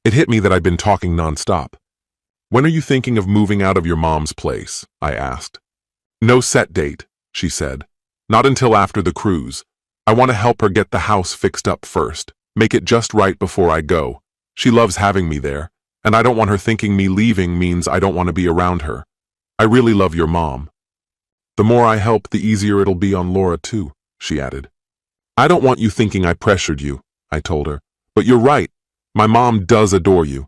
It hit me that I'd been talking nonstop. When are you thinking of moving out of your mom's place? I asked. No set date, she said. Not until after the cruise. I want to help her get the house fixed up first, make it just right before I go. She loves having me there, and I don't want her thinking me leaving means I don't want to be around her. I really love your mom. The more I help, the easier it'll be on Laura too, she added. I don't want you thinking I pressured you, I told her, but you're right. My mom does adore you.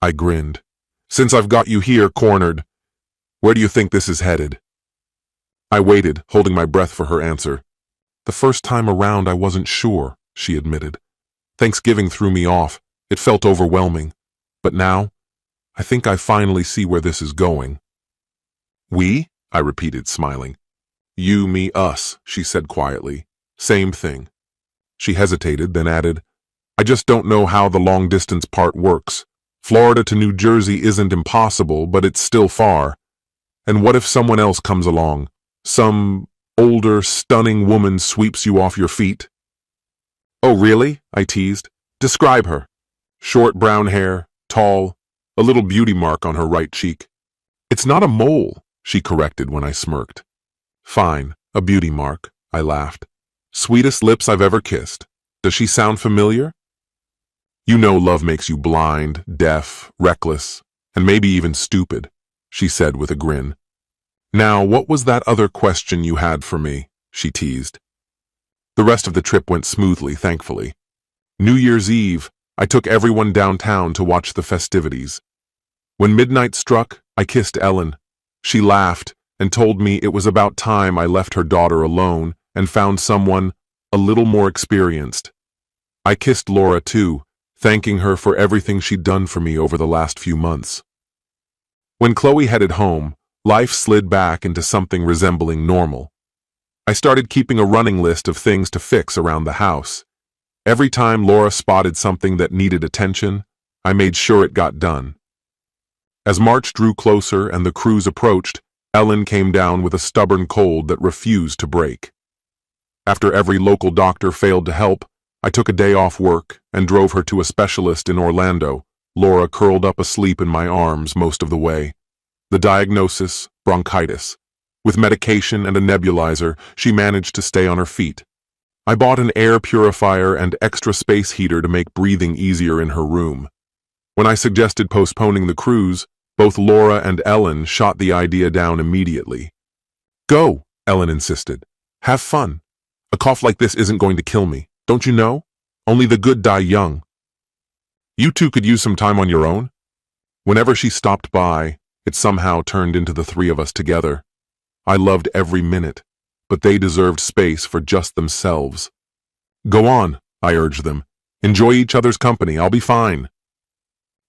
I grinned. Since I've got you here cornered, where do you think this is headed? I waited, holding my breath for her answer. The first time around I wasn't sure, she admitted. Thanksgiving threw me off. It felt overwhelming. But now, I think I finally see where this is going. We? I repeated, smiling. You, me, us, she said quietly. Same thing. She hesitated, then added, I just don't know how the long-distance part works. Florida to New Jersey isn't impossible, but it's still far. And what if someone else comes along? Some older, stunning woman sweeps you off your feet? Oh, really? I teased. Describe her. Short brown hair, tall, a little beauty mark on her right cheek. It's not a mole, she corrected when I smirked. Fine, a beauty mark, I laughed. Sweetest lips I've ever kissed. Does she sound familiar? You know love makes you blind, deaf, reckless, and maybe even stupid, she said with a grin. Now, what was that other question you had for me? She teased. The rest of the trip went smoothly, thankfully. New Year's Eve, I took everyone downtown to watch the festivities. When midnight struck, I kissed Ellen. She laughed and told me it was about time I left her daughter alone and found someone a little more experienced. I kissed Laura too, thanking her for everything she'd done for me over the last few months. When Chloe headed home, life slid back into something resembling normal. I started keeping a running list of things to fix around the house. Every time Laura spotted something that needed attention, I made sure it got done. As March drew closer and the cruise approached, Ellen came down with a stubborn cold that refused to break. After every local doctor failed to help, I took a day off work and drove her to a specialist in Orlando, Laura curled up asleep in my arms most of the way. The diagnosis, bronchitis. With medication and a nebulizer, she managed to stay on her feet. I bought an air purifier and extra space heater to make breathing easier in her room. When I suggested postponing the cruise, both Laura and Ellen shot the idea down immediately. Go, Ellen insisted. Have fun. A cough like this isn't going to kill me, don't you know? Only the good die young. You two could use some time on your own. Whenever she stopped by, it somehow turned into the three of us together. I loved every minute, but they deserved space for just themselves. Go on, I urged them. Enjoy each other's company, I'll be fine.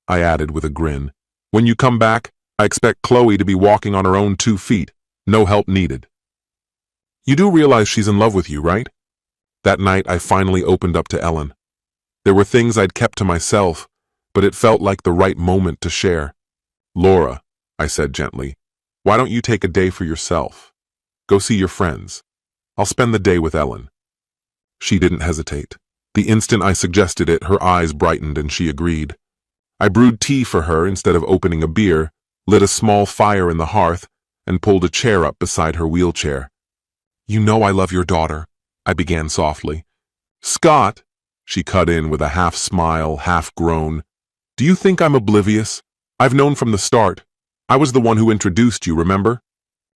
I added with a grin. When you come back, I expect Chloe to be walking on her own 2 feet, no help needed. You do realize she's in love with you, right? That night I finally opened up to Ellen. There were things I'd kept to myself, but it felt like the right moment to share. Laura, I said gently, why don't you take a day for yourself? Go see your friends. I'll spend the day with Ellen. She didn't hesitate. The instant I suggested it, her eyes brightened and she agreed. I brewed tea for her instead of opening a beer, lit a small fire in the hearth, and pulled a chair up beside her wheelchair. You know I love your daughter, I began softly. Scott, she cut in with a half smile, half groan. Do you think I'm oblivious? I've known from the start. I was the one who introduced you, remember?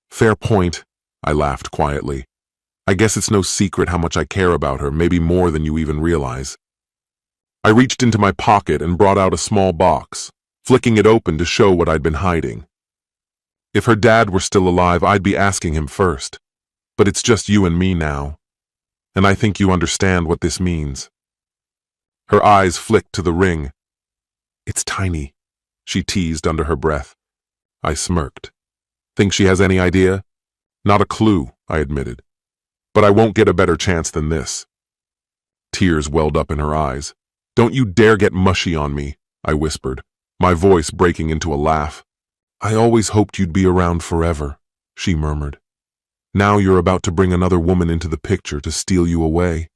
Fair point, I laughed quietly. I guess it's no secret how much I care about her, maybe more than you even realize. I reached into my pocket and brought out a small box, flicking it open to show what I'd been hiding. If her dad were still alive, I'd be asking him first. But it's just you and me now. And I think you understand what this means. Her eyes flicked to the ring. It's tiny, she teased under her breath. I smirked. Think she has any idea? Not a clue, I admitted. but I won't get a better chance than this." Tears welled up in her eyes. "Don't you dare get mushy on me," I whispered, my voice breaking into a laugh. "I always hoped you'd be around forever," she murmured. "Now you're about to bring another woman into the picture to steal you away."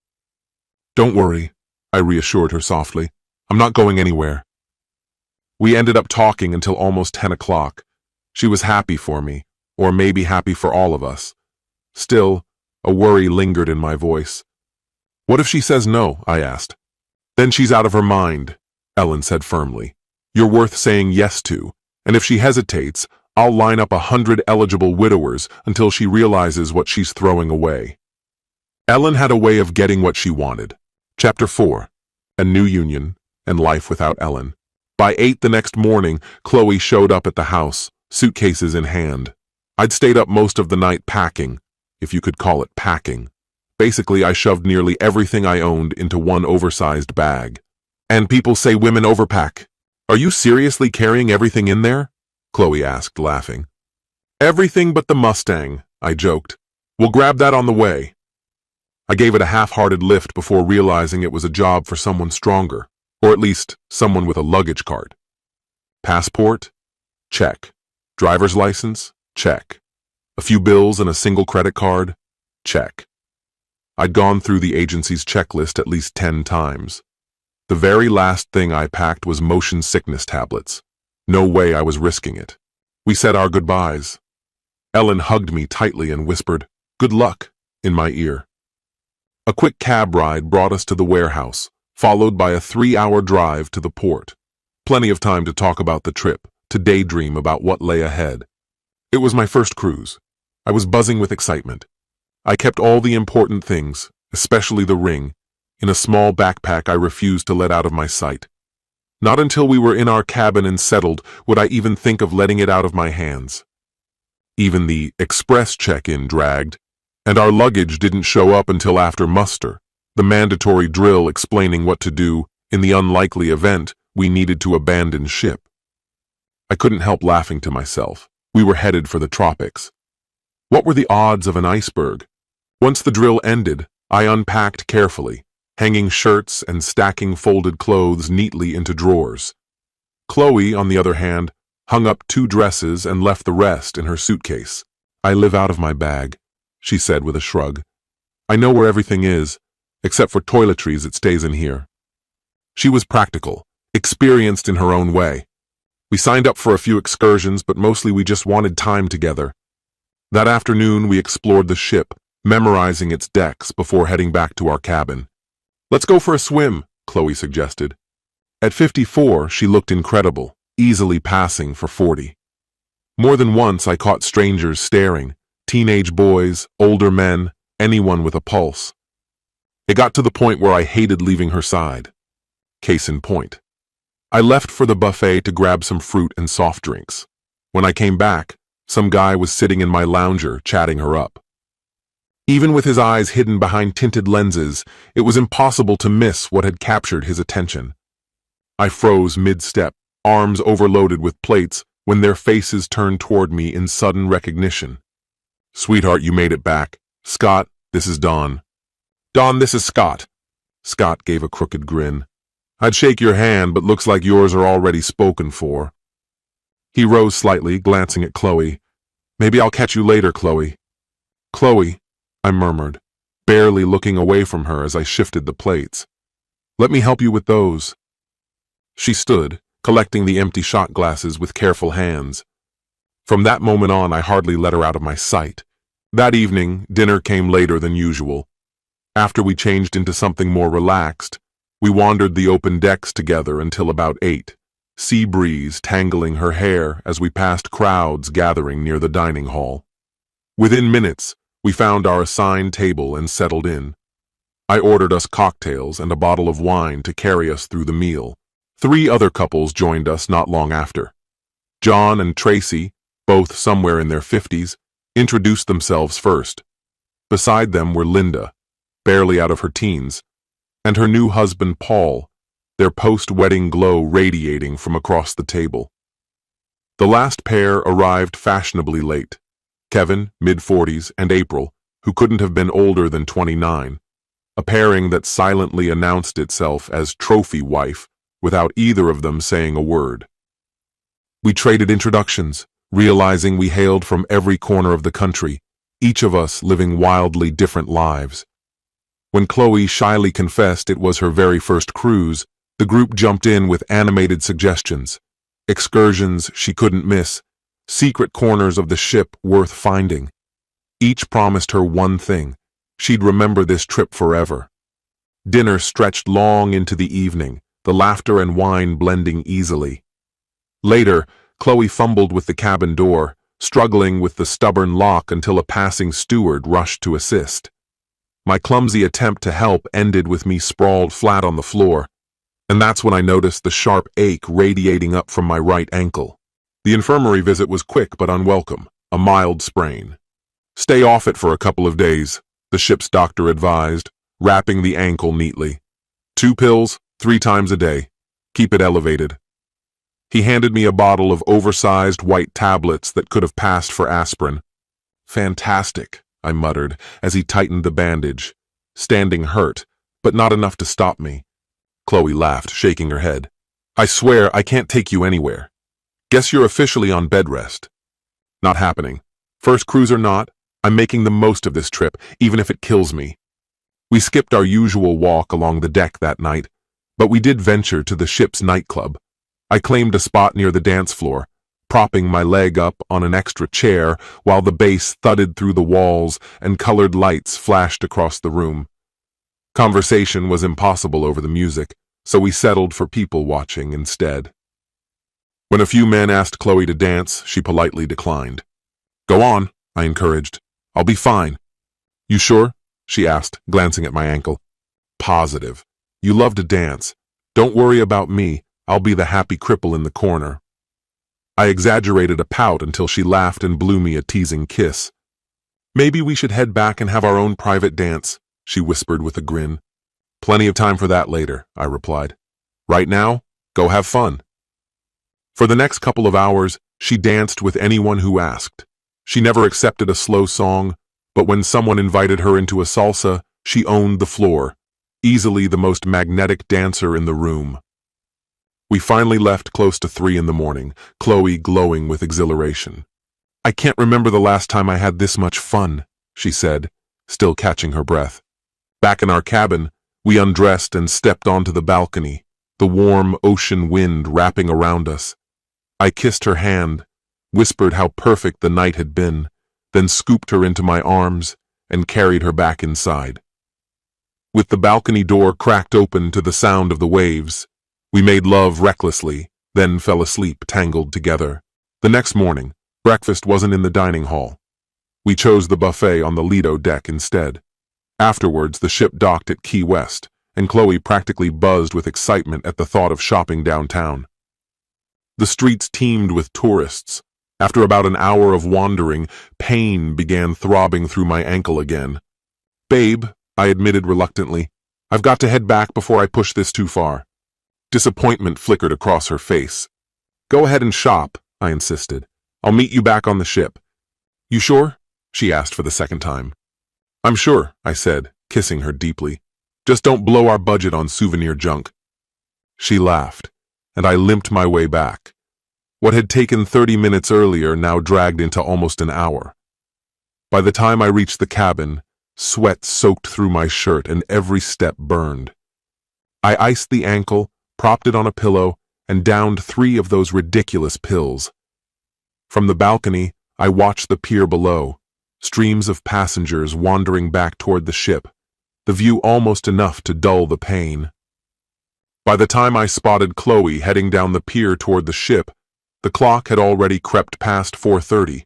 "Don't worry," I reassured her softly. "I'm not going anywhere." We ended up talking until almost 10 o'clock. She was happy for me, or maybe happy for all of us. Still, a worry lingered in my voice. "What if she says no?" I asked. "Then she's out of her mind," Ellen said firmly. "You're worth saying yes to, and if she hesitates, I'll line up 100 eligible widowers until she realizes what she's throwing away." Ellen had a way of getting what she wanted. Chapter 4. A New Union and Life Without Ellen. By 8 the next morning, Chloe showed up at the house, suitcases in hand. I'd stayed up most of the night packing, if you could call it packing. Basically, I shoved nearly everything I owned into one oversized bag. "And people say women overpack. Are you seriously carrying everything in there?" Chloe asked, laughing. "Everything but the Mustang," I joked. "We'll grab that on the way." I gave it a half-hearted lift before realizing it was a job for someone stronger, or at least someone with a luggage cart. Passport? Check. Driver's license? Check. A few bills and a single credit card? Check. I'd gone through the agency's checklist at least 10 times. The very last thing I packed was motion sickness tablets. No way I was risking it. We said our goodbyes. Ellen hugged me tightly and whispered, "Good luck," in my ear. A quick cab ride brought us to the warehouse, followed by a 3-hour drive to the port. Plenty of time to talk about the trip, to daydream about what lay ahead. It was my first cruise. I was buzzing with excitement. I kept all the important things, especially the ring, in a small backpack I refused to let out of my sight. Not until we were in our cabin and settled would I even think of letting it out of my hands. Even the express check-in dragged, and our luggage didn't show up until after muster, the mandatory drill explaining what to do in the unlikely event we needed to abandon ship. I couldn't help laughing to myself. We were headed for the tropics. What were the odds of an iceberg? Once the drill ended, I unpacked carefully, hanging shirts and stacking folded clothes neatly into drawers. Chloe, on the other hand, hung up 2 dresses and left the rest in her suitcase. "I live out of my bag," she said with a shrug. "I know where everything is, except for toiletries it stays in here." She was practical, experienced in her own way. We signed up for a few excursions, but mostly we just wanted time together. That afternoon we explored the ship, memorizing its decks before heading back to our cabin. "Let's go for a swim," Chloe suggested. At 54, she looked incredible, easily passing for 40. More than once I caught strangers staring, teenage boys, older men, anyone with a pulse. It got to the point where I hated leaving her side. Case in point. I left for the buffet to grab some fruit and soft drinks. When I came back, some guy was sitting in my lounger, chatting her up. Even with his eyes hidden behind tinted lenses, it was impossible to miss what had captured his attention. I froze mid-step, arms overloaded with plates, when their faces turned toward me in sudden recognition. "Sweetheart, you made it back. Scott, this is Don." "Don, this is Scott." Scott gave a crooked grin. "I'd shake your hand, but looks like yours are already spoken for." He rose slightly, glancing at Chloe. "Maybe I'll catch you later, Chloe." "Chloe," I murmured, barely looking away from her as I shifted the plates. "Let me help you with those." She stood, collecting the empty shot glasses with careful hands. From that moment on, I hardly let her out of my sight. That evening, dinner came later than usual. After we changed into something more relaxed, we wandered the open decks together until about 8, sea breeze tangling her hair as we passed crowds gathering near the dining hall. Within minutes, we found our assigned table and settled in. I ordered us cocktails and a bottle of wine to carry us through the meal. 3 other couples joined us not long after. John and Tracy, both somewhere in their 50s, introduced themselves first. Beside them were Linda, barely out of her teens, and her new husband Paul, their post-wedding glow radiating from across the table. The last pair arrived fashionably late. Kevin, mid-40s, and April, who couldn't have been older than 29, a pairing that silently announced itself as trophy wife without either of them saying a word. We traded introductions, realizing we hailed from every corner of the country, each of us living wildly different lives. When Chloe shyly confessed it was her very first cruise, the group jumped in with animated suggestions. Excursions she couldn't miss, secret corners of the ship worth finding. Each promised her one thing: she'd remember this trip forever. Dinner stretched long into the evening, the laughter and wine blending easily. Later, Chloe fumbled with the cabin door, struggling with the stubborn lock until a passing steward rushed to assist. My clumsy attempt to help ended with me sprawled flat on the floor, and that's when I noticed the sharp ache radiating up from my right ankle. The infirmary visit was quick but unwelcome, a mild sprain. "Stay off it for a couple of days," the ship's doctor advised, wrapping the ankle neatly. "2 pills, 3 times a day. Keep it elevated." He handed me a bottle of oversized white tablets that could have passed for aspirin. "Fantastic," I muttered as he tightened the bandage, standing hurt, but not enough to stop me. Chloe laughed, shaking her head. "I swear I can't take you anywhere. Guess you're officially on bed rest." "Not happening. First cruise or not, I'm making the most of this trip, even if it kills me." We skipped our usual walk along the deck that night, but we did venture to the ship's nightclub. I claimed a spot near the dance floor, propping my leg up on an extra chair while the bass thudded through the walls and colored lights flashed across the room. Conversation was impossible over the music, so we settled for people watching instead. When a few men asked Chloe to dance, she politely declined. "Go on," I encouraged. "I'll be fine." "You sure?" she asked, glancing at my ankle. "Positive. You love to dance. Don't worry about me. I'll be the happy cripple in the corner." I exaggerated a pout until she laughed and blew me a teasing kiss. "Maybe we should head back and have our own private dance," she whispered with a grin. "Plenty of time for that later," I replied. "Right now, go have fun." For the next couple of hours, she danced with anyone who asked. She never accepted a slow song, but when someone invited her into a salsa, she owned the floor, easily the most magnetic dancer in the room. We finally left close to 3 in the morning, Chloe glowing with exhilaration. "I can't remember the last time I had this much fun," she said, still catching her breath. Back in our cabin, we undressed and stepped onto the balcony, the warm ocean wind wrapping around us. I kissed her hand, whispered how perfect the night had been, then scooped her into my arms and carried her back inside. With the balcony door cracked open to the sound of the waves, we made love recklessly, then fell asleep tangled together. The next morning, breakfast wasn't in the dining hall. We chose the buffet on the Lido deck instead. Afterwards, the ship docked at Key West, and Chloe practically buzzed with excitement at the thought of shopping downtown. The streets teemed with tourists. After about an hour of wandering, pain began throbbing through my ankle again. "Babe," I admitted reluctantly, "I've got to head back before I push this too far." Disappointment flickered across her face. "Go ahead and shop," I insisted. "I'll meet you back on the ship." "You sure?" she asked for the second time. "I'm sure," I said, kissing her deeply. "Just don't blow our budget on souvenir junk." She laughed, and I limped my way back. What had taken 30 minutes earlier now dragged into almost an hour. By the time I reached the cabin, sweat soaked through my shirt and every step burned. I iced the ankle, propped it on a pillow, and downed 3 of those ridiculous pills. From the balcony, I watched the pier below, streams of passengers wandering back toward the ship, the view almost enough to dull the pain. By the time I spotted Chloe heading down the pier toward the ship, the clock had already crept past 4:30.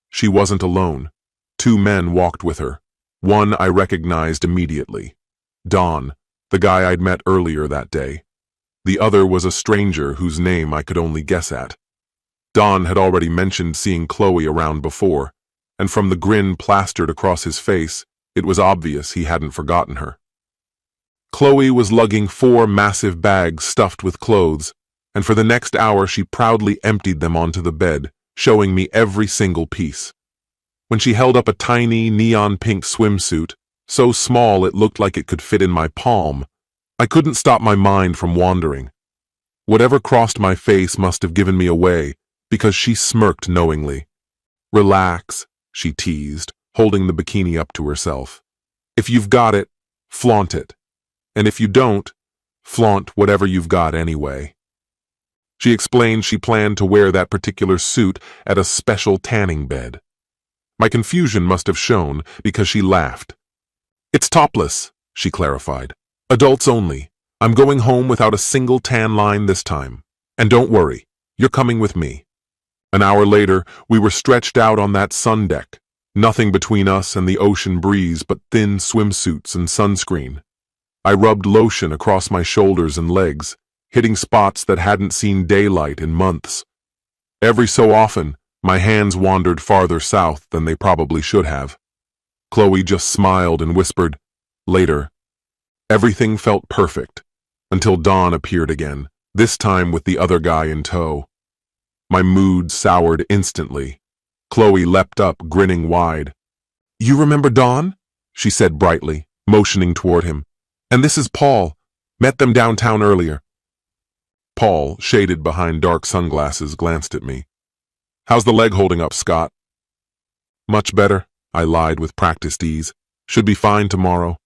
She wasn't alone. 2 men walked with her. One I recognized immediately. Don, the guy I'd met earlier that day. The other was a stranger whose name I could only guess at. Don had already mentioned seeing Chloe around before, and from the grin plastered across his face, it was obvious he hadn't forgotten her. Chloe was lugging 4 massive bags stuffed with clothes, and for the next hour she proudly emptied them onto the bed, showing me every single piece. when she held up a tiny neon pink swimsuit, so small it looked like it could fit in my palm. I couldn't stop my mind from wandering. Whatever crossed my face must have given me away, because she smirked knowingly. "Relax," she teased, holding the bikini up to herself. "If you've got it, flaunt it. And if you don't, flaunt whatever you've got anyway." She explained she planned to wear that particular suit at a special tanning bed. My confusion must have shown because she laughed. "It's topless," she clarified. "Adults only. I'm going home without a single tan line this time. And don't worry, you're coming with me." An hour later, we were stretched out on that sun deck. Nothing between us and the ocean breeze but thin swimsuits and sunscreen. I rubbed lotion across my shoulders and legs, hitting spots that hadn't seen daylight in months. Every so often, my hands wandered farther south than they probably should have. Chloe just smiled and whispered, "Later." Everything felt perfect, until Dawn appeared again, this time with the other guy in tow. My mood soured instantly. Chloe leapt up, grinning wide. "You remember Dawn?" she said brightly, motioning toward him. "And this is Paul. Met them downtown earlier." Paul, shaded behind dark sunglasses, glanced at me. "How's the leg holding up, Scott?" "Much better," I lied with practiced ease. "Should be fine tomorrow."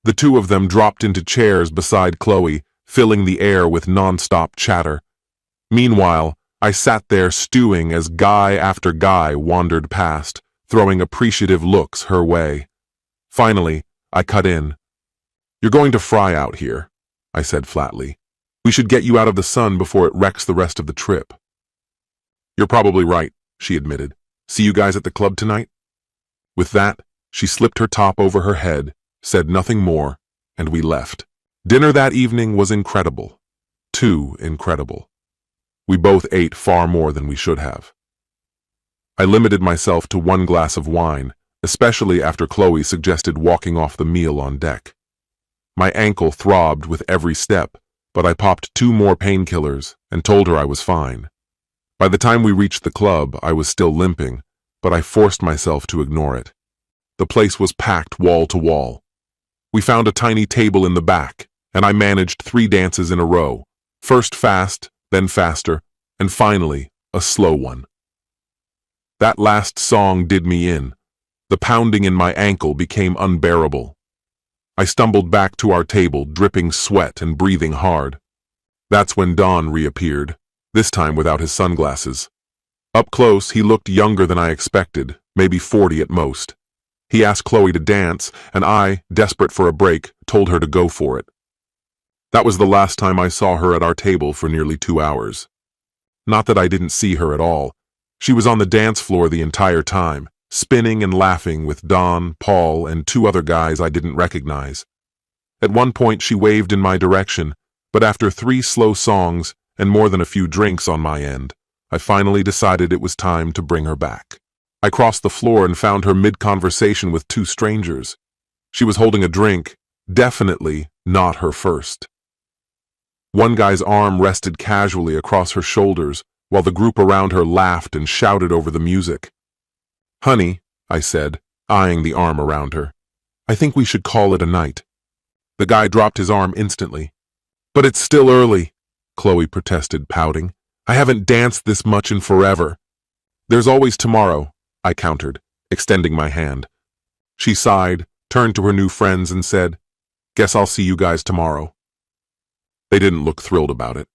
The two of them dropped into chairs beside Chloe, filling the air with non-stop chatter. Meanwhile, I sat there stewing as guy after guy wandered past, throwing appreciative looks her way. Finally, I cut in. "You're going to fry out here," I said flatly. "We should get you out of the sun before it wrecks the rest of the trip." "You're probably right," she admitted. "See you guys at the club tonight?" With that, she slipped her top over her head, said nothing more, and we left. Dinner that evening was incredible. Too incredible. We both ate far more than we should have. I limited myself to one glass of wine, especially after Chloe suggested walking off the meal on deck. My ankle throbbed with every step, but I popped 2 more painkillers and told her I was fine. By the time we reached the club, I was still limping, but I forced myself to ignore it. The place was packed wall to wall. We found a tiny table in the back, and I managed 3 dances in a row, first fast, then faster, and finally, a slow one. That last song did me in. The pounding in my ankle became unbearable. I stumbled back to our table, dripping sweat and breathing hard. That's when Don reappeared, this time without his sunglasses. Up close, he looked younger than I expected, maybe 40 at most. He asked Chloe to dance, and I, desperate for a break, told her to go for it. That was the last time I saw her at our table for nearly 2 hours. Not that I didn't see her at all. She was on the dance floor the entire time, spinning and laughing with Don, Paul, and 2 other guys I didn't recognize. At one point she waved in my direction, but after 3 slow songs and more than a few drinks on my end, I finally decided it was time to bring her back. I crossed the floor and found her mid-conversation with 2 strangers. She was holding a drink, definitely not her first. One guy's arm rested casually across her shoulders, while the group around her laughed and shouted over the music. "Honey," I said, eyeing the arm around her, "I think we should call it a night." The guy dropped his arm instantly. "But it's still early," Chloe protested, pouting. "I haven't danced this much in forever." "There's always tomorrow," I countered, extending my hand. She sighed, turned to her new friends and said, "Guess I'll see you guys tomorrow." They didn't look thrilled about it.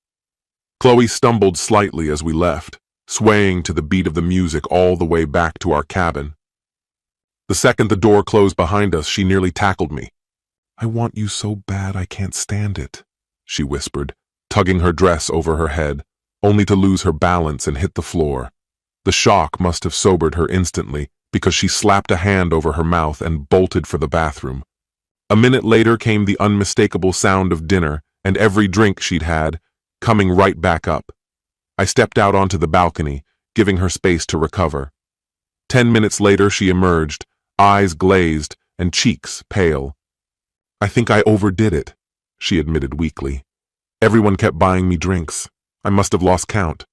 Chloe stumbled slightly as we left, swaying to the beat of the music all the way back to our cabin. The second the door closed behind us, she nearly tackled me. "I want you so bad I can't stand it," she whispered, tugging her dress over her head, only to lose her balance and hit the floor. The shock must have sobered her instantly, because she slapped a hand over her mouth and bolted for the bathroom. A minute later came the unmistakable sound of dinner and every drink she'd had, coming right back up. I stepped out onto the balcony, giving her space to recover. 10 minutes later she emerged, eyes glazed and cheeks pale. "I think I overdid it," she admitted weakly. "Everyone kept buying me drinks. I must have lost count."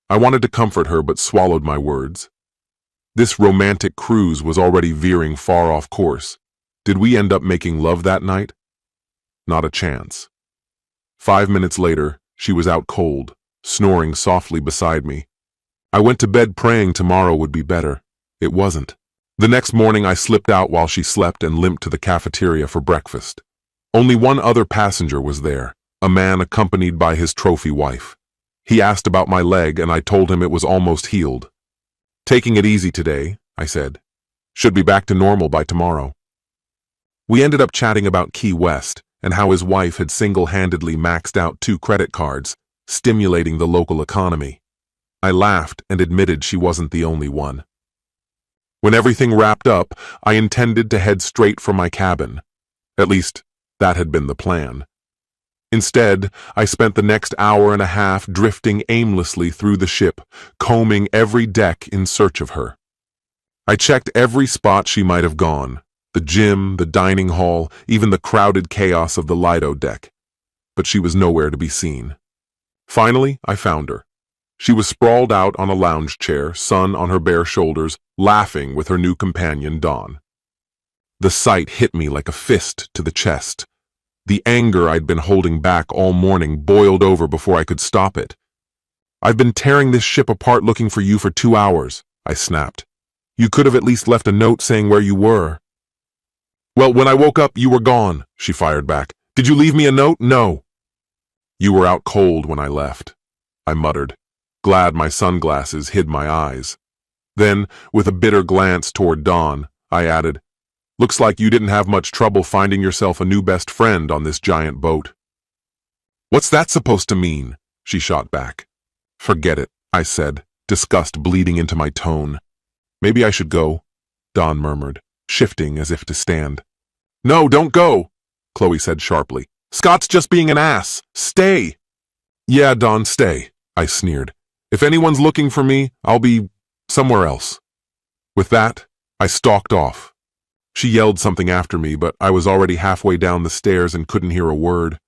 I wanted to comfort her but swallowed my words. This romantic cruise was already veering far off course. Did we end up making love that night? Not a chance. 5 minutes later, she was out cold, snoring softly beside me. I went to bed praying tomorrow would be better. It wasn't. The next morning I slipped out while she slept and limped to the cafeteria for breakfast. Only one other passenger was there, a man accompanied by his trophy wife. He asked about my leg and I told him it was almost healed. "Taking it easy today," I said. "Should be back to normal by tomorrow." We ended up chatting about Key West and how his wife had single-handedly maxed out 2 credit cards, stimulating the local economy. I laughed and admitted she wasn't the only one. When everything wrapped up, I intended to head straight for my cabin. At least, that had been the plan. Instead, I spent the next hour and a half drifting aimlessly through the ship, combing every deck in search of her. I checked every spot she might have gone, the gym, the dining hall, even the crowded chaos of the Lido deck. But she was nowhere to be seen. Finally, I found her. She was sprawled out on a lounge chair, sun on her bare shoulders, laughing with her new companion, Dawn. The sight hit me like a fist to the chest. The anger I'd been holding back all morning boiled over before I could stop it. "I've been tearing this ship apart looking for you for 2 hours, I snapped. "You could have at least left a note saying where you were." "Well, when I woke up, you were gone," she fired back. "Did you leave me a note?" "No." "You were out cold when I left," I muttered, glad my sunglasses hid my eyes. Then, with a bitter glance toward Dawn, I added, "Looks like you didn't have much trouble finding yourself a new best friend on this giant boat." "What's that supposed to mean?" she shot back. "Forget it," I said, disgust bleeding into my tone. "Maybe I should go," Dawn murmured, shifting as if to stand. "No, don't go," Chloe said sharply. "Scott's just being an ass. Stay." "Yeah, Dawn, stay," I sneered. "If anyone's looking for me, I'll be somewhere else." With that, I stalked off. She yelled something after me, but I was already halfway down the stairs and couldn't hear a word.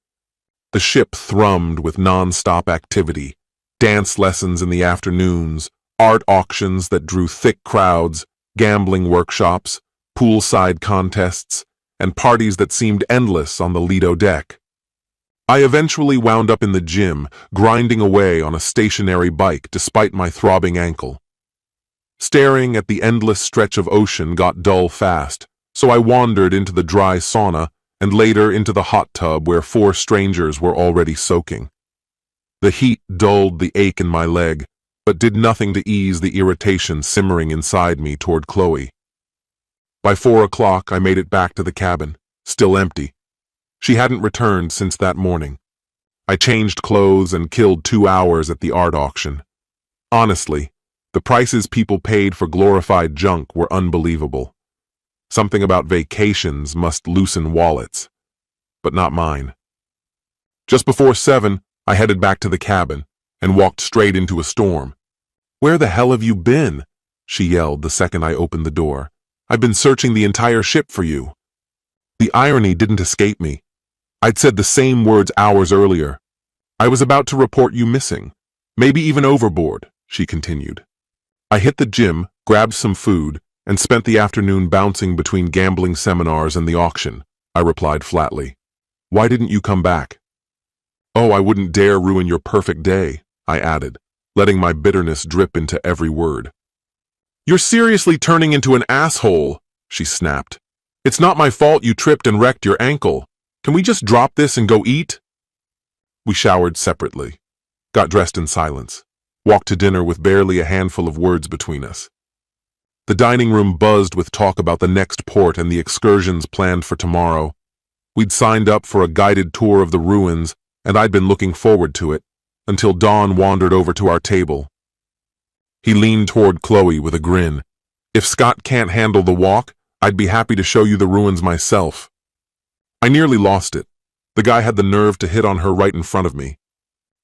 The ship thrummed with non-stop activity, dance lessons in the afternoons, art auctions that drew thick crowds, gambling workshops, poolside contests, and parties that seemed endless on the Lido deck. I eventually wound up in the gym, grinding away on a stationary bike despite my throbbing ankle. Staring at the endless stretch of ocean got dull fast, so I wandered into the dry sauna and later into the hot tub where 4 strangers were already soaking. The heat dulled the ache in my leg, but did nothing to ease the irritation simmering inside me toward Chloe. By 4 o'clock, I made it back to the cabin, still empty. She hadn't returned since that morning. I changed clothes and killed 2 hours at the art auction. Honestly, the prices people paid for glorified junk were unbelievable. Something about vacations must loosen wallets, but not mine. Just before 7, I headed back to the cabin and walked straight into a storm. "Where the hell have you been?" she yelled the second I opened the door. "I've been searching the entire ship for you." The irony didn't escape me. I'd said the same words hours earlier. "I was about to report you missing, maybe even overboard," she continued. I hit the gym, grabbed some food, and spent the afternoon bouncing between gambling seminars and the auction, I replied flatly. "Why didn't you come back?" "Oh, I wouldn't dare ruin your perfect day," I added, letting my bitterness drip into every word. "You're seriously turning into an asshole," she snapped. "It's not my fault you tripped and wrecked your ankle. Can we just drop this and go eat?" We showered separately, got dressed in silence, walked to dinner with barely a handful of words between us. The dining room buzzed with talk about the next port and the excursions planned for tomorrow. We'd signed up for a guided tour of the ruins, and I'd been looking forward to it, until Dawn wandered over to our table. He leaned toward Chloe with a grin. "If Scott can't handle the walk, I'd be happy to show you the ruins myself." I nearly lost it. The guy had the nerve to hit on her right in front of me.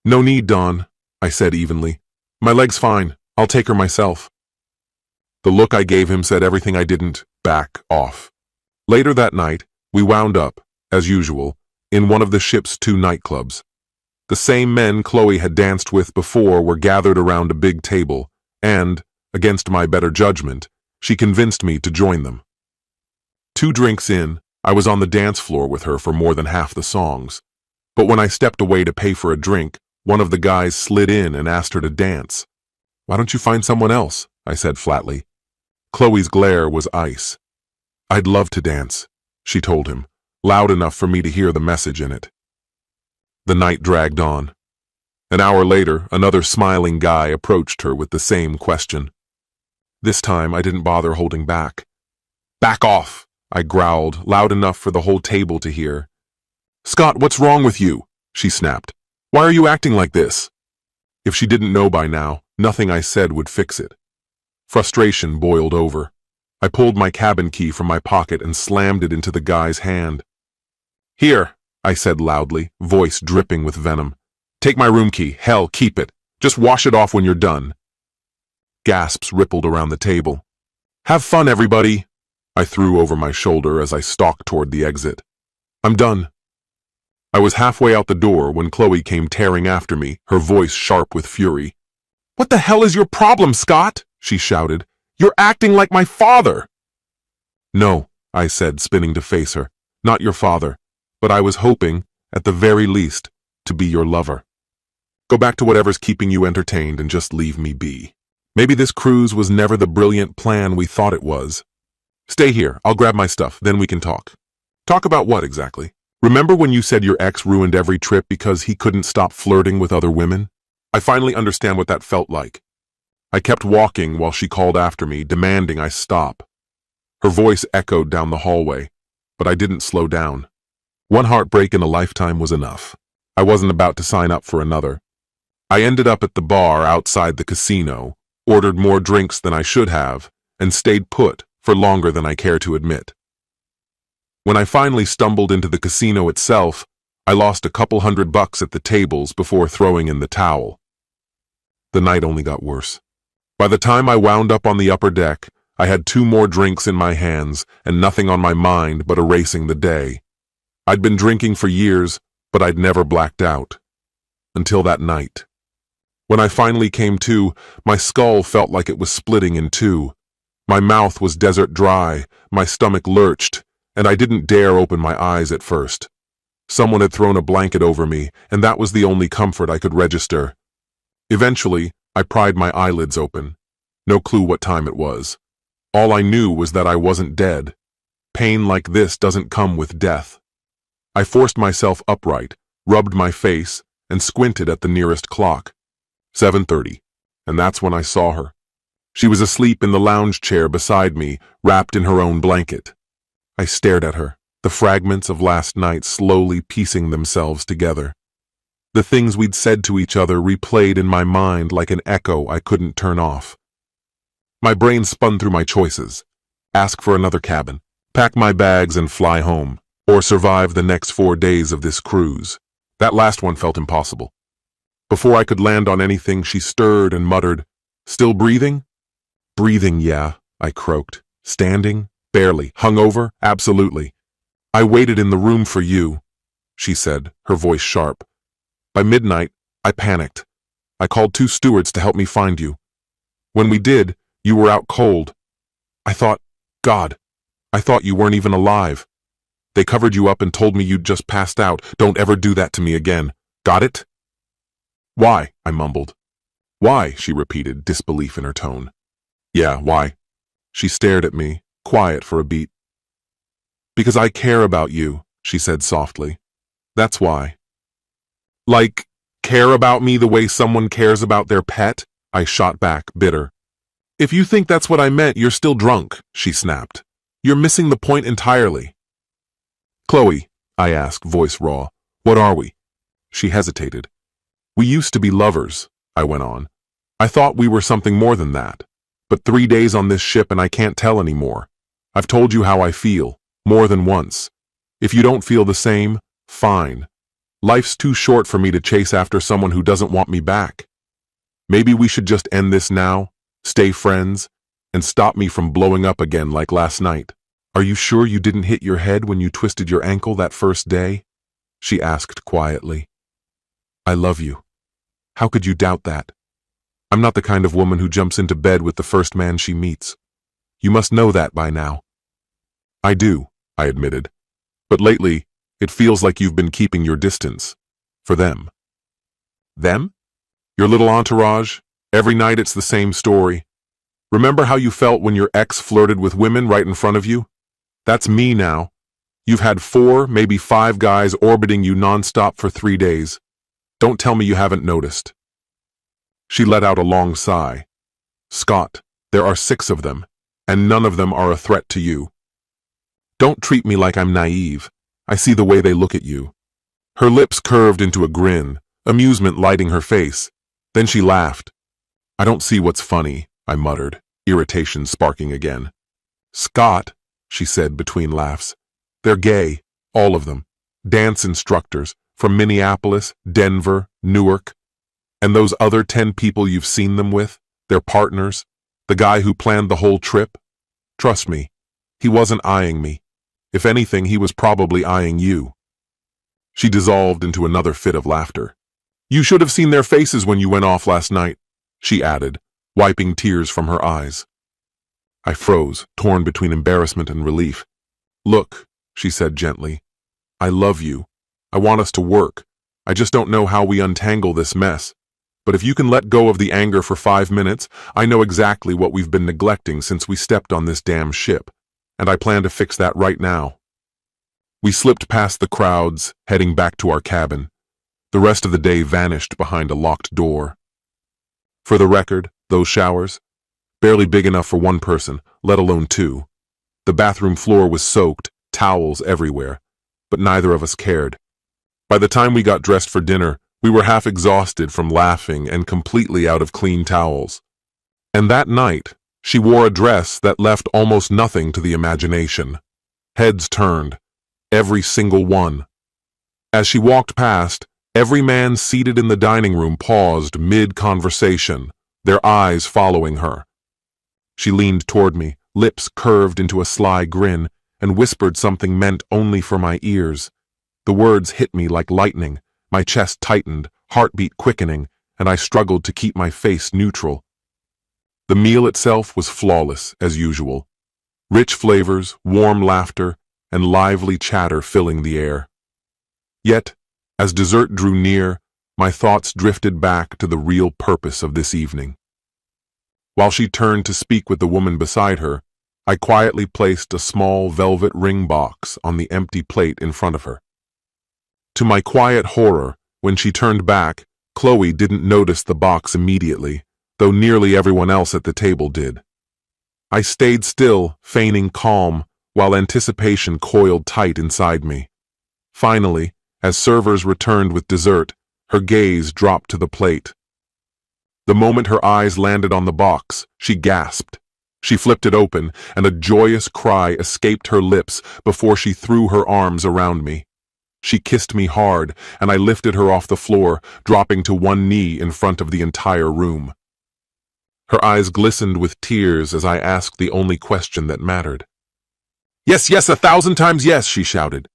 "No need, Dawn," I said evenly. "My leg's fine. I'll take her myself." The look I gave him said everything I didn't back off. Later that night, we wound up, as usual, in one of the ship's 2 nightclubs. The same men Chloe had danced with before were gathered around a big table, and, against my better judgment, she convinced me to join them. 2 drinks in, I was on the dance floor with her for more than half the songs. But when I stepped away to pay for a drink, one of the guys slid in and asked her to dance. "Why don't you find someone else?" I said flatly. Chloe's glare was ice. "I'd love to dance," she told him, loud enough for me to hear the message in it. The night dragged on. An hour later, another smiling guy approached her with the same question. This time, I didn't bother holding back. "Back off!" I growled, loud enough for the whole table to hear. "Scott, what's wrong with you?" she snapped. "Why are you acting like this?" If she didn't know by now, nothing I said would fix it. Frustration boiled over. I pulled my cabin key from my pocket and slammed it into the guy's hand. "Here," I said loudly, voice dripping with venom. "Take my room key. Hell, keep it. Just wash it off when you're done." Gasps rippled around the table. "Have fun, everybody," I threw over my shoulder as I stalked toward the exit. "I'm done." I was halfway out the door when Chloe came tearing after me, her voice sharp with fury. "What the hell is your problem, Scott?" she shouted. "You're acting like my father!" "No," I said, spinning to face her. "Not your father, but I was hoping, at the very least, to be your lover. Go back to whatever's keeping you entertained and just leave me be. Maybe this cruise was never the brilliant plan we thought it was. Stay here, I'll grab my stuff, then we can talk." "Talk about what exactly? Remember when you said your ex ruined every trip because he couldn't stop flirting with other women? I finally understand what that felt like." I kept walking while she called after me, demanding I stop. Her voice echoed down the hallway, but I didn't slow down. One heartbreak in a lifetime was enough. I wasn't about to sign up for another. I ended up at the bar outside the casino, ordered more drinks than I should have, and stayed put for longer than I care to admit. When I finally stumbled into the casino itself, I lost a couple $100 at the tables before throwing in the towel. The night only got worse. By the time I wound up on the upper deck, I had 2 more drinks in my hands and nothing on my mind but erasing the day. I'd been drinking for years, but I'd never blacked out. Until that night. When I finally came to, my skull felt like it was splitting in 2. My mouth was desert dry, my stomach lurched, and I didn't dare open my eyes at first. Someone had thrown a blanket over me, and that was the only comfort I could register. Eventually, I pried my eyelids open. No clue what time it was. All I knew was that I wasn't dead. Pain like this doesn't come with death. I forced myself upright, rubbed my face, and squinted at the nearest clock. 7:30, and that's when I saw her. She was asleep in the lounge chair beside me, wrapped in her own blanket. I stared at her, the fragments of last night slowly piecing themselves together. The things we'd said to each other replayed in my mind like an echo I couldn't turn off. My brain spun through my choices. Ask for another cabin, pack my bags and fly home, or survive the next 4 days of this cruise. That last one felt impossible. Before I could land on anything, she stirred and muttered, "Still breathing?" "Breathing, yeah," I croaked. "Standing? Barely. Hungover? Absolutely." "I waited in the room for you," she said, her voice sharp. "By midnight, I panicked. I called 2 stewards to help me find you. When we did, you were out cold. I thought, God, I thought you weren't even alive. They covered you up and told me you'd just passed out. Don't ever do that to me again. Got it?" "Why?" I mumbled. "Why?" she repeated, disbelief in her tone. "Yeah, why?" She stared at me, quiet for a beat. "Because I care about you," she said softly. "That's why." "Like, care about me the way someone cares about their pet?" I shot back, bitter. "If you think that's what I meant, you're still drunk," she snapped. "You're missing the point entirely." "Chloe," I asked, voice raw, "what are we?" She hesitated. "We used to be lovers," I went on. "I thought we were something more than that. But 3 days on this ship and I can't tell anymore. I've told you how I feel, more than once. If you don't feel the same, fine. Life's too short for me to chase after someone who doesn't want me back. Maybe we should just end this now, stay friends, and stop me from blowing up again like last night." "Are you sure you didn't hit your head when you twisted your ankle that first day?" she asked quietly. "I love you. How could you doubt that?" I'm not the kind of woman who jumps into bed with the first man she meets. You must know that by now. I do, I admitted. But lately, it feels like you've been keeping your distance. For them. Them? Your little entourage? Every night it's the same story. Remember how you felt when your ex flirted with women right in front of you? That's me now. You've had 4, maybe 5 guys orbiting you nonstop for 3 days. Don't tell me you haven't noticed. She let out a long sigh. Scott, there are 6 of them, and none of them are a threat to you. Don't treat me like I'm naive. I see the way they look at you. Her lips curved into a grin, amusement lighting her face. Then she laughed. I don't see what's funny, I muttered, irritation sparking again. Scott, she said between laughs. They're gay, all of them. Dance instructors, from Minneapolis, Denver, Newark. And those other 10 people you've seen them with, their partners, the guy who planned the whole trip? Trust me, he wasn't eyeing me. If anything, he was probably eyeing you. She dissolved into another fit of laughter. You should have seen their faces when you went off last night, she added, wiping tears from her eyes. I froze, torn between embarrassment and relief. Look, she said gently, I love you. I want us to work. I just don't know how we untangle this mess. But if you can let go of the anger for 5 minutes, I know exactly what we've been neglecting since we stepped on this damn ship, and I plan to fix that right now. We slipped past the crowds, heading back to our cabin. The rest of the day vanished behind a locked door. For the record, those showers, barely big enough for 1 person, let alone 2. The bathroom floor was soaked, towels everywhere, but neither of us cared. By the time we got dressed for dinner, we were half exhausted from laughing and completely out of clean towels. And that night, she wore a dress that left almost nothing to the imagination. Heads turned, every single one. As she walked past, every man seated in the dining room paused mid-conversation, their eyes following her. She leaned toward me, lips curved into a sly grin, and whispered something meant only for my ears. The words hit me like lightning. My chest tightened, heartbeat quickening, and I struggled to keep my face neutral. The meal itself was flawless, as usual. Rich flavors, warm laughter, and lively chatter filling the air. Yet, as dessert drew near, my thoughts drifted back to the real purpose of this evening. While she turned to speak with the woman beside her, I quietly placed a small velvet ring box on the empty plate in front of her. To my quiet horror, when she turned back, Chloe didn't notice the box immediately, though nearly everyone else at the table did. I stayed still, feigning calm, while anticipation coiled tight inside me. Finally, as servers returned with dessert, her gaze dropped to the plate. The moment her eyes landed on the box, she gasped. She flipped it open, and a joyous cry escaped her lips before she threw her arms around me. She kissed me hard, and I lifted her off the floor, dropping to one knee in front of the entire room. Her eyes glistened with tears as I asked the only question that mattered. Yes, yes, 1,000 times yes, she shouted.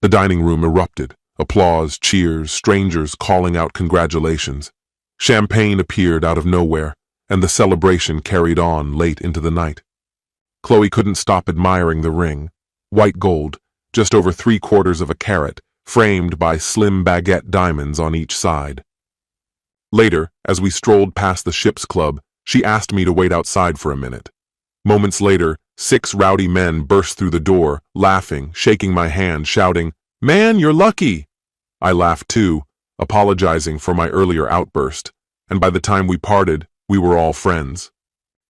The dining room erupted. Applause, cheers, strangers calling out congratulations. Champagne appeared out of nowhere, and the celebration carried on late into the night. Chloe couldn't stop admiring the ring. White gold, just over 3/4 of a carat, framed by slim baguette diamonds on each side. Later, as we strolled past the ship's club, she asked me to wait outside for a minute. Moments later, 6 rowdy men burst through the door, laughing, shaking my hand, shouting, "Man, you're lucky!" I laughed too, apologizing for my earlier outburst, and by the time we parted, we were all friends.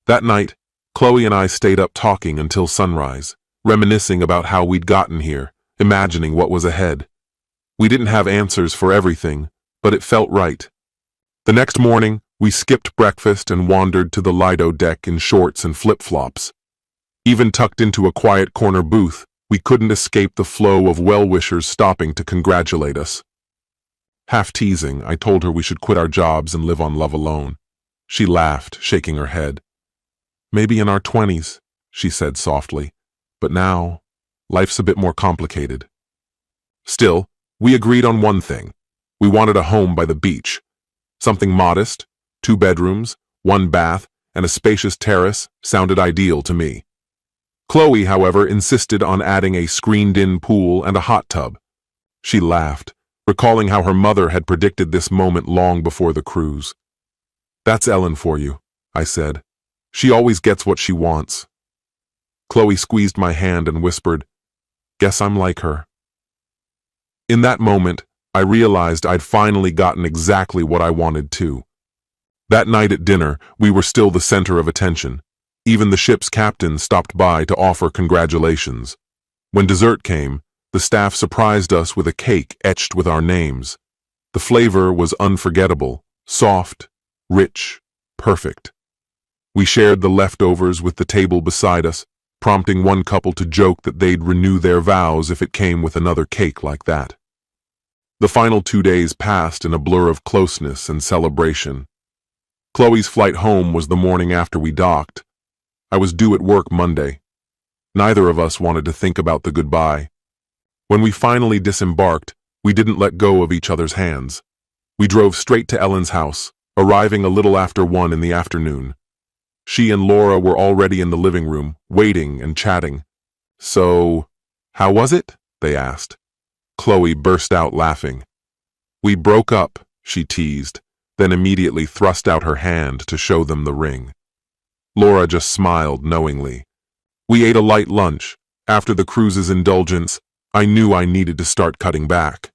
That night, Chloe and I stayed up talking until sunrise, reminiscing about how we'd gotten here, imagining what was ahead. We didn't have answers for everything, but it felt right. The next morning, we skipped breakfast and wandered to the Lido deck in shorts and flip-flops. Even tucked into a quiet corner booth, we couldn't escape the flow of well-wishers stopping to congratulate us. Half teasing, I told her we should quit our jobs and live on love alone. She laughed, shaking her head. "Maybe in our 20s, she said softly. But now, life's a bit more complicated." Still, we agreed on one thing. We wanted a home by the beach. Something modest, 2 bedrooms, 1 bath, and a spacious terrace sounded ideal to me. Chloe, however, insisted on adding a screened-in pool and a hot tub. She laughed, recalling how her mother had predicted this moment long before the cruise. "That's Ellen for you," I said. "She always gets what she wants." Chloe squeezed my hand and whispered, "Guess I'm like her." In that moment, I realized I'd finally gotten exactly what I wanted too. That night at dinner, we were still the center of attention. Even the ship's captain stopped by to offer congratulations. When dessert came, the staff surprised us with a cake etched with our names. The flavor was unforgettable, soft, rich, perfect. We shared the leftovers with the table beside us, prompting one couple to joke that they'd renew their vows if it came with another cake like that. The final 2 days passed in a blur of closeness and celebration. Chloe's flight home was the morning after we docked. I was due at work Monday. Neither of us wanted to think about the goodbye. When we finally disembarked, we didn't let go of each other's hands. We drove straight to Ellen's house, arriving a little after 1 in the afternoon. She and Laura were already in the living room, waiting and chatting. "So, how was it?" they asked. Chloe burst out laughing. "We broke up," she teased, then immediately thrust out her hand to show them the ring. Laura just smiled knowingly. We ate a light lunch. After the cruise's indulgence, I knew I needed to start cutting back.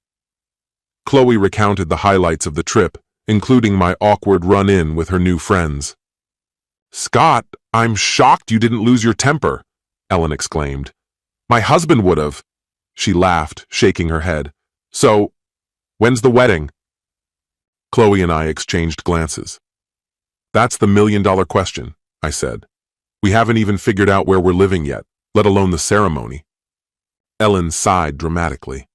Chloe recounted the highlights of the trip, including my awkward run-in with her new friends. "Scott, I'm shocked you didn't lose your temper," Ellen exclaimed. "My husband would have." She laughed, shaking her head. "So, when's the wedding?" Chloe and I exchanged glances. "That's the million-dollar question," I said. "We haven't even figured out where we're living yet, let alone the ceremony." Ellen sighed dramatically.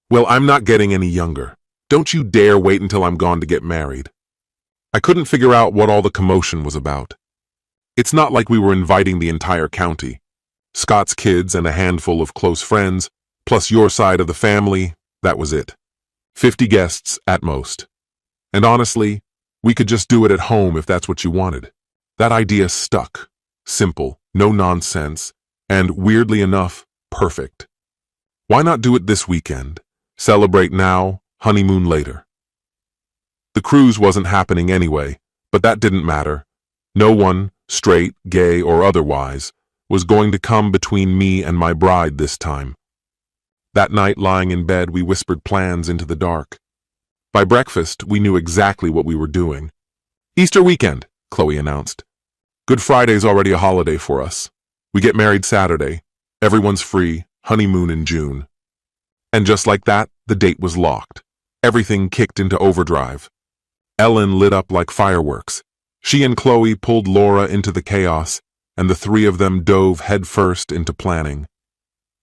"Well, I'm not getting any younger. Don't you dare wait until I'm gone to get married." I couldn't figure out what all the commotion was about. It's not like we were inviting the entire county. Scott's kids and a handful of close friends, plus your side of the family, that was it. 50 guests at most. And honestly, we could just do it at home if that's what you wanted. That idea stuck. Simple, no nonsense, and weirdly enough, perfect. Why not do it this weekend? Celebrate now, honeymoon later. The cruise wasn't happening anyway, but that didn't matter. No one, straight, gay, or otherwise, was going to come between me and my bride this time. That night, lying in bed, we whispered plans into the dark. By breakfast, we knew exactly what we were doing. "Easter weekend," Chloe announced. "Good Friday's already a holiday for us. We get married Saturday. Everyone's free, honeymoon in June." And just like that, the date was locked. Everything kicked into overdrive. Ellen lit up like fireworks. She and Chloe pulled Laura into the chaos, and the 3 of them dove headfirst into planning.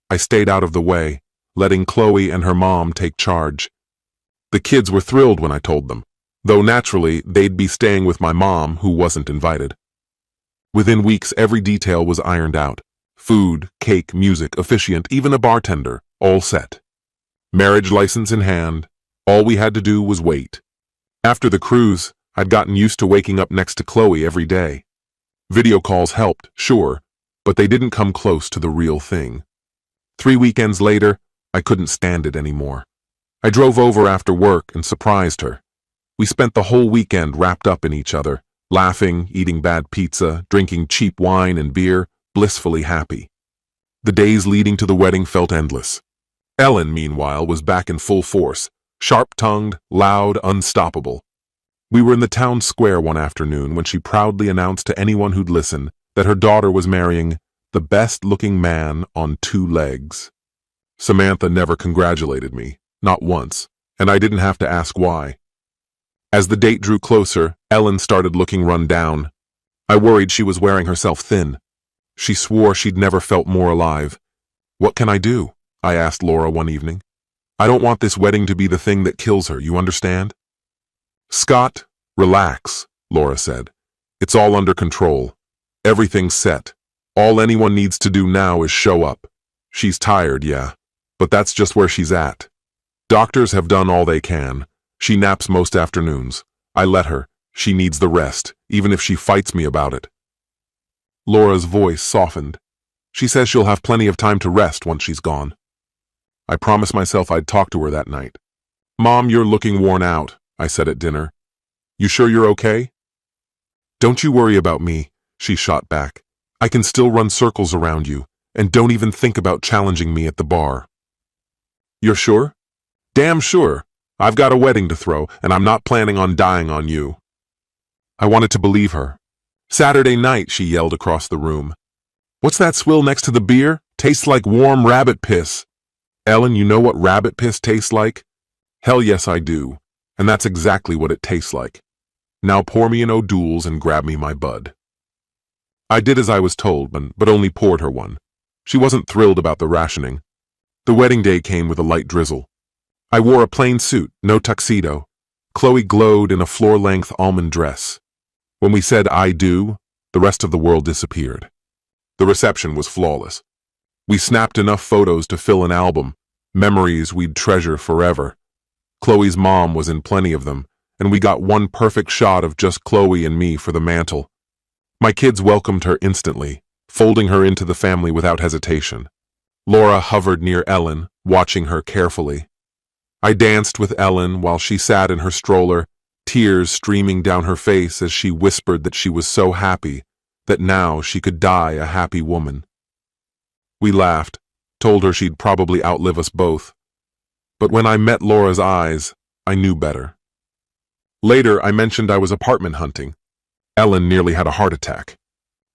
I stayed out of the way, letting Chloe and her mom take charge. The kids were thrilled when I told them, though naturally they'd be staying with my mom, who wasn't invited. Within weeks, every detail was ironed out. Food, cake, music, officiant, even a bartender, all set. Marriage license in hand, all we had to do was wait. After the cruise, I'd gotten used to waking up next to Chloe every day. Video calls helped, sure, but they didn't come close to the real thing. 3 weekends later, I couldn't stand it anymore. I drove over after work and surprised her. We spent the whole weekend wrapped up in each other, laughing, eating bad pizza, drinking cheap wine and beer, blissfully happy. The days leading to the wedding felt endless. Ellen, meanwhile, was back in full force, sharp-tongued, loud, unstoppable. We were in the town square one afternoon when she proudly announced to anyone who'd listen that her daughter was marrying the best-looking man on 2 legs. Samantha never congratulated me, not once, and I didn't have to ask why. As the date drew closer, Ellen started looking run down. I worried she was wearing herself thin. She swore she'd never felt more alive. "What can I do?" I asked Laura one evening. "I don't want this wedding to be the thing that kills her, you understand?" "Scott, relax," Laura said. "It's all under control. Everything's set. All anyone needs to do now is show up. She's tired, yeah, but that's just where she's at. Doctors have done all they can. She naps most afternoons. I let her. She needs the rest, even if she fights me about it. Laura's voice softened. She says she'll have plenty of time to rest once she's gone. I promised myself I'd talk to her that night. Mom, you're looking worn out, I said at dinner. You sure you're okay? Don't you worry about me, she shot back. I can still run circles around you, and don't even think about challenging me at the bar. You're sure? Damn sure. I've got a wedding to throw, and I'm not planning on dying on you. I wanted to believe her. Saturday night, she yelled across the room. What's that swill next to the beer? Tastes like warm rabbit piss. Ellen, you know what rabbit piss tastes like? Hell yes, I do. And that's exactly what it tastes like. Now pour me an O'Doul's and grab me my bud. I did as I was told, but only poured her one. She wasn't thrilled about the rationing. The wedding day came with a light drizzle. I wore a plain suit, no tuxedo. Chloe glowed in a floor-length almond dress. When we said I do, the rest of the world disappeared. The reception was flawless. We snapped enough photos to fill an album, memories we'd treasure forever. Chloe's mom was in plenty of them, and we got one perfect shot of just Chloe and me for the mantle. My kids welcomed her instantly, folding her into the family without hesitation. Laura hovered near Ellen, watching her carefully. I danced with Ellen while she sat in her stroller, tears streaming down her face as she whispered that she was so happy that now she could die a happy woman. We laughed, told her she'd probably outlive us both. But when I met Laura's eyes, I knew better. Later, I mentioned I was apartment hunting. Ellen nearly had a heart attack.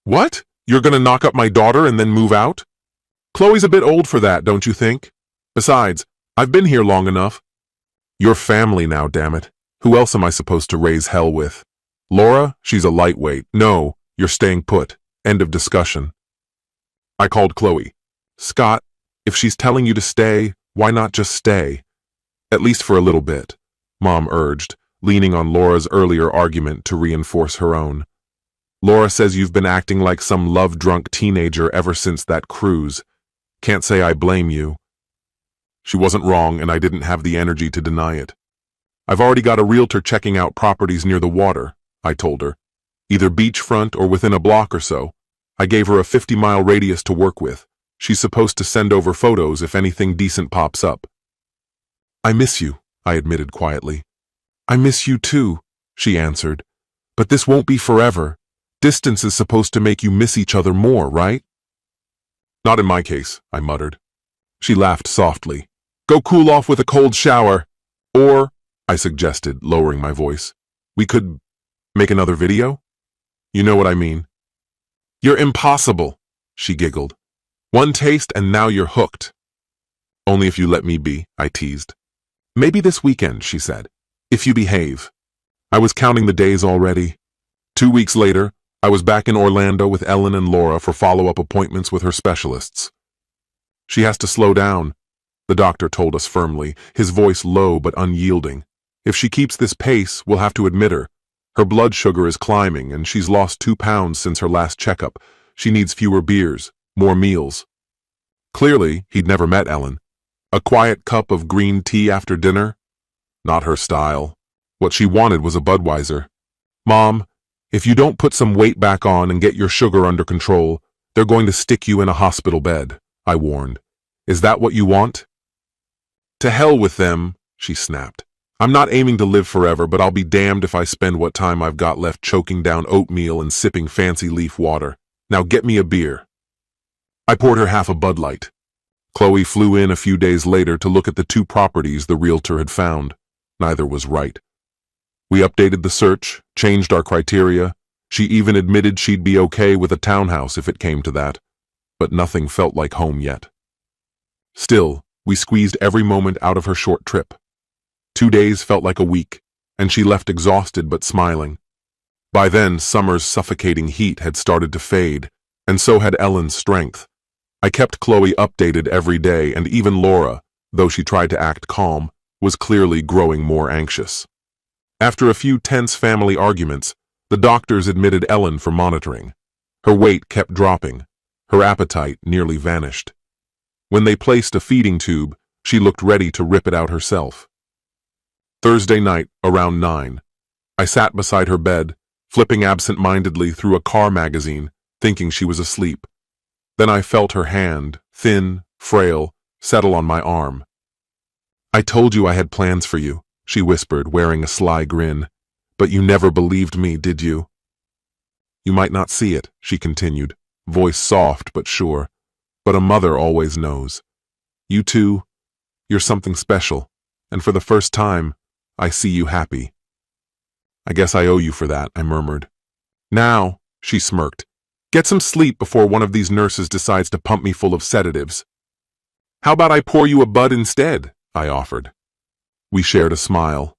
What? You're gonna knock up my daughter and then move out? Chloe's a bit old for that, don't you think? Besides, I've been here long enough. You're family now, damn it. Who else am I supposed to raise hell with? Laura, she's a lightweight. No, you're staying put. End of discussion. I called Chloe. Scott, if she's telling you to stay, why not just stay? At least for a little bit, Mom urged, leaning on Laura's earlier argument to reinforce her own. Laura says you've been acting like some love-drunk teenager ever since that cruise. Can't say I blame you. She wasn't wrong, and I didn't have the energy to deny it. I've already got a realtor checking out properties near the water, I told her. Either beachfront or within a block or so. I gave her a 50-mile radius to work with. She's supposed to send over photos if anything decent pops up. I miss you, I admitted quietly. I miss you too, she answered. But this won't be forever. Distance is supposed to make you miss each other more, right? Not in my case, I muttered. She laughed softly. Go cool off with a cold shower. Or, I suggested, lowering my voice, we could make another video? You know what I mean. You're impossible, she giggled. One taste and now you're hooked. Only if you let me be, I teased. Maybe this weekend, she said, if you behave. I was counting the days already. 2 weeks later, I was back in Orlando with Ellen and Laura for follow-up appointments with her specialists. She has to slow down, the doctor told us firmly, his voice low but unyielding. If she keeps this pace, we'll have to admit her. Her blood sugar is climbing, and she's lost 2 pounds since her last checkup. She needs fewer beers, more meals. Clearly, he'd never met Ellen. A quiet cup of green tea after dinner? Not her style. What she wanted was a Budweiser. Mom, if you don't put some weight back on and get your sugar under control, they're going to stick you in a hospital bed, I warned. Is that what you want? To hell with them, she snapped. I'm not aiming to live forever, but I'll be damned if I spend what time I've got left choking down oatmeal and sipping fancy leaf water. Now get me a beer. I poured her half a Bud Light. Chloe flew in a few days later to look at the 2 properties the realtor had found. Neither was right. We updated the search, changed our criteria. She even admitted she'd be okay with a townhouse if it came to that. But nothing felt like home yet. Still, we squeezed every moment out of her short trip. 2 days felt like a week, and she left exhausted but smiling. By then, summer's suffocating heat had started to fade, and so had Ellen's strength. I kept Chloe updated every day, and even Laura, though she tried to act calm, was clearly growing more anxious. After a few tense family arguments, the doctors admitted Ellen for monitoring. Her weight kept dropping. Her appetite nearly vanished. When they placed a feeding tube, she looked ready to rip it out herself. Thursday night, around 9. I sat beside her bed, flipping absent-mindedly through a car magazine, thinking she was asleep. Then I felt her hand, thin, frail, settle on my arm. "I told you I had plans for you," she whispered, wearing a sly grin. "But you never believed me, did you?" "You might not see it," she continued, voice soft but sure. "But a mother always knows. You too, you're something special, and for the first time, I see you happy." "I guess I owe you for that," I murmured. "Now," she smirked, "get some sleep before one of these nurses decides to pump me full of sedatives." "How about I pour you a bud instead?" I offered. We shared a smile.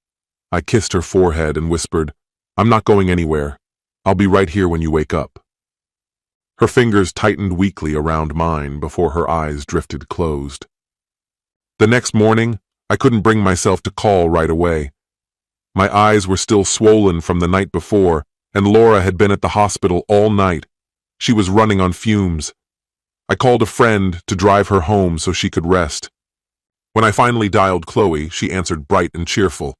I kissed her forehead and whispered, "I'm not going anywhere. I'll be right here when you wake up." Her fingers tightened weakly around mine before her eyes drifted closed. The next morning, I couldn't bring myself to call right away. My eyes were still swollen from the night before, and Laura had been at the hospital all night. She was running on fumes. I called a friend to drive her home so she could rest. When I finally dialed Chloe, she answered bright and cheerful.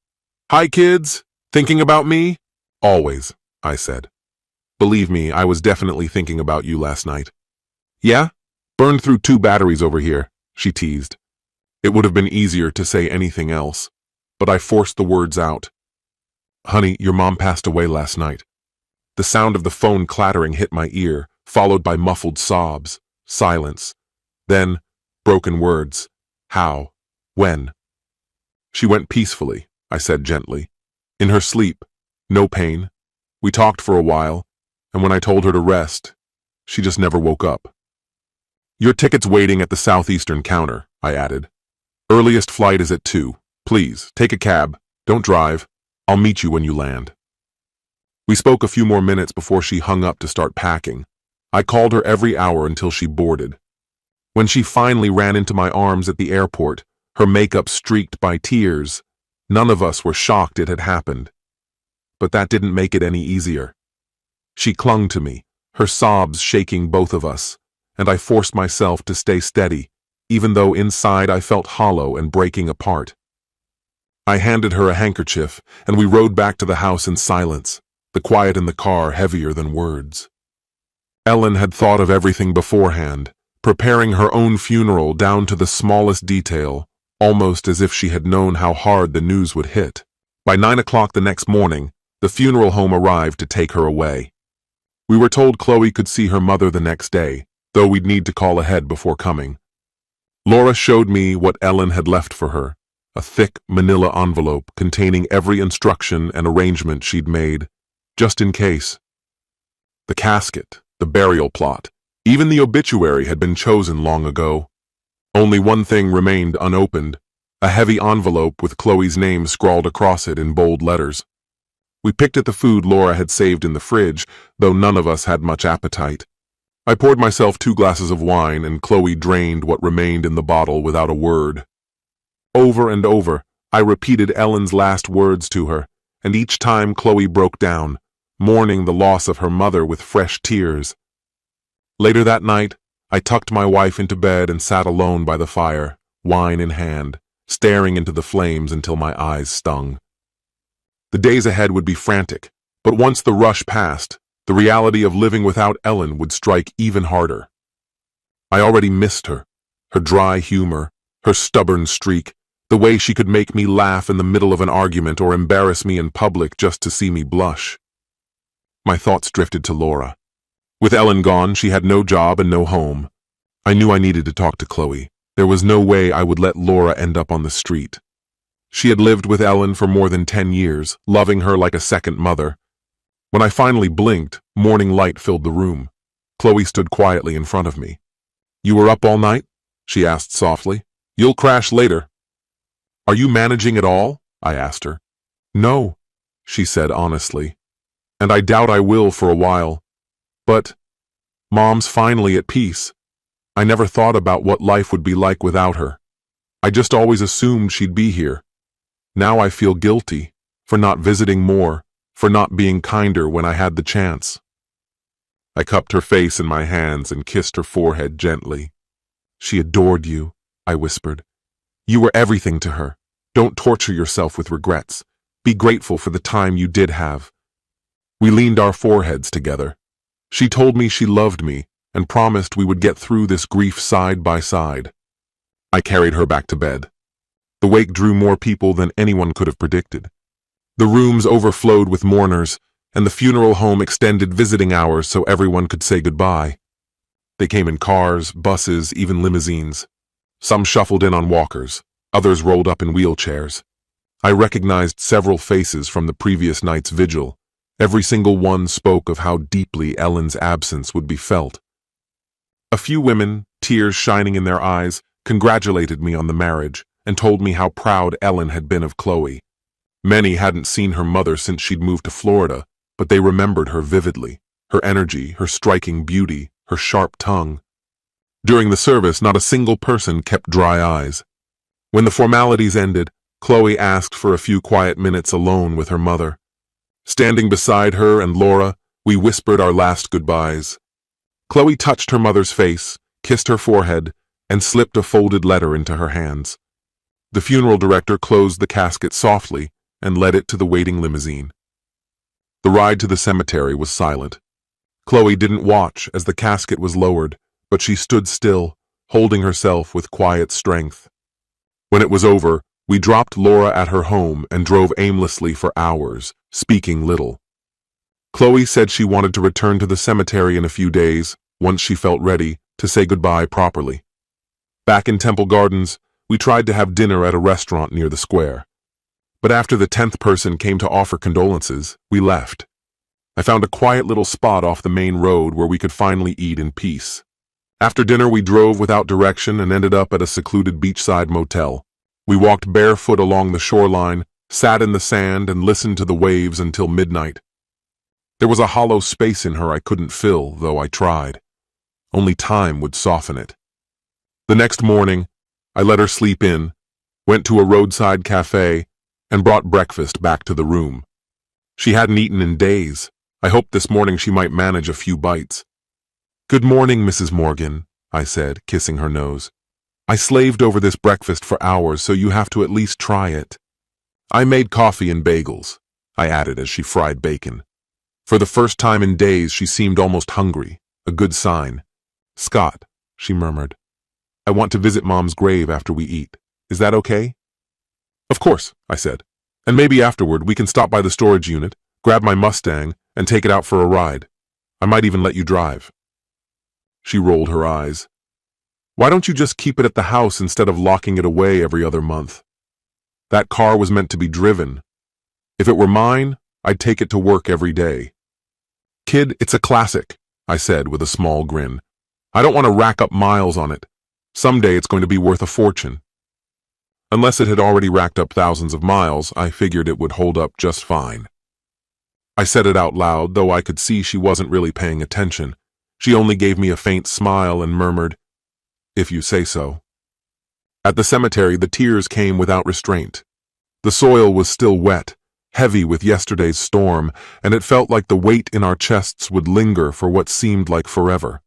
"Hi, kids. Thinking about me?" "Always," I said. "Believe me, I was definitely thinking about you last night." "Yeah? Burned through 2 batteries over here," she teased. It would have been easier to say anything else, but I forced the words out. "Honey, your mom passed away last night." The sound of the phone clattering hit my ear, followed by muffled sobs, silence. Then, broken words. "How? When?" "She went peacefully," I said gently. "In her sleep. No pain. We talked for a while, and when I told her to rest, she just never woke up." "Your ticket's waiting at the southeastern counter," I added. "Earliest flight is at 2. Please, take a cab. Don't drive. I'll meet you when you land." We spoke a few more minutes before she hung up to start packing. I called her every hour until she boarded. When she finally ran into my arms at the airport, her makeup streaked by tears, none of us were shocked it had happened. But that didn't make it any easier. She clung to me, her sobs shaking both of us, and I forced myself to stay steady, even though inside I felt hollow and breaking apart. I handed her a handkerchief, and we rode back to the house in silence, the quiet in the car heavier than words. Ellen had thought of everything beforehand, preparing her own funeral down to the smallest detail, almost as if she had known how hard the news would hit. By 9 o'clock the next morning, the funeral home arrived to take her away. We were told Chloe could see her mother the next day, though we'd need to call ahead before coming. Laura showed me what Ellen had left for her, a thick manila envelope containing every instruction and arrangement she'd made, just in case. The casket, the burial plot, even the obituary had been chosen long ago. Only one thing remained unopened, a heavy envelope with Chloe's name scrawled across it in bold letters. We picked at the food Laura had saved in the fridge, though none of us had much appetite. I poured myself 2 glasses of wine, and Chloe drained what remained in the bottle without a word. Over and over, I repeated Ellen's last words to her, and each time Chloe broke down, mourning the loss of her mother with fresh tears. Later that night, I tucked my wife into bed and sat alone by the fire, wine in hand, staring into the flames until my eyes stung. The days ahead would be frantic, but once the rush passed, the reality of living without Ellen would strike even harder. I already missed her, her dry humor, her stubborn streak, the way she could make me laugh in the middle of an argument or embarrass me in public just to see me blush. My thoughts drifted to Laura. With Ellen gone, she had no job and no home. I knew I needed to talk to Chloe. There was no way I would let Laura end up on the street. She had lived with Ellen for more than 10 years, loving her like a second mother. When I finally blinked, morning light filled the room. Chloe stood quietly in front of me. "You were up all night?" she asked softly. "You'll crash later." "Are you managing at all?" I asked her. "No," she said honestly. "And I doubt I will for a while. But Mom's finally at peace. I never thought about what life would be like without her. I just always assumed she'd be here. Now I feel guilty for not visiting more, for not being kinder when I had the chance." I cupped her face in my hands and kissed her forehead gently. "She adored you," I whispered. "You were everything to her. Don't torture yourself with regrets. Be grateful for the time you did have. We leaned our foreheads together. She told me she loved me and promised we would get through this grief side by side. I carried her back to bed. The wake drew more people than anyone could have predicted. The rooms overflowed with mourners, and the funeral home extended visiting hours so everyone could say goodbye. They came in cars, buses, even limousines. Some shuffled in on walkers, others rolled up in wheelchairs. I recognized several faces from the previous night's vigil. Every single one spoke of how deeply Ellen's absence would be felt. A few women, tears shining in their eyes, congratulated me on the marriage and told me how proud Ellen had been of Chloe. Many hadn't seen her mother since she'd moved to Florida, but they remembered her vividly, her energy, her striking beauty, her sharp tongue. During the service, not a single person kept dry eyes. When the formalities ended, Chloe asked for a few quiet minutes alone with her mother. Standing beside her and Laura, we whispered our last goodbyes. Chloe touched her mother's face, kissed her forehead, and slipped a folded letter into her hands. The funeral director closed the casket softly and led it to the waiting limousine. The ride to the cemetery was silent. Chloe didn't watch as the casket was lowered, but she stood still, holding herself with quiet strength. When it was over, we dropped Laura at her home and drove aimlessly for hours, speaking little. Chloe said she wanted to return to the cemetery in a few days, once she felt ready, to say goodbye properly. Back in Temple Gardens, we tried to have dinner at a restaurant near the square. But after the 10th person came to offer condolences, we left. I found a quiet little spot off the main road where we could finally eat in peace. After dinner, we drove without direction and ended up at a secluded beachside motel. We walked barefoot along the shoreline, sat in the sand, and listened to the waves until midnight. There was a hollow space in her I couldn't fill, though I tried. Only time would soften it. The next morning, I let her sleep in, went to a roadside cafe, and brought breakfast back to the room. She hadn't eaten in days. I hoped this morning she might manage a few bites. "Good morning, Mrs. Morgan," I said, kissing her nose. "I slaved over this breakfast for hours, so you have to at least try it." "I made coffee and bagels," I added as she fried bacon. For the first time in days, she seemed almost hungry, a good sign. "Scott," she murmured, "I want to visit Mom's grave after we eat. Is that okay?" "Of course," I said. "And maybe afterward we can stop by the storage unit, grab my Mustang, and take it out for a ride. I might even let you drive." She rolled her eyes. "Why don't you just keep it at the house instead of locking it away every other month? That car was meant to be driven. If it were mine, I'd take it to work every day." "Kid, it's a classic," I said with a small grin. "I don't want to rack up miles on it. Someday it's going to be worth a fortune." Unless it had already racked up thousands of miles, I figured it would hold up just fine. I said it out loud, though I could see she wasn't really paying attention. She only gave me a faint smile and murmured, "If you say so." At the cemetery, the tears came without restraint. The soil was still wet, heavy with yesterday's storm, and it felt like the weight in our chests would linger for what seemed like forever.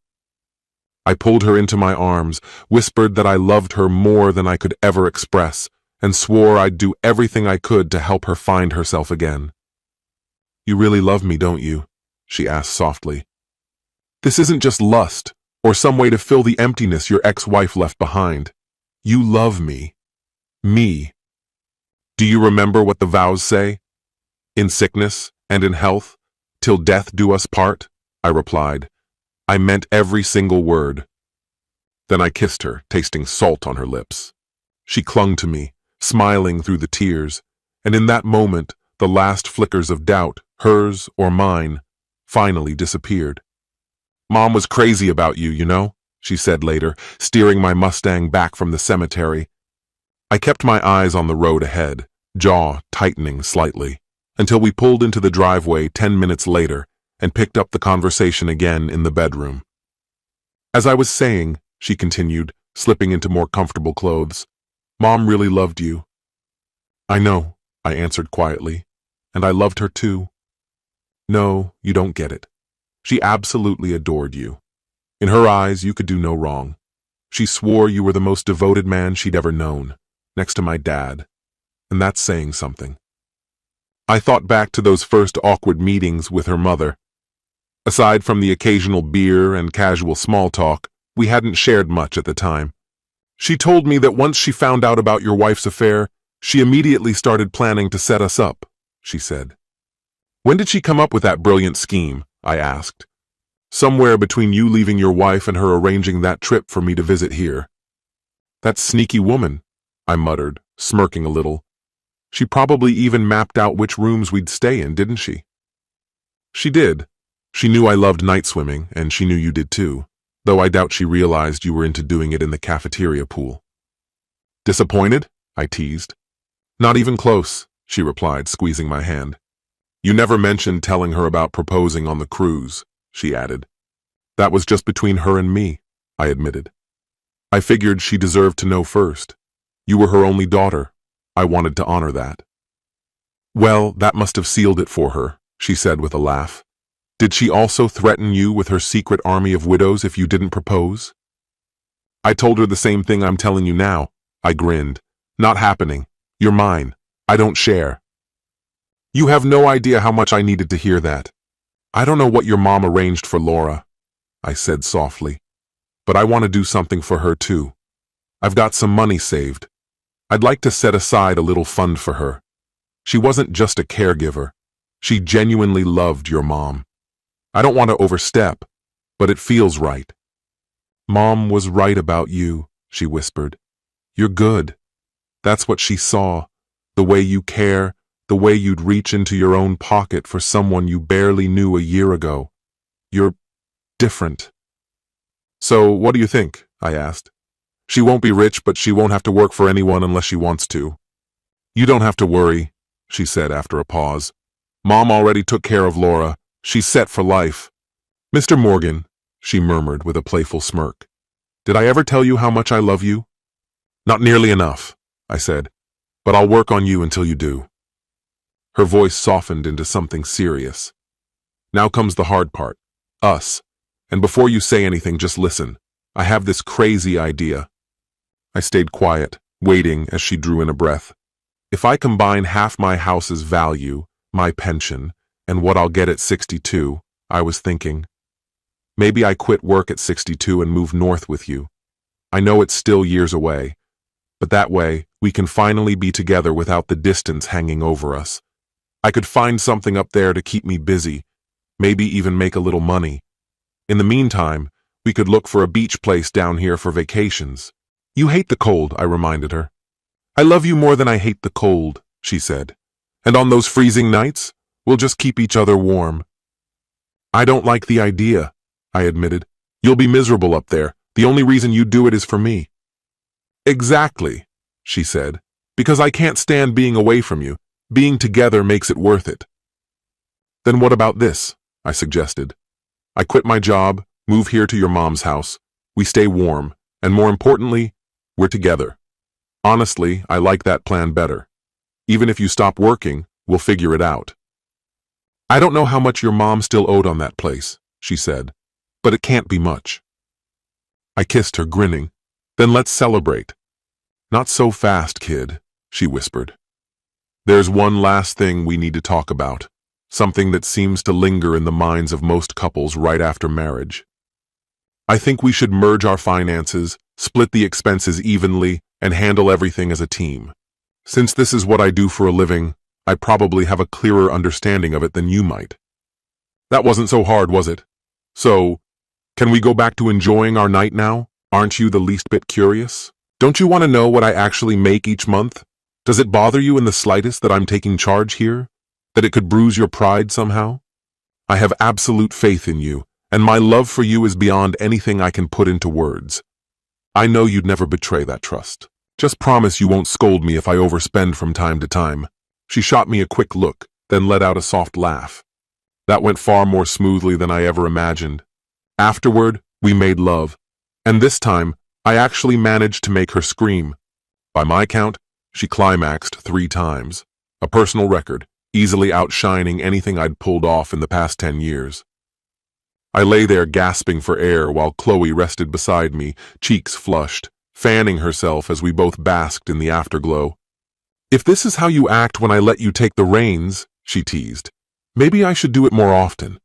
I pulled her into my arms, whispered that I loved her more than I could ever express, and swore I'd do everything I could to help her find herself again. "You really love me, don't you?" she asked softly. "This isn't just lust, or some way to fill the emptiness your ex-wife left behind. You love me. Me. Do you remember what the vows say? In sickness and in health, till death do us part," I replied. I meant every single word. Then I kissed her, tasting salt on her lips. She clung to me, smiling through the tears, and in that moment, the last flickers of doubt, hers or mine, finally disappeared. "Mom was crazy about you, you know," she said later, steering my Mustang back from the cemetery. I kept my eyes on the road ahead, jaw tightening slightly, until we pulled into the driveway 10 minutes later and picked up the conversation again in the bedroom. "As I was saying," she continued, slipping into more comfortable clothes, "Mom really loved you." "I know," I answered quietly, "and I loved her too." "No, you don't get it. She absolutely adored you. In her eyes, you could do no wrong. She swore you were the most devoted man she'd ever known, next to my dad. And that's saying something." I thought back to those first awkward meetings with her mother. Aside from the occasional beer and casual small talk, we hadn't shared much at the time. She told me that once she found out about your wife's affair, she immediately started planning to set us up, she said. When did she come up with that brilliant scheme? I asked. Somewhere between you leaving your wife and her arranging that trip for me to visit here. That sneaky woman, I muttered, smirking a little. She probably even mapped out which rooms we'd stay in, didn't she? She did. She knew I loved night swimming, and she knew you did too, though I doubt she realized you were into doing it in the cafeteria pool. Disappointed? I teased. Not even close, she replied, squeezing my hand. You never mentioned telling her about proposing on the cruise, she added. That was just between her and me, I admitted. I figured she deserved to know first. You were her only daughter. I wanted to honor that. Well, that must have sealed it for her, she said with a laugh. Did she also threaten you with her secret army of widows if you didn't propose? I told her the same thing I'm telling you now, I grinned. Not happening. You're mine. I don't share. You have no idea how much I needed to hear that. I don't know what your mom arranged for Laura, I said softly, but I want to do something for her too. I've got some money saved. I'd like to set aside a little fund for her. She wasn't just a caregiver. She genuinely loved your mom. I don't want to overstep, but it feels right. Mom was right about you, she whispered. You're good. That's what she saw. The way you care, the way you'd reach into your own pocket for someone you barely knew a year ago. You're different. So, what do you think? I asked. She won't be rich, but she won't have to work for anyone unless she wants to. You don't have to worry, she said after a pause. Mom already took care of Laura. She's set for life. Mr. Morgan, she murmured with a playful smirk. Did I ever tell you how much I love you? Not nearly enough, I said, but I'll work on you until you do. Her voice softened into something serious. Now comes the hard part. Us. And before you say anything, just listen. I have this crazy idea. I stayed quiet, waiting as she drew in a breath. If I combine half my house's value, my pension, and what I'll get at 62, I was thinking, maybe I quit work at 62 and move north with you. I know it's still years away, but that way we can finally be together without the distance hanging over us. I could find something up there to keep me busy, maybe even make a little money. In the meantime, we could look for a beach place down here for vacations. You hate the cold, I reminded her. I love you more than I hate the cold, she said. And on those freezing nights, we'll just keep each other warm. I don't like the idea, I admitted. You'll be miserable up there. The only reason you do it is for me. Exactly, she said, because I can't stand being away from you. Being together makes it worth it. Then what about this? I suggested. I quit my job, move here to your mom's house. We stay warm, and more importantly, we're together. Honestly, I like that plan better. Even if you stop working, we'll figure it out. I don't know how much your mom still owed on that place, she said, but it can't be much. I kissed her, grinning. Then let's celebrate. Not so fast, kid, she whispered. There's one last thing we need to talk about, something that seems to linger in the minds of most couples right after marriage. I think we should merge our finances, split the expenses evenly, and handle everything as a team. Since this is what I do for a living, I probably have a clearer understanding of it than you might. That wasn't so hard, was it? So, can we go back to enjoying our night now? Aren't you the least bit curious? Don't you want to know what I actually make each month? Does it bother you in the slightest that I'm taking charge here? That it could bruise your pride somehow? I have absolute faith in you, and my love for you is beyond anything I can put into words. I know you'd never betray that trust. Just promise you won't scold me if I overspend from time to time. She shot me a quick look, then let out a soft laugh. That went far more smoothly than I ever imagined. Afterward, we made love, and this time, I actually managed to make her scream. By my count, she climaxed 3 times, a personal record, easily outshining anything I'd pulled off in the past 10 years. I lay there gasping for air while Chloe rested beside me, cheeks flushed, fanning herself as we both basked in the afterglow. If this is how you act when I let you take the reins, she teased. Maybe I should do it more often.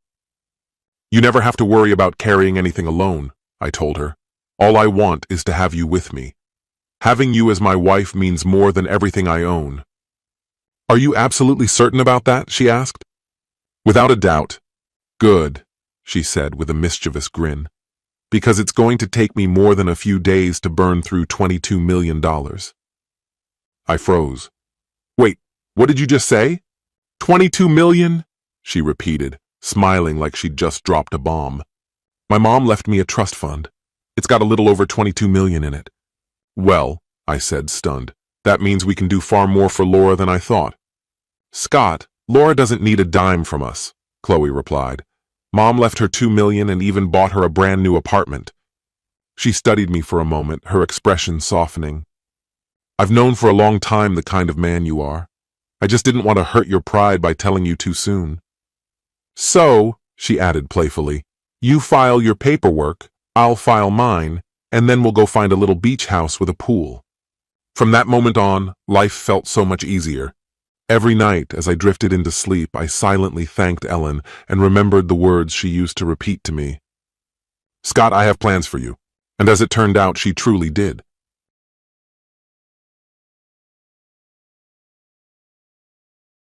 You never have to worry about carrying anything alone, I told her. All I want is to have you with me. Having you as my wife means more than everything I own. Are you absolutely certain about that? She asked. Without a doubt. Good, she said with a mischievous grin. Because it's going to take me more than a few days to burn through $22 million. I froze. Wait, what did you just say? 22 million? She repeated, smiling like she'd just dropped a bomb. My mom left me a trust fund. It's got a little over 22 million in it. Well, I said, stunned, that means we can do far more for Laura than I thought. Scott, Laura doesn't need a dime from us, Chloe replied. Mom left her 2 million and even bought her a brand new apartment. She studied me for a moment, her expression softening. I've known for a long time the kind of man you are. I just didn't want to hurt your pride by telling you too soon. So, she added playfully, you file your paperwork, I'll file mine, and then we'll go find a little beach house with a pool. From that moment on, life felt so much easier. Every night, as I drifted into sleep, I silently thanked Ellen and remembered the words she used to repeat to me. Scott, I have plans for you. And as it turned out, she truly did.